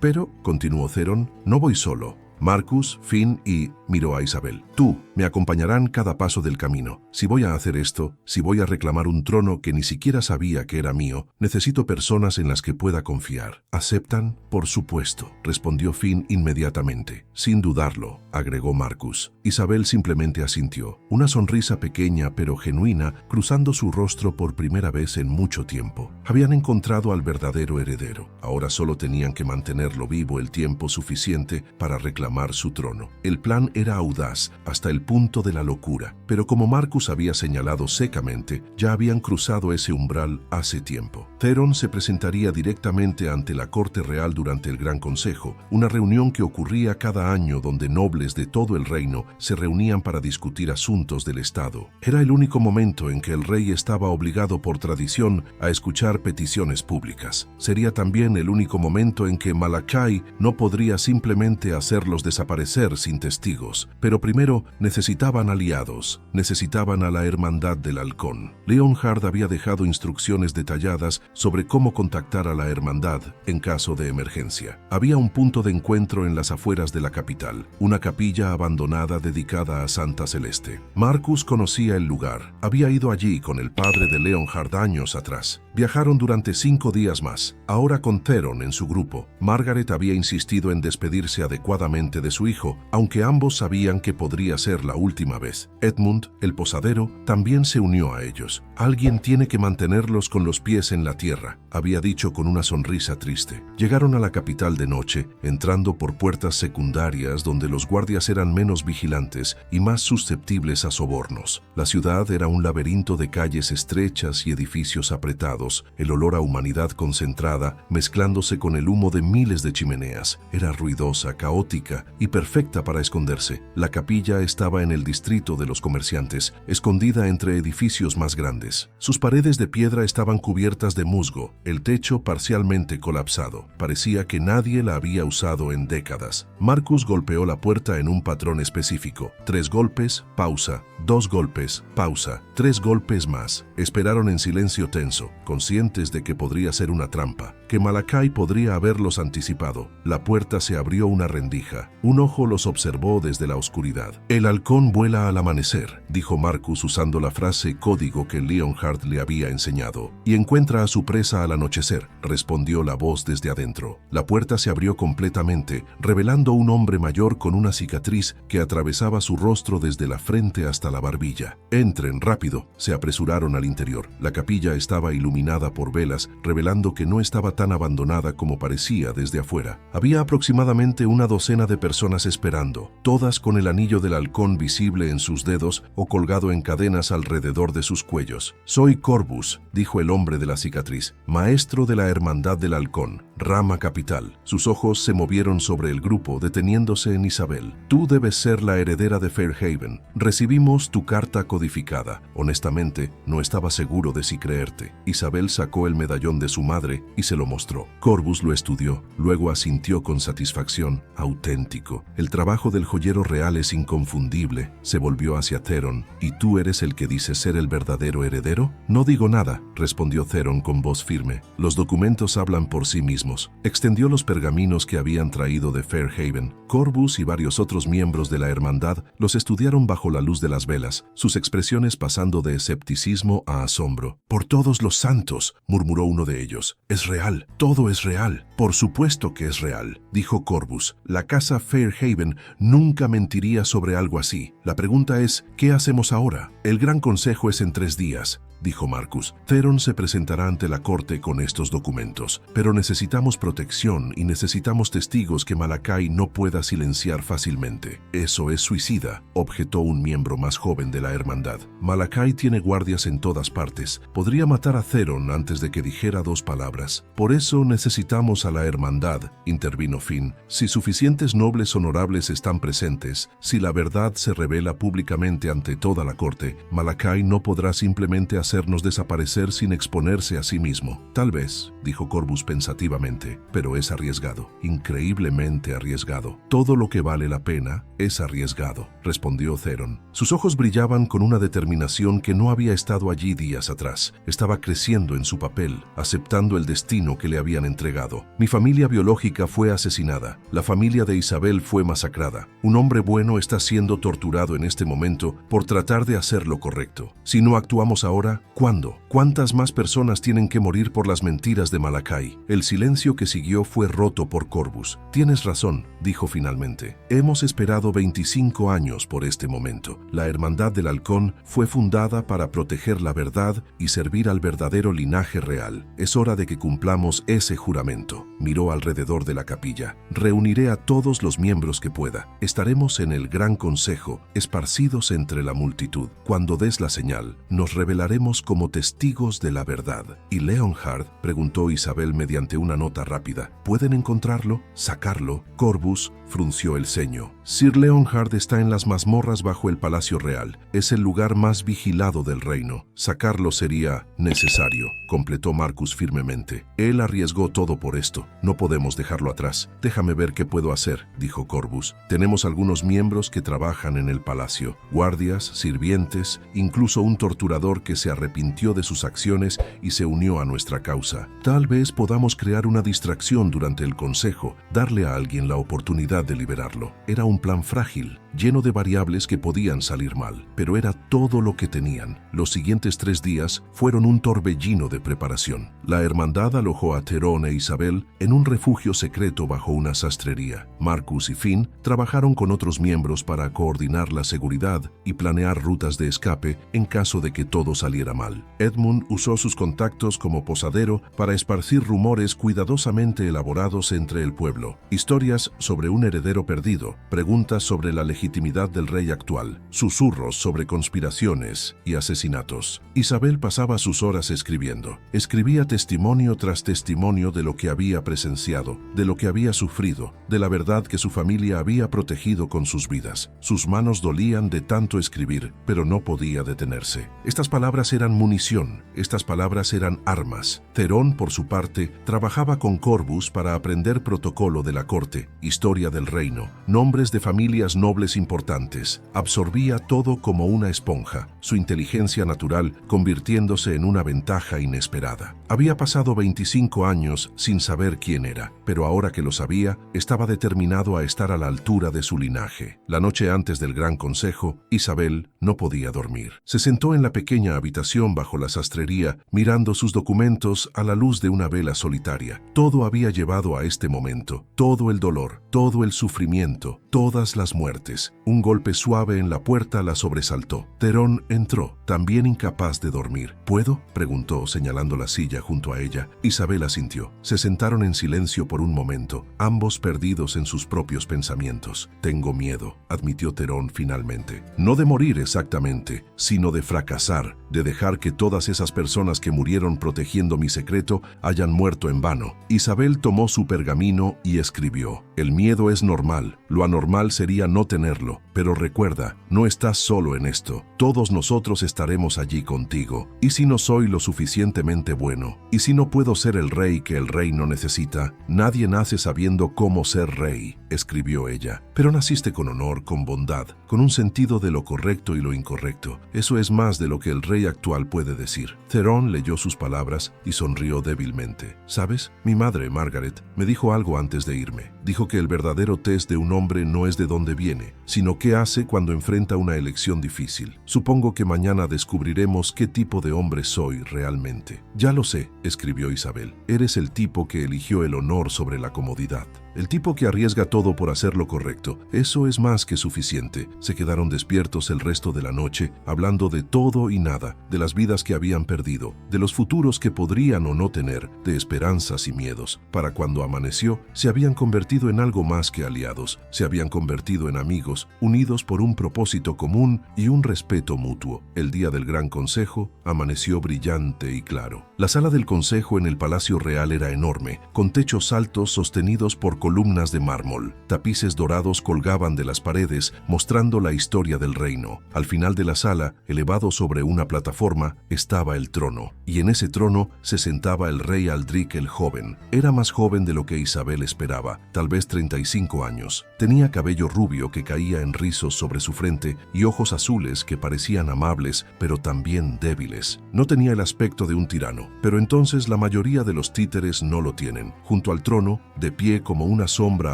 Pero, continuó Theron, no voy solo. Marcus, Finn y... miró a Isabel. Tú me acompañarán cada paso del camino. Si voy a hacer esto, si voy a reclamar un trono que ni siquiera sabía que era mío, necesito personas en las que pueda confiar. ¿Aceptan? Por supuesto, respondió Finn inmediatamente. Sin dudarlo, agregó Marcus. Isabel simplemente asintió, una sonrisa pequeña pero genuina cruzando su rostro por primera vez en mucho tiempo. Habían encontrado al verdadero heredero. Ahora solo tenían que mantenerlo vivo el tiempo suficiente para reclamar su trono. El plan era audaz hasta el punto de la locura, pero como Marcus había señalado secamente, ya habían cruzado ese umbral hace tiempo. Theron se presentaría directamente ante la Corte Real durante el Gran Consejo, una reunión que ocurría cada año donde nobles de todo el reino se reunían para discutir asuntos del Estado. Era el único momento en que el rey estaba obligado por tradición a escuchar peticiones públicas. Sería también el único momento en que Malachai no podría simplemente hacerlos desaparecer sin testigos. Pero primero necesitaban aliados, necesitaban a la Hermandad del Halcón. Leonhard había dejado instrucciones detalladas sobre cómo contactar a la Hermandad en caso de emergencia. Había un punto de encuentro en las afueras de la capital, una capilla abandonada dedicada a Santa Celeste. Marcus conocía el lugar. Había ido allí con el padre de Leonhard años atrás. Viajaron durante 5 días más, ahora con Theron en su grupo. Margaret había insistido en despedirse adecuadamente de su hijo, aunque ambos sabían que podría ser la última vez. Edmund, el posadero, también se unió a ellos. Alguien tiene que mantenerlos con los pies en la tierra, había dicho con una sonrisa triste. Llegaron a la capital de noche, entrando por puertas secundarias donde los guardias eran menos vigilantes y más susceptibles a sobornos. La ciudad era un laberinto de calles estrechas y edificios apretados, el olor a humanidad concentrada mezclándose con el humo de miles de chimeneas. Era ruidosa, caótica y perfecta para esconderse. La capilla estaba en el distrito de los comerciantes, escondida entre edificios más grandes. Sus paredes de piedra estaban cubiertas de musgo, el techo parcialmente colapsado. Parecía que nadie la había usado en décadas. Marcus golpeó la puerta en un patrón específico. 3 golpes, pausa. 2 golpes, pausa. 3 golpes más. Esperaron en silencio tenso, conscientes de que podría ser una trampa. que Malakai podría haberlos anticipado. La puerta se abrió una rendija. Un ojo los observó desde la oscuridad. «El halcón vuela al amanecer», dijo Marcus usando la frase código que Leonhard le había enseñado. «Y encuentra a su presa al anochecer», respondió la voz desde adentro. La puerta se abrió completamente, revelando un hombre mayor con una cicatriz que atravesaba su rostro desde la frente hasta la barbilla. «Entren, rápido», se apresuraron al interior. La capilla estaba iluminada por velas, revelando que no estaba tan abandonada como parecía desde afuera. Había aproximadamente una docena de personas esperando, todas con el anillo del halcón visible en sus dedos o colgado en cadenas alrededor de sus cuellos. «Soy Corvus», dijo el hombre de la cicatriz, «maestro de la Hermandad del Halcón, rama capital». Sus ojos se movieron sobre el grupo, deteniéndose en Isabel. «Tú debes ser la heredera de Fairhaven. Recibimos tu carta codificada». Honestamente, no estaba seguro de si creerte. Isabel sacó el medallón de su madre y se lo mostró. Corvus lo estudió, luego asintió con satisfacción. «Auténtico. El trabajo del joyero real es inconfundible». Se volvió hacia Theron. «¿Y tú eres el que dice ser el verdadero heredero?» «No digo nada», respondió Theron con voz firme. «Los documentos hablan por sí mismos». Extendió los pergaminos que habían traído de Fairhaven. Corvus y varios otros miembros de la hermandad los estudiaron bajo la luz de las velas, sus expresiones pasando de escepticismo a asombro. «Por todos los santos», murmuró uno de ellos. «Es real, todo es real». «Por supuesto que es real», dijo Corvus. «La casa Fairhaven nunca mentiría sobre algo así. La pregunta es, ¿qué hacemos ahora? El Gran Consejo es en 3 días», dijo Marcus. «Theron se presentará ante la corte con estos documentos, pero necesitamos protección y necesitamos testigos que Malakai no pueda silenciar fácilmente». «Eso es suicida», objetó un miembro más joven de la hermandad. «Malakai tiene guardias en todas partes. Podría matar a Theron antes de que dijera 2 palabras. Por eso necesitamos a la hermandad», intervino Finn. «Si suficientes nobles honorables están presentes, si la verdad se revela públicamente ante toda la corte, Malakai no podrá simplemente hacernos desaparecer sin exponerse a sí mismo». «Tal vez», dijo Corvus pensativamente, «pero es arriesgado, increíblemente arriesgado». «Todo lo que vale la pena es arriesgado», respondió Theron. Sus ojos brillaban con una determinación que no había estado allí días atrás. Estaba creciendo en su papel, aceptando el destino que le habían entregado. «Mi familia biológica fue asesinada. La familia de Isabel fue masacrada. Un hombre bueno está siendo torturado en este momento por tratar de hacer lo correcto. Si no actuamos ahora, ¿cuándo? ¿Cuántas más personas tienen que morir por las mentiras de Malakai?» El silencio que siguió fue roto por Corvus. «Tienes razón», dijo finalmente. «Hemos esperado 25 años por este momento. La Hermandad del Halcón fue fundada para proteger la verdad y servir al verdadero linaje real. Es hora de que cumplamos ese juramento». Miró alrededor de la capilla. «Reuniré a todos los miembros que pueda. Estaremos en el Gran Consejo, esparcidos entre la multitud. Cuando des la señal, nos revelaremos como testigos de la verdad». «¿Y Leonhard?», preguntó Isabel mediante una nota rápida. «¿Pueden encontrarlo? ¿Sacarlo?». Corvus frunció el ceño. «Sir Leonhard está en las mazmorras bajo el Palacio Real. Es el lugar más vigilado del reino. Sacarlo sería necesario», completó Marcus firmemente. «Él arriesgó todo por esto. No podemos dejarlo atrás». «Déjame ver qué puedo hacer», dijo Corvus. «Tenemos algunos miembros que trabajan en el palacio. Guardias, sirvientes, incluso un torturador que se arrepintió de sus acciones y se unió a nuestra causa. Tal vez podamos crear una distracción durante el consejo, darle a alguien la oportunidad de liberarlo». Era un plan frágil, lleno de variables que podían salir mal, pero era todo lo que tenían. Los siguientes 3 días fueron un torbellino de preparación. La hermandad alojó a Theron e Isabel en un refugio secreto bajo una sastrería. Marcus y Finn trabajaron con otros miembros para coordinar la seguridad y planear rutas de escape en caso de que todo saliera mal. Edmund usó sus contactos como posadero para esparcir rumores cuidadosamente elaborados entre el pueblo. Historias sobre un heredero perdido, preguntas sobre la legitimidad del rey actual, susurros sobre conspiraciones y asesinatos. Isabel pasaba sus horas escribiendo. Escribía testimonio tras testimonio de lo que había presenciado, de lo que había sufrido, de la verdad que su familia había protegido con sus vidas. Sus manos dolían de tanto escribir, pero no podía detenerse. Estas palabras eran munición, estas palabras eran armas. Theron, por su parte, trabajaba con Corvus para aprender protocolo de la corte, historia del reino, nombres de familias nobles importantes. Absorbía todo como una esponja, su inteligencia natural convirtiéndose en una ventaja inesperada. Había pasado 25 años sin saber quién era, pero ahora que lo sabía, estaba determinado a estar a la altura de su linaje. La noche antes del Gran Consejo, Isabel no podía dormir. Se sentó en la pequeña habitación bajo la sastrería, mirando sus documentos a la luz de una vela solitaria. Todo había llevado a este momento, todo el dolor, todo el sufrimiento, todas las muertes. Un golpe suave en la puerta la sobresaltó. Therone entró, también incapaz de dormir. ¿Puedo?, preguntó, señalando la silla junto a ella. Isabel asintió. Se sentaron en silencio por un momento, ambos perdidos en sus propios pensamientos. Tengo miedo, admitió Therone finalmente. No de morir exactamente, sino de fracasar, de dejar que todas esas personas que murieron protegiendo mi secreto hayan muerto en vano. Isabel tomó su pergamino y escribió: el miedo es normal, lo anormal sería no tenerlo, pero recuerda, no estás solo en esto. Todos nosotros estaremos allí contigo. ¿Y si no soy lo suficientemente bueno? ¿Y si no puedo ser el rey que el reino necesita? Nadie nace sabiendo cómo ser rey, escribió ella. Pero naciste con honor, con bondad, con un sentido de lo correcto y lo incorrecto. Eso es más de lo que el rey actual puede decir. Therone leyó sus palabras y sonrió débilmente. ¿Sabes? Mi madre, Margaret, me dijo algo antes de irme. Dijo que el verdadero test de un hombre no es de dónde viene, sino qué hace cuando enfrenta una elección difícil. Supongo que mañana descubriremos qué tipo de hombre soy realmente. Ya lo sé, escribió Isabel. Eres el tipo que eligió el honor sobre la comodidad. El tipo que arriesga todo por hacer lo correcto. Eso es más que suficiente. Se quedaron despiertos el resto de la noche, hablando de todo y nada, de las vidas que habían perdido, de los futuros que podrían o no tener, de esperanzas y miedos. Para cuando amaneció, se habían convertido en algo más que aliados. Se habían convertido en amigos, unidos por un propósito común y un respeto mutuo. El día del Gran Consejo amaneció brillante y claro. La sala del consejo en el Palacio Real era enorme, con techos altos sostenidos por columnas de mármol. Tapices dorados colgaban de las paredes, mostrando la historia del reino. Al final de la sala, elevado sobre una plataforma, estaba el trono, y en ese trono se sentaba el rey Aldric el joven. Era más joven de lo que Isabel esperaba, tal vez 35 años. Tenía cabello rubio que caía en rizos sobre su frente y ojos azules que parecían amables, pero también débiles. No tenía el aspecto de un tirano, pero entonces la mayoría de los títeres no lo tienen. Junto al trono, de pie como una sombra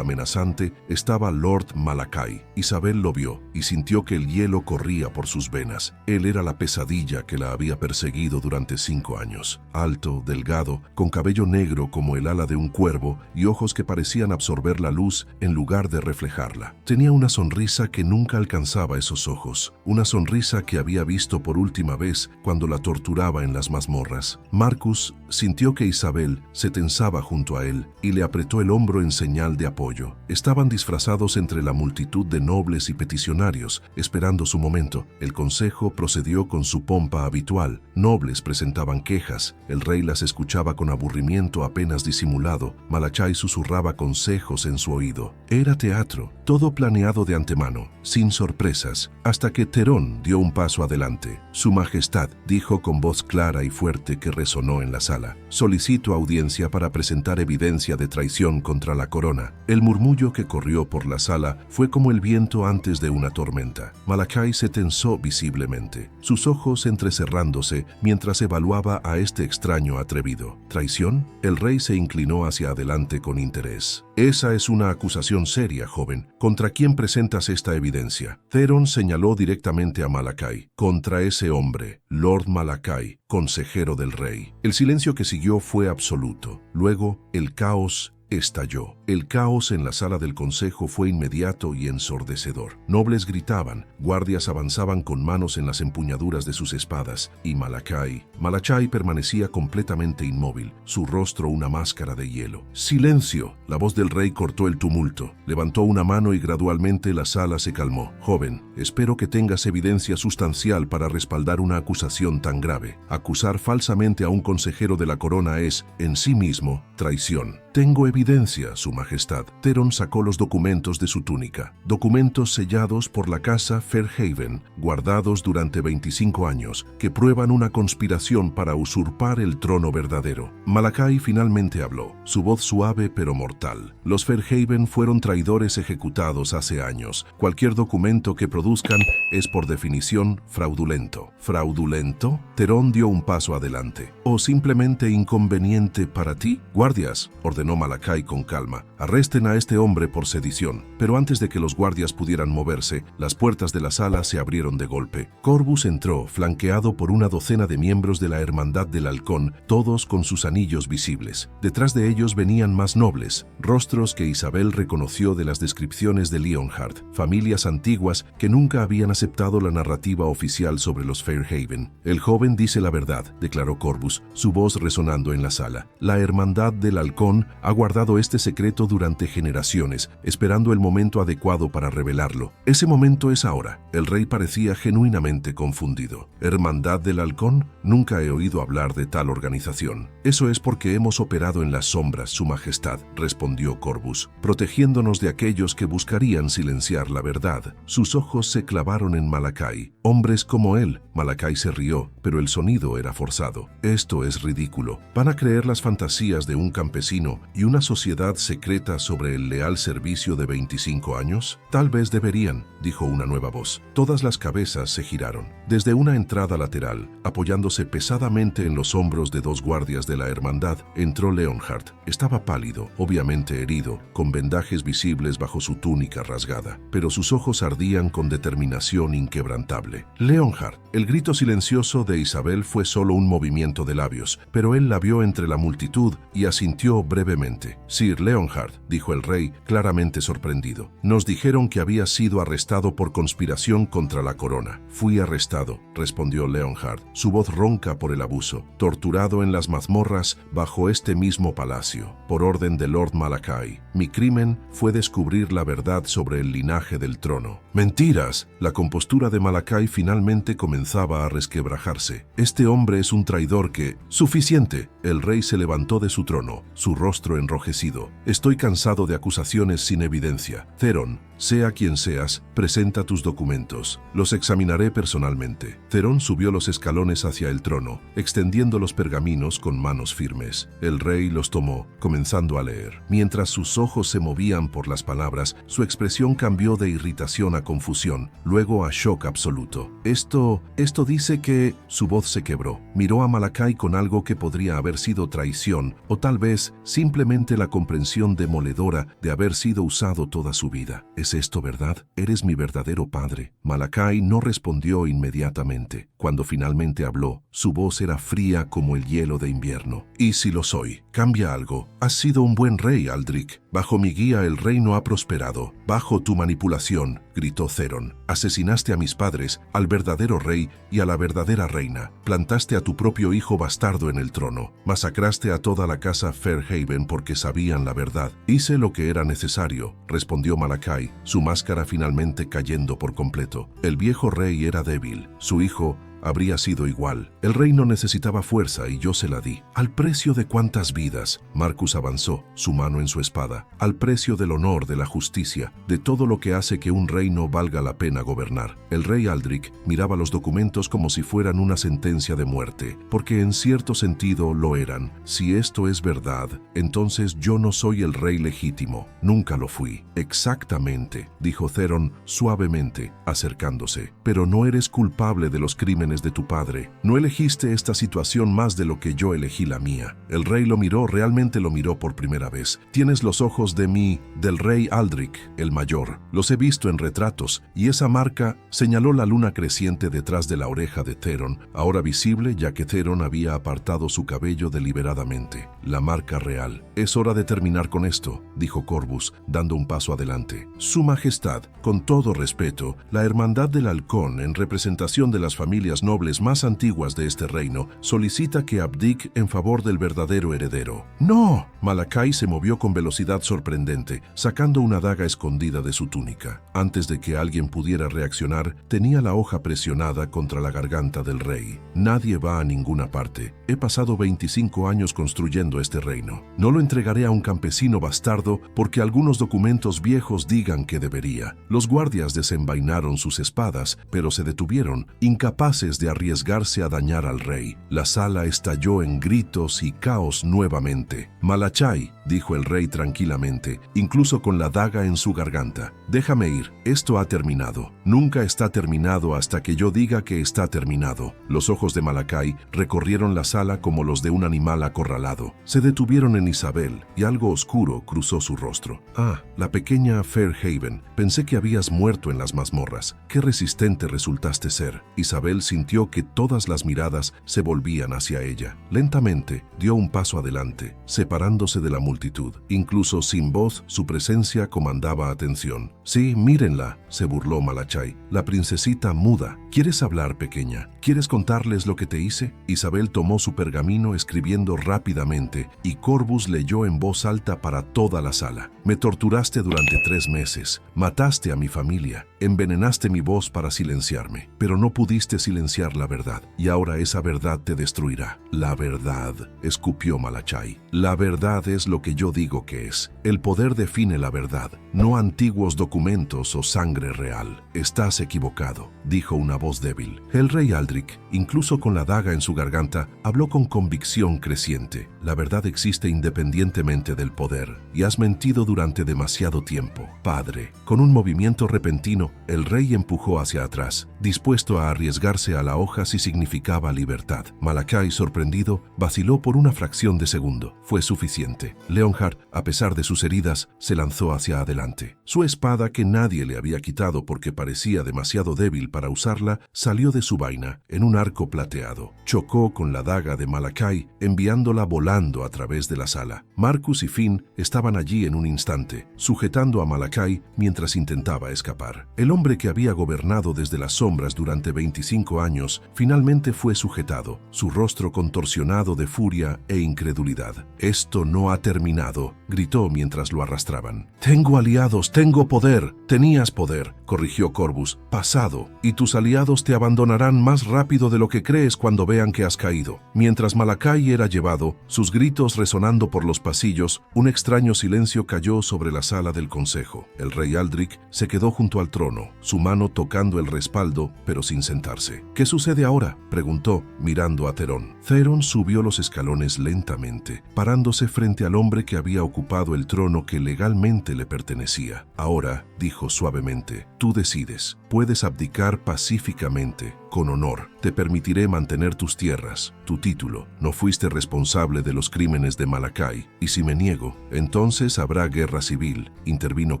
amenazante, estaba Lord Malakai. Isabel lo vio y sintió que el hielo corría por sus venas. Él era la pesadilla que la había perseguido durante 5 años. Alto, delgado, con cabello negro como el ala de un cuervo y ojos que parecían absorber la luz en lugar de reflejarla. Tenía una sonrisa que nunca alcanzaba esos ojos, una sonrisa que había visto por última vez cuando la torturaba en las mazmorras. Marcus sintió que Isabel se tensaba junto a él y le apretó el hombro en señal de apoyo. Estaban disfrazados entre la multitud de nobles y peticionarios, esperando su momento. El consejo procedió con su pompa habitual. Nobles presentaban quejas, el rey las escuchaba con aburrimiento apenas disimulado. Malachai susurraba consejos en su oído. Era teatro, todo planeado de antemano, sin sorpresas, hasta que Therone dio un paso adelante. Su Majestad, dijo con voz clara y fuerte que resonó en la sala, solicito audiencia para presentar evidencia de traición contra la corona. El murmullo que corrió por la sala fue como el viento antes de una tormenta. Malakai se tensó visiblemente, sus ojos entrecerrándose mientras evaluaba a este extraño atrevido. ¿Traición? El rey se inclinó hacia adelante con interés. Esa es una acusación seria, joven. ¿Contra quién presentas esta evidencia? Therone señaló directamente a Malakai. Contra ese hombre, Lord Malakai, consejero del rey. El silencio que siguió fue absoluto. Luego, el caos estalló. El caos en la sala del consejo fue inmediato y ensordecedor. Nobles gritaban, guardias avanzaban con manos en las empuñaduras de sus espadas, y Malachai permanecía completamente inmóvil, su rostro una máscara de hielo. ¡Silencio! La voz del rey cortó el tumulto. Levantó una mano y gradualmente la sala se calmó. Joven, espero que tengas evidencia sustancial para respaldar una acusación tan grave. Acusar falsamente a un consejero de la corona es, en sí mismo, traición. Tengo evidencia, Su Majestad. Theron sacó los documentos de su túnica. Documentos sellados por la casa Fairhaven, guardados durante 25 años, que prueban una conspiración para usurpar el trono verdadero. Malakai finalmente habló, su voz suave pero mortal. Los Fairhaven fueron traidores ejecutados hace años. Cualquier documento que produzcan es por definición fraudulento. ¿Fraudulento? Theron dio un paso adelante. ¿O simplemente inconveniente para ti? Guardias, ordenó Malakai con calma, arresten a este hombre por sedición. Pero antes de que los guardias pudieran moverse, las puertas de la sala se abrieron de golpe. Corvus entró, flanqueado por una docena de miembros de la Hermandad del Halcón, todos con sus anillos visibles. Detrás de ellos venían más nobles, rostros que Isabel reconoció de las descripciones de Leonhard, familias antiguas que nunca habían aceptado la narrativa oficial sobre los Fairhaven. El joven dice la verdad, declaró Corvus, su voz resonando en la sala. La Hermandad del Halcón ha guardado este secreto durante generaciones, esperando el momento adecuado para revelarlo. Ese momento es ahora. El rey parecía genuinamente confundido. ¿Hermandad del Halcón? Nunca he oído hablar de tal organización. Eso es porque hemos operado en las sombras, Su Majestad, respondió Corvus, protegiéndonos de aquellos que buscarían silenciar la verdad. Sus ojos se clavaron en Malakai. Hombres como él. Malakai se rió, pero el sonido era forzado. Esto es ridículo. ¿Van a creer las fantasías de un campesino y una sociedad secreta sobre el leal servicio de 25 años? Tal vez deberían, dijo una nueva voz. Todas las cabezas se giraron. Desde una entrada lateral, apoyándose pesadamente en los hombros de dos guardias de la hermandad, entró Leonhard. Estaba pálido, obviamente herido, con vendajes visibles bajo su túnica rasgada, pero sus ojos ardían con determinación inquebrantable. Leonhard. El grito silencioso de Isabel fue solo un movimiento de labios, pero él la vio entre la multitud y asintió brevemente. Sir Leonhard, dijo el rey, claramente sorprendido. Nos dijeron que había sido arrestado por conspiración contra la corona. Fui arrestado, respondió Leonhard, su voz ronca por el abuso, torturado en las mazmorras bajo este mismo palacio, por orden de Lord Malakai. Mi crimen fue descubrir la verdad sobre el linaje del trono. ¡Mentiras! La compostura de Malakai finalmente comenzaba a resquebrajarse. Este hombre es un traidor que... ¡Suficiente! El rey se levantó de su trono, su rostro enrojecido. Estoy cansado de acusaciones sin evidencia. Theron, sea quien seas, presenta tus documentos. Los examinaré personalmente. Theron subió los escalones hacia el trono, extendiendo los pergaminos con manos firmes. El rey los tomó, comenzando a leer. Mientras sus ojos se movían por las palabras, su expresión cambió de irritación a confusión, luego a shock absoluto. Esto dice que... Su voz se quebró. Miró a Malakai con algo que podría haber sido traición, o tal vez simplemente la comprensión demoledora de haber sido usado toda su vida. ¿Es esto verdad? ¿Eres mi verdadero padre? Malakai no respondió inmediatamente. Cuando finalmente habló, su voz era fría como el hielo de invierno. ¿Y si lo soy? Cambia algo. Has sido un buen rey, Aldrich. Bajo mi guía el reino ha prosperado. Bajo tu manipulación, gritó Theron. Asesinaste a mis padres, al verdadero rey y a la verdadera reina. Plantaste a tu propio hijo bastardo en el trono. Masacraste a toda la casa Fairhaven porque sabían la verdad. Hice lo que era necesario, respondió Malakai, su máscara finalmente cayendo por completo. El viejo rey era débil. Su hijo habría sido igual. El reino necesitaba fuerza y yo se la di. ¿Al precio de cuántas vidas? Marcus avanzó, su mano en su espada. Al precio del honor, de la justicia, de todo lo que hace que un reino valga la pena gobernar. El rey Aldrich miraba los documentos como si fueran una sentencia de muerte, porque en cierto sentido lo eran. Si esto es verdad, entonces yo no soy el rey legítimo. Nunca lo fui. Exactamente, dijo Theron suavemente, acercándose. Pero no eres culpable de los crímenes de tu padre. No elegiste esta situación más de lo que yo elegí la mía. El rey lo miró, realmente lo miró por primera vez. Tienes los ojos del rey Aldrich, el mayor. Los he visto en retratos, y esa marca, señaló la luna creciente detrás de la oreja de Theron, ahora visible ya que Theron había apartado su cabello deliberadamente. La marca real. Es hora de terminar con esto, dijo Corvus, dando un paso adelante. Su Majestad, con todo respeto, la Hermandad del Halcón, en representación de las familias nobles más antiguas de este reino, solicita que abdique en favor del verdadero heredero. ¡No! Malakai se movió con velocidad sorprendente, sacando una daga escondida de su túnica. Antes de que alguien pudiera reaccionar, tenía la hoja presionada contra la garganta del rey. Nadie va a ninguna parte. He pasado 25 años construyendo este reino. No lo entregaré a un campesino bastardo porque algunos documentos viejos digan que debería. Los guardias desenvainaron sus espadas, pero se detuvieron, incapaces de arriesgarse a dañar al rey. La sala estalló en gritos y caos nuevamente. Malachai, dijo el rey tranquilamente, incluso con la daga en su garganta. Déjame ir, esto ha terminado. Nunca está terminado hasta que yo diga que está terminado. Los ojos de Malakai recorrieron la sala como los de un animal acorralado. Se detuvieron en Isabel y algo oscuro cruzó su rostro. Ah, la pequeña Fairhaven. Pensé que habías muerto en las mazmorras. Qué resistente resultaste ser. Isabel sintió que todas las miradas se volvían hacia ella. Lentamente dio un paso adelante, separándose de la multitud. Incluso sin voz, su presencia comandaba atención. Sí, mírenla, se burló Malachai. La princesita muda. ¿Quieres hablar, pequeña? ¿Quieres contarles lo que te hice? Isabel tomó su pergamino escribiendo rápidamente y Corvus leyó en voz alta para toda la sala. Me torturaste durante 3 meses, mataste a mi familia, envenenaste mi voz para silenciarme, pero no pudiste silenciar la verdad, y ahora esa verdad te destruirá. La verdad, escupió Malachai. La verdad es lo que yo digo que es. El poder define la verdad, no antiguos documentos o sangre real. Estás equivocado, dijo una voz débil. El rey Aldrich, incluso con la daga en su garganta, habló con convicción creciente. La verdad existe independientemente del poder, y has mentido durante demasiado tiempo. Padre, con un movimiento repentino, el rey empujó hacia atrás, dispuesto a arriesgarse a la hoja si significaba libertad. Malakai, sorprendido, vaciló por una fracción de segundo. Fue suficiente. Leonhard, a pesar de sus heridas, se lanzó hacia adelante. Su espada, que nadie le había quitado porque parecía demasiado débil para usarla, salió de su vaina en un arco plateado. Chocó con la daga de Malakai, enviándola volando a través de la sala. Marcus y Finn estaban allí en un instante, sujetando a Malakai mientras intentaba escapar. El hombre que había gobernado desde las sombras durante 25 años finalmente fue sujetado, su rostro contorsionado de furia e incredulidad. «Esto no ha terminado», gritó mientras lo arrastraban. «Tengo aliados, tengo poder». «Tenías poder», corrigió Corvus. «Pasado, y tus aliados te abandonarán más rápido de lo que crees cuando vean que has caído». Mientras Malakai era llevado, sus gritos resonando por los pasillos, un extraño silencio cayó sobre la sala del consejo. El rey Aldrich se quedó junto al trono, su mano tocando el respaldo, pero sin sentarse. «¿Qué sucede ahora?», preguntó, mirando a Theron. Theron subió los escalones lentamente, parándose frente al hombre que había ocupado el trono que legalmente le pertenecía. «Ahora», dijo suavemente, «tú decides. Puedes abdicar pacíficamente, con honor. Te permitiré mantener tus tierras, tu título. No fuiste responsable de los crímenes de Malakai. Y si me niego, entonces habrá guerra civil», intervino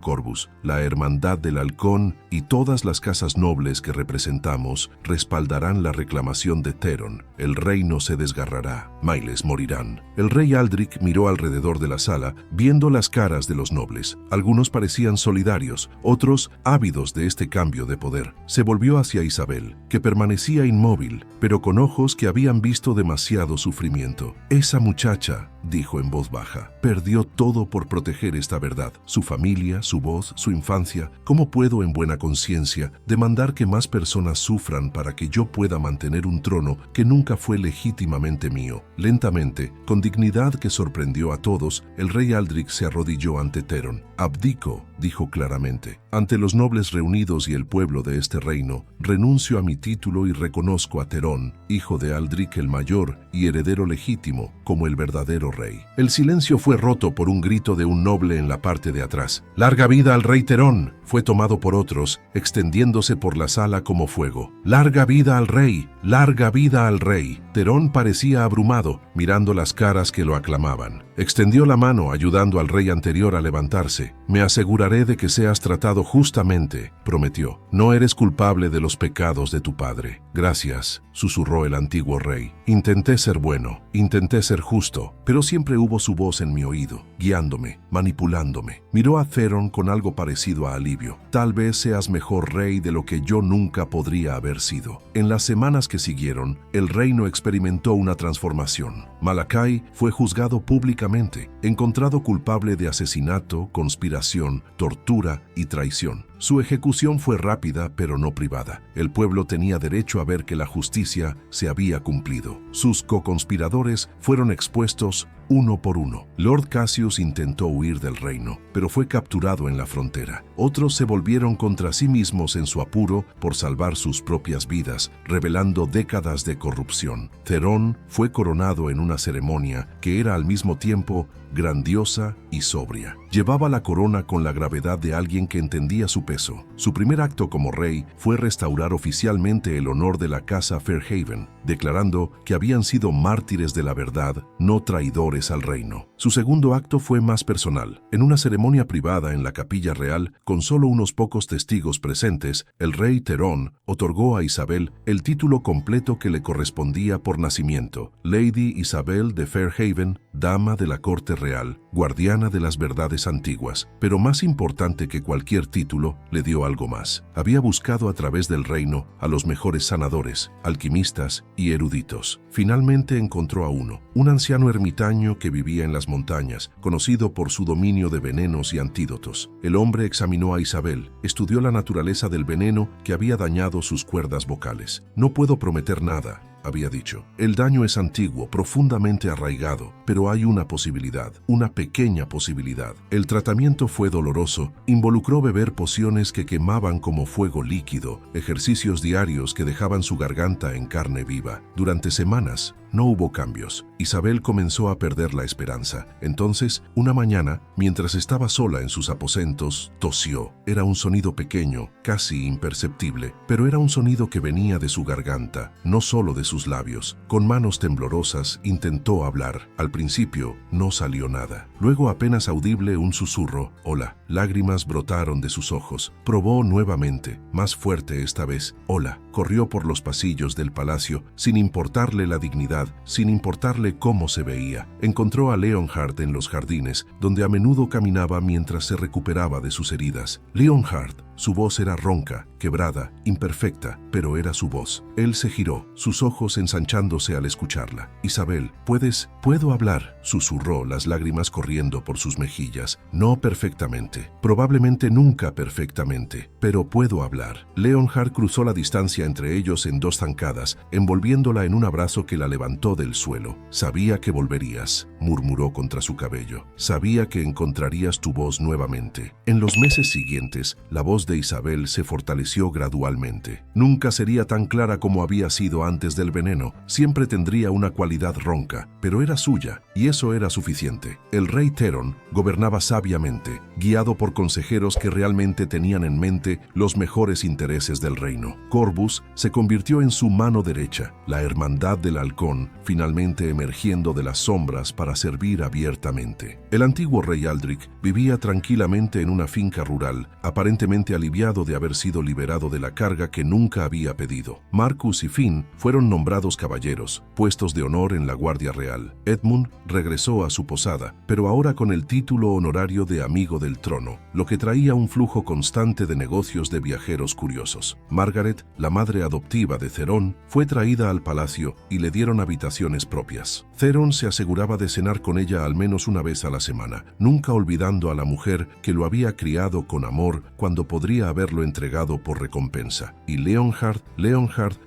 Corvus. «La Hermandad del Halcón y todas las casas nobles que representamos respaldarán la reclamación de Theron. El reino se desgarrará. Miles morirán». El rey Aldrich miró alrededor de la sala, viendo las caras de los nobles. Algunos parecían solidarios, otros ávidos de este cambio de poder. Se volvió hacia Isabel, que permanecía inmóvil, pero con ojos que habían visto demasiado sufrimiento. «Esa muchacha», dijo en voz baja, «perdió todo por proteger esta verdad. Su familia, su voz, su infancia. ¿Cómo puedo en buena conciencia demandar que más personas sufran para que yo pueda mantener un trono que nunca fue legítimamente mío?» Lentamente, con dignidad que sorprendió a todos, el rey Aldrich se arrodilló ante Theron. «Abdico», dijo claramente, «ante los nobles reunidos y el pueblo de este reino, renuncio a mi título y reconozco a Theron, hijo de Aldrich el Mayor y heredero legítimo, como el verdadero rey». El silencio fue roto por un grito de un noble en la parte de atrás. «¡Larga vida al rey Theron!», fue tomado por otros, extendiéndose por la sala como fuego. «¡Larga vida al rey! ¡Larga vida al rey!». Theron parecía abrumado, mirando las caras que lo aclamaban. Extendió la mano ayudando al rey anterior a levantarse. «Me aseguraré de que seas tratado justamente», prometió. «No eres culpable de los pecados de tu padre». «Gracias», susurró el antiguo rey. «Intenté ser bueno, intenté ser justo, pero siempre hubo su voz en mi oído, guiándome, manipulándome». Miró a Theron con algo parecido a alivio. alivio. Tal vez seas mejor rey de lo que yo nunca podría haber sido. En las semanas que siguieron, el reino experimentó una transformación. Malakai fue juzgado públicamente, encontrado culpable de asesinato, conspiración, tortura y traición. Su ejecución fue rápida, pero no privada. El pueblo tenía derecho a ver que la justicia se había cumplido. Sus co-conspiradores fueron expuestos uno por uno. Lord Cassius intentó huir del reino, pero fue capturado en la frontera. Otros se volvieron contra sí mismos en su apuro por salvar sus propias vidas, revelando décadas de corrupción. Therone fue coronado en una ceremonia que era al mismo tiempo grandiosa y sobria. Llevaba la corona con la gravedad de alguien que entendía su peso. Su primer acto como rey fue restaurar oficialmente el honor de la casa Fairhaven, declarando que habían sido mártires de la verdad, no traidores al reino. Su segundo acto fue más personal. En una ceremonia privada en la capilla real, con solo unos pocos testigos presentes, el rey Therone otorgó a Isabel el título completo que le correspondía por nacimiento: Lady Isabel de Fairhaven, dama de la corte real, guardiana de las verdades antiguas. Pero más importante que cualquier título, le dio algo más. Había buscado a través del reino a los mejores sanadores, alquimistas y eruditos. Finalmente encontró a uno, un anciano ermitaño que vivía en las montañas, conocido por su dominio de venenos y antídotos. El hombre examinó a Isabel, estudió la naturaleza del veneno que había dañado sus cuerdas vocales. No puedo prometer nada, había dicho. El daño es antiguo, profundamente arraigado, pero hay una posibilidad, una pequeña posibilidad. El tratamiento fue doloroso, involucró beber pociones que quemaban como fuego líquido, ejercicios diarios que dejaban su garganta en carne viva. Durante semanas, no hubo cambios. Isabel comenzó a perder la esperanza. Entonces, una mañana, mientras estaba sola en sus aposentos, tosió. Era un sonido pequeño, casi imperceptible, pero era un sonido que venía de su garganta, no solo de sus labios. Con manos temblorosas, intentó hablar. Al principio, no salió nada. Luego, apenas audible, un susurro: «Hola». Lágrimas brotaron de sus ojos. Probó nuevamente, más fuerte esta vez: «Hola». Corrió por los pasillos del palacio, sin importarle la dignidad, sin importarle cómo se veía. Encontró a Leonhard en los jardines, donde a menudo caminaba mientras se recuperaba de sus heridas. Leonhard, su voz era ronca, quebrada, imperfecta, pero era su voz. Él se giró, sus ojos ensanchándose al escucharla. «Isabel, ¿puedo hablar?», susurró, las lágrimas corriendo por sus mejillas. «No perfectamente, probablemente nunca perfectamente, pero puedo hablar». Leonhard cruzó la distancia entre ellos en 2 zancadas, envolviéndola en un abrazo que la levantó del suelo. «Sabía que volverías», murmuró contra su cabello. «Sabía que encontrarías tu voz nuevamente». En los meses siguientes, la voz de Isabel se fortaleció gradualmente. Nunca sería tan clara como había sido antes del veneno. Siempre tendría una cualidad ronca, pero era suya, y eso era suficiente. El rey Therone gobernaba sabiamente, guiado por consejeros que realmente tenían en mente los mejores intereses del reino. Corvus se convirtió en su mano derecha, la hermandad del halcón, finalmente emergiendo de las sombras para servir abiertamente. El antiguo rey Aldric vivía tranquilamente en una finca rural, aparentemente aliviado de haber sido liberado de la carga que nunca había pedido. Marcus y Finn fueron nombrados caballeros, puestos de honor en la Guardia Real. Edmund regresó a su posada, pero ahora con el título honorario de amigo del trono, lo que traía un flujo constante de negocios de viajeros curiosos. Margaret, la madre adoptiva de Therone, fue traída al palacio y le dieron habitaciones propias. Therone se aseguraba de cenar con ella al menos una vez a la semana, nunca olvidando a la mujer que lo había criado con amor cuando podría haberlo entregado por recompensa. Y Leonhard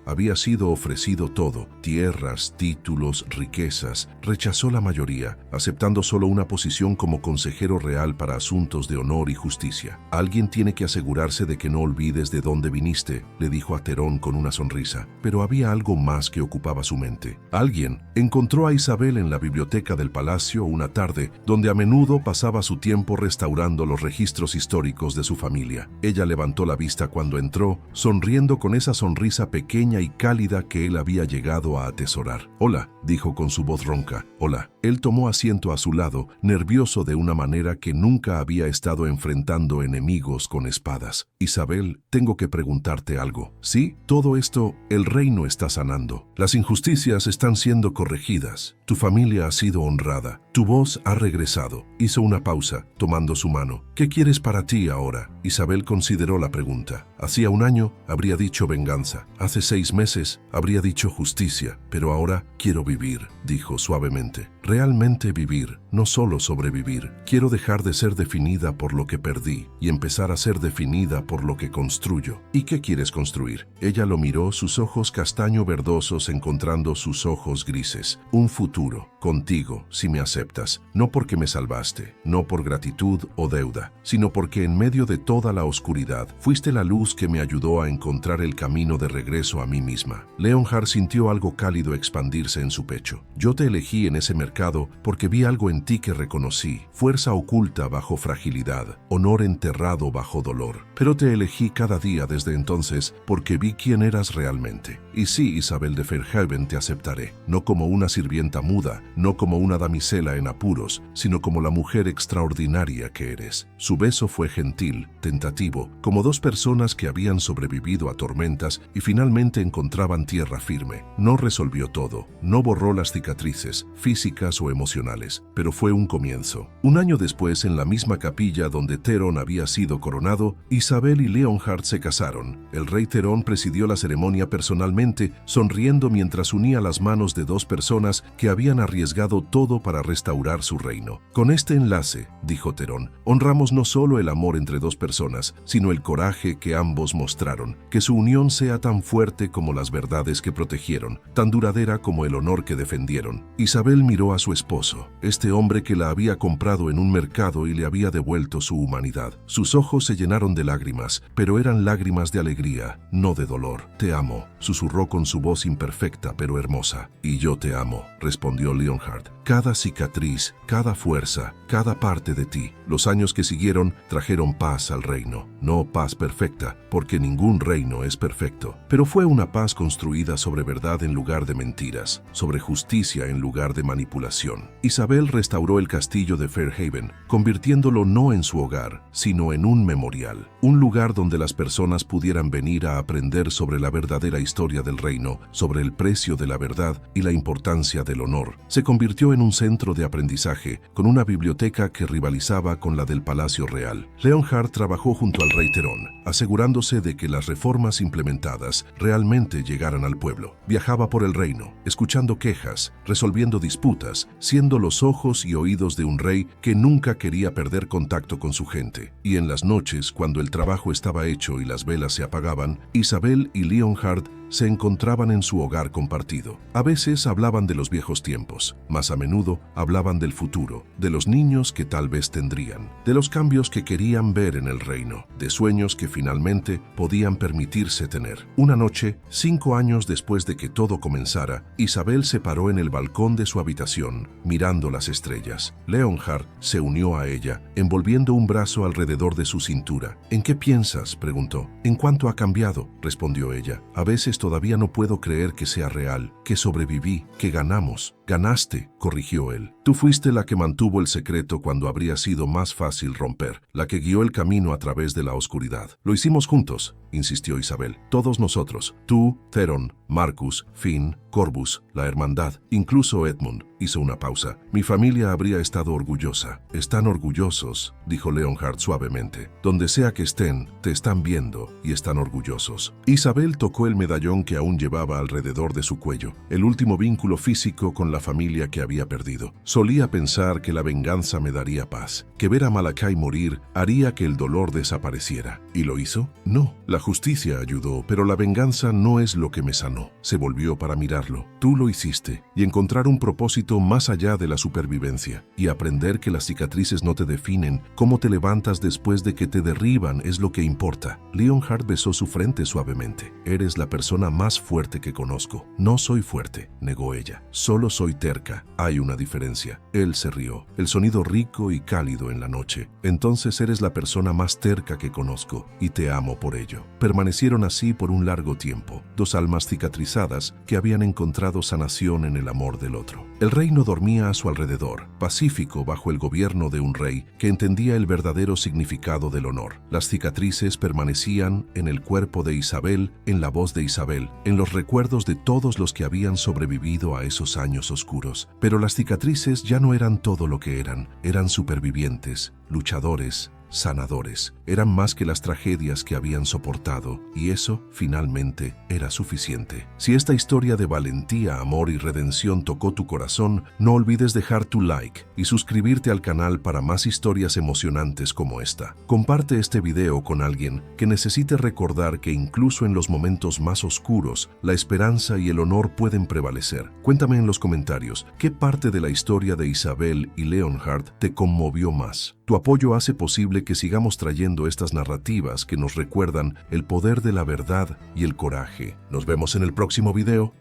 había sido ofrecido todo: tierras, títulos, riquezas. Rechazó la mayoría, aceptando solo una posición como consejero real para asuntos de honor y justicia. «Alguien tiene que asegurarse de que no olvides de dónde viniste», le dijo a Therone con una sonrisa. Pero había algo más que ocupaba su mente. Alguien encontró a Isabel en la biblioteca del palacio una tarde, donde a menudo pasaba su tiempo restaurando los registros históricos de su familia. Ella levantó la vista cuando entró, sonriendo con esa sonrisa pequeña y cálida que él había llegado a atesorar. «Hola», dijo con su voz ronca. «Hola». Él tomó asiento a su lado, nervioso de una manera que nunca había estado enfrentando enemigos con espadas. Isabel, tengo que preguntarte algo. Sí, todo esto, el reino está sanando. Las injusticias están siendo corregidas. Tu familia ha sido honrada. Tu voz ha regresado. Hizo una pausa, tomando su mano. ¿Qué quieres para ti ahora? Isabel consideró la pregunta. Hacía un año habría dicho venganza. Hace 6 meses habría dicho justicia. Pero ahora quiero vivir, dijo suavemente. Realmente vivir, no solo sobrevivir. Quiero dejar de ser definida por lo que perdí y empezar a ser definida por lo que construyo. ¿Y qué quieres construir? Ella lo miró, sus ojos castaño verdosos encontrando sus ojos grises. Un futuro, contigo, si me aceptas. No porque me salvaste, no por gratitud o deuda, sino porque en medio de toda la oscuridad fuiste la luz que me ayudó a encontrar el camino de regreso a mí misma. Leonhard sintió algo cálido expandirse en su pecho. Yo te elegí en ese mercado porque vi algo en ti que reconocí, fuerza oculta bajo fragilidad, honor enterrado bajo dolor. Pero te elegí cada día desde entonces porque vi quién eras realmente. Y sí, Isabel de Fairhaven, te aceptaré, no como una sirvienta muda, no como una damisela en apuros, sino como la mujer extraordinaria que eres. Su beso fue gentil, tentativo, como dos personas que habían sobrevivido a tormentas y finalmente encontraban tierra firme. No resolvió todo, no borró las cicatrices, físicas o emocionales, pero fue un comienzo. Un año después, en la misma capilla donde Theron había sido coronado, Isabel y Leonhard se casaron. El rey Theron presidió la ceremonia personalmente, sonriendo mientras unía las manos de dos personas que habían arriesgado todo para restaurar su reino. Con este enlace, dijo Theron, honramos no solo el amor entre dos personas, sino el coraje que ambos mostraron, que su unión sea tan fuerte como las verdades que protegieron, tan duradera como el honor que defendieron. Isabel miró a su esposo, este hombre que la había comprado en un mercado y le había devuelto su humanidad. Sus ojos se llenaron de lágrimas, pero eran lágrimas de alegría, no de dolor. Te amo, susurró con su voz imperfecta pero hermosa. Y yo te amo, respondió Leonhard. Cada cicatriz, cada fuerza, cada parte de ti. Los años que siguieron trajeron paz al reino. No paz perfecta, porque ningún reino es perfecto. Pero fue una paz construida sobre verdad en lugar de mentiras, sobre justicia en lugar de manipulación. Isabel restauró el castillo de Fairhaven, convirtiéndolo no en su hogar, sino en un memorial. Un lugar donde las personas pudieran venir a aprender sobre la verdadera historia del reino, sobre el precio de la verdad y la importancia del honor. Se convirtió en un centro de aprendizaje, con una biblioteca que rivalizaba con la del Palacio Real. Leonhard trabajó junto al rey Theron, asegurándose de que las reformas implementadas realmente llegaran al pueblo. Viajaba por el reino, escuchando quejas, resolviendo disputas, siendo los ojos y oídos de un rey que nunca quería perder contacto con su gente. Y en las noches, cuando el trabajo estaba hecho y las velas se apagaban, Isabel y Leonhard se encontraban en su hogar compartido. A veces hablaban de los viejos tiempos, más a menudo hablaban del futuro, de los niños que tal vez tendrían, de los cambios que querían ver en el reino, de sueños que finalmente podían permitirse tener. Una noche, 5 años después de que todo comenzara, Isabel se paró en el balcón de su habitación, mirando las estrellas. Leonhard se unió a ella, envolviendo un brazo alrededor de su cintura. ¿En qué piensas?, preguntó. ¿En cuánto ha cambiado?, respondió ella. A veces todavía no puedo creer que sea real, que sobreviví, que ganamos. Ganaste, corrigió él. Tú fuiste la que mantuvo el secreto cuando habría sido más fácil romper, la que guió el camino a través de la oscuridad. Lo hicimos juntos, insistió Isabel. Todos nosotros, tú, Theron, Marcus, Finn, Corvus, la hermandad, incluso Edmund. Hizo una pausa. Mi familia habría estado orgullosa. Están orgullosos, dijo Leonhard suavemente. Donde sea que estén, te están viendo y están orgullosos. Isabel tocó el medallón que aún llevaba alrededor de su cuello, el último vínculo físico con la familia que había perdido. Solía pensar que la venganza me daría paz, que ver a Malakai morir haría que el dolor desapareciera. ¿Y lo hizo? No. La justicia ayudó, pero la venganza no es lo que me sanó. Se volvió para mirarlo. Tú lo hiciste, y encontrar un propósito más allá de la supervivencia, y aprender que las cicatrices no te definen, cómo te levantas después de que te derriban es lo que importa. Leonhard besó su frente suavemente. Eres la persona más fuerte que conozco. No soy fuerte, negó ella. Solo soy terca. Hay una diferencia. Él se rió, el sonido rico y cálido en la noche. Entonces eres la persona más terca que conozco. quiero y te amo por ello. Permanecieron así por un largo tiempo, dos almas cicatrizadas que habían encontrado sanación en el amor del otro. El reino dormía a su alrededor, pacífico bajo el gobierno de un rey que entendía el verdadero significado del honor. Las cicatrices permanecían en el cuerpo de Isabel, en la voz de Isabel, en los recuerdos de todos los que habían sobrevivido a esos años oscuros. Pero las cicatrices ya no eran todo lo que eran supervivientes, luchadores, sanadores. Eran más que las tragedias que habían soportado, y eso, finalmente, era suficiente. Si esta historia de valentía, amor y redención tocó tu corazón, no olvides dejar tu like y suscribirte al canal para más historias emocionantes como esta. Comparte este video con alguien que necesite recordar que incluso en los momentos más oscuros, la esperanza y el honor pueden prevalecer. Cuéntame en los comentarios, ¿qué parte de la historia de Isabel y Leonhard te conmovió más? Tu apoyo hace posible que sigamos trayendo estas narrativas que nos recuerdan el poder de la verdad y el coraje. Nos vemos en el próximo video.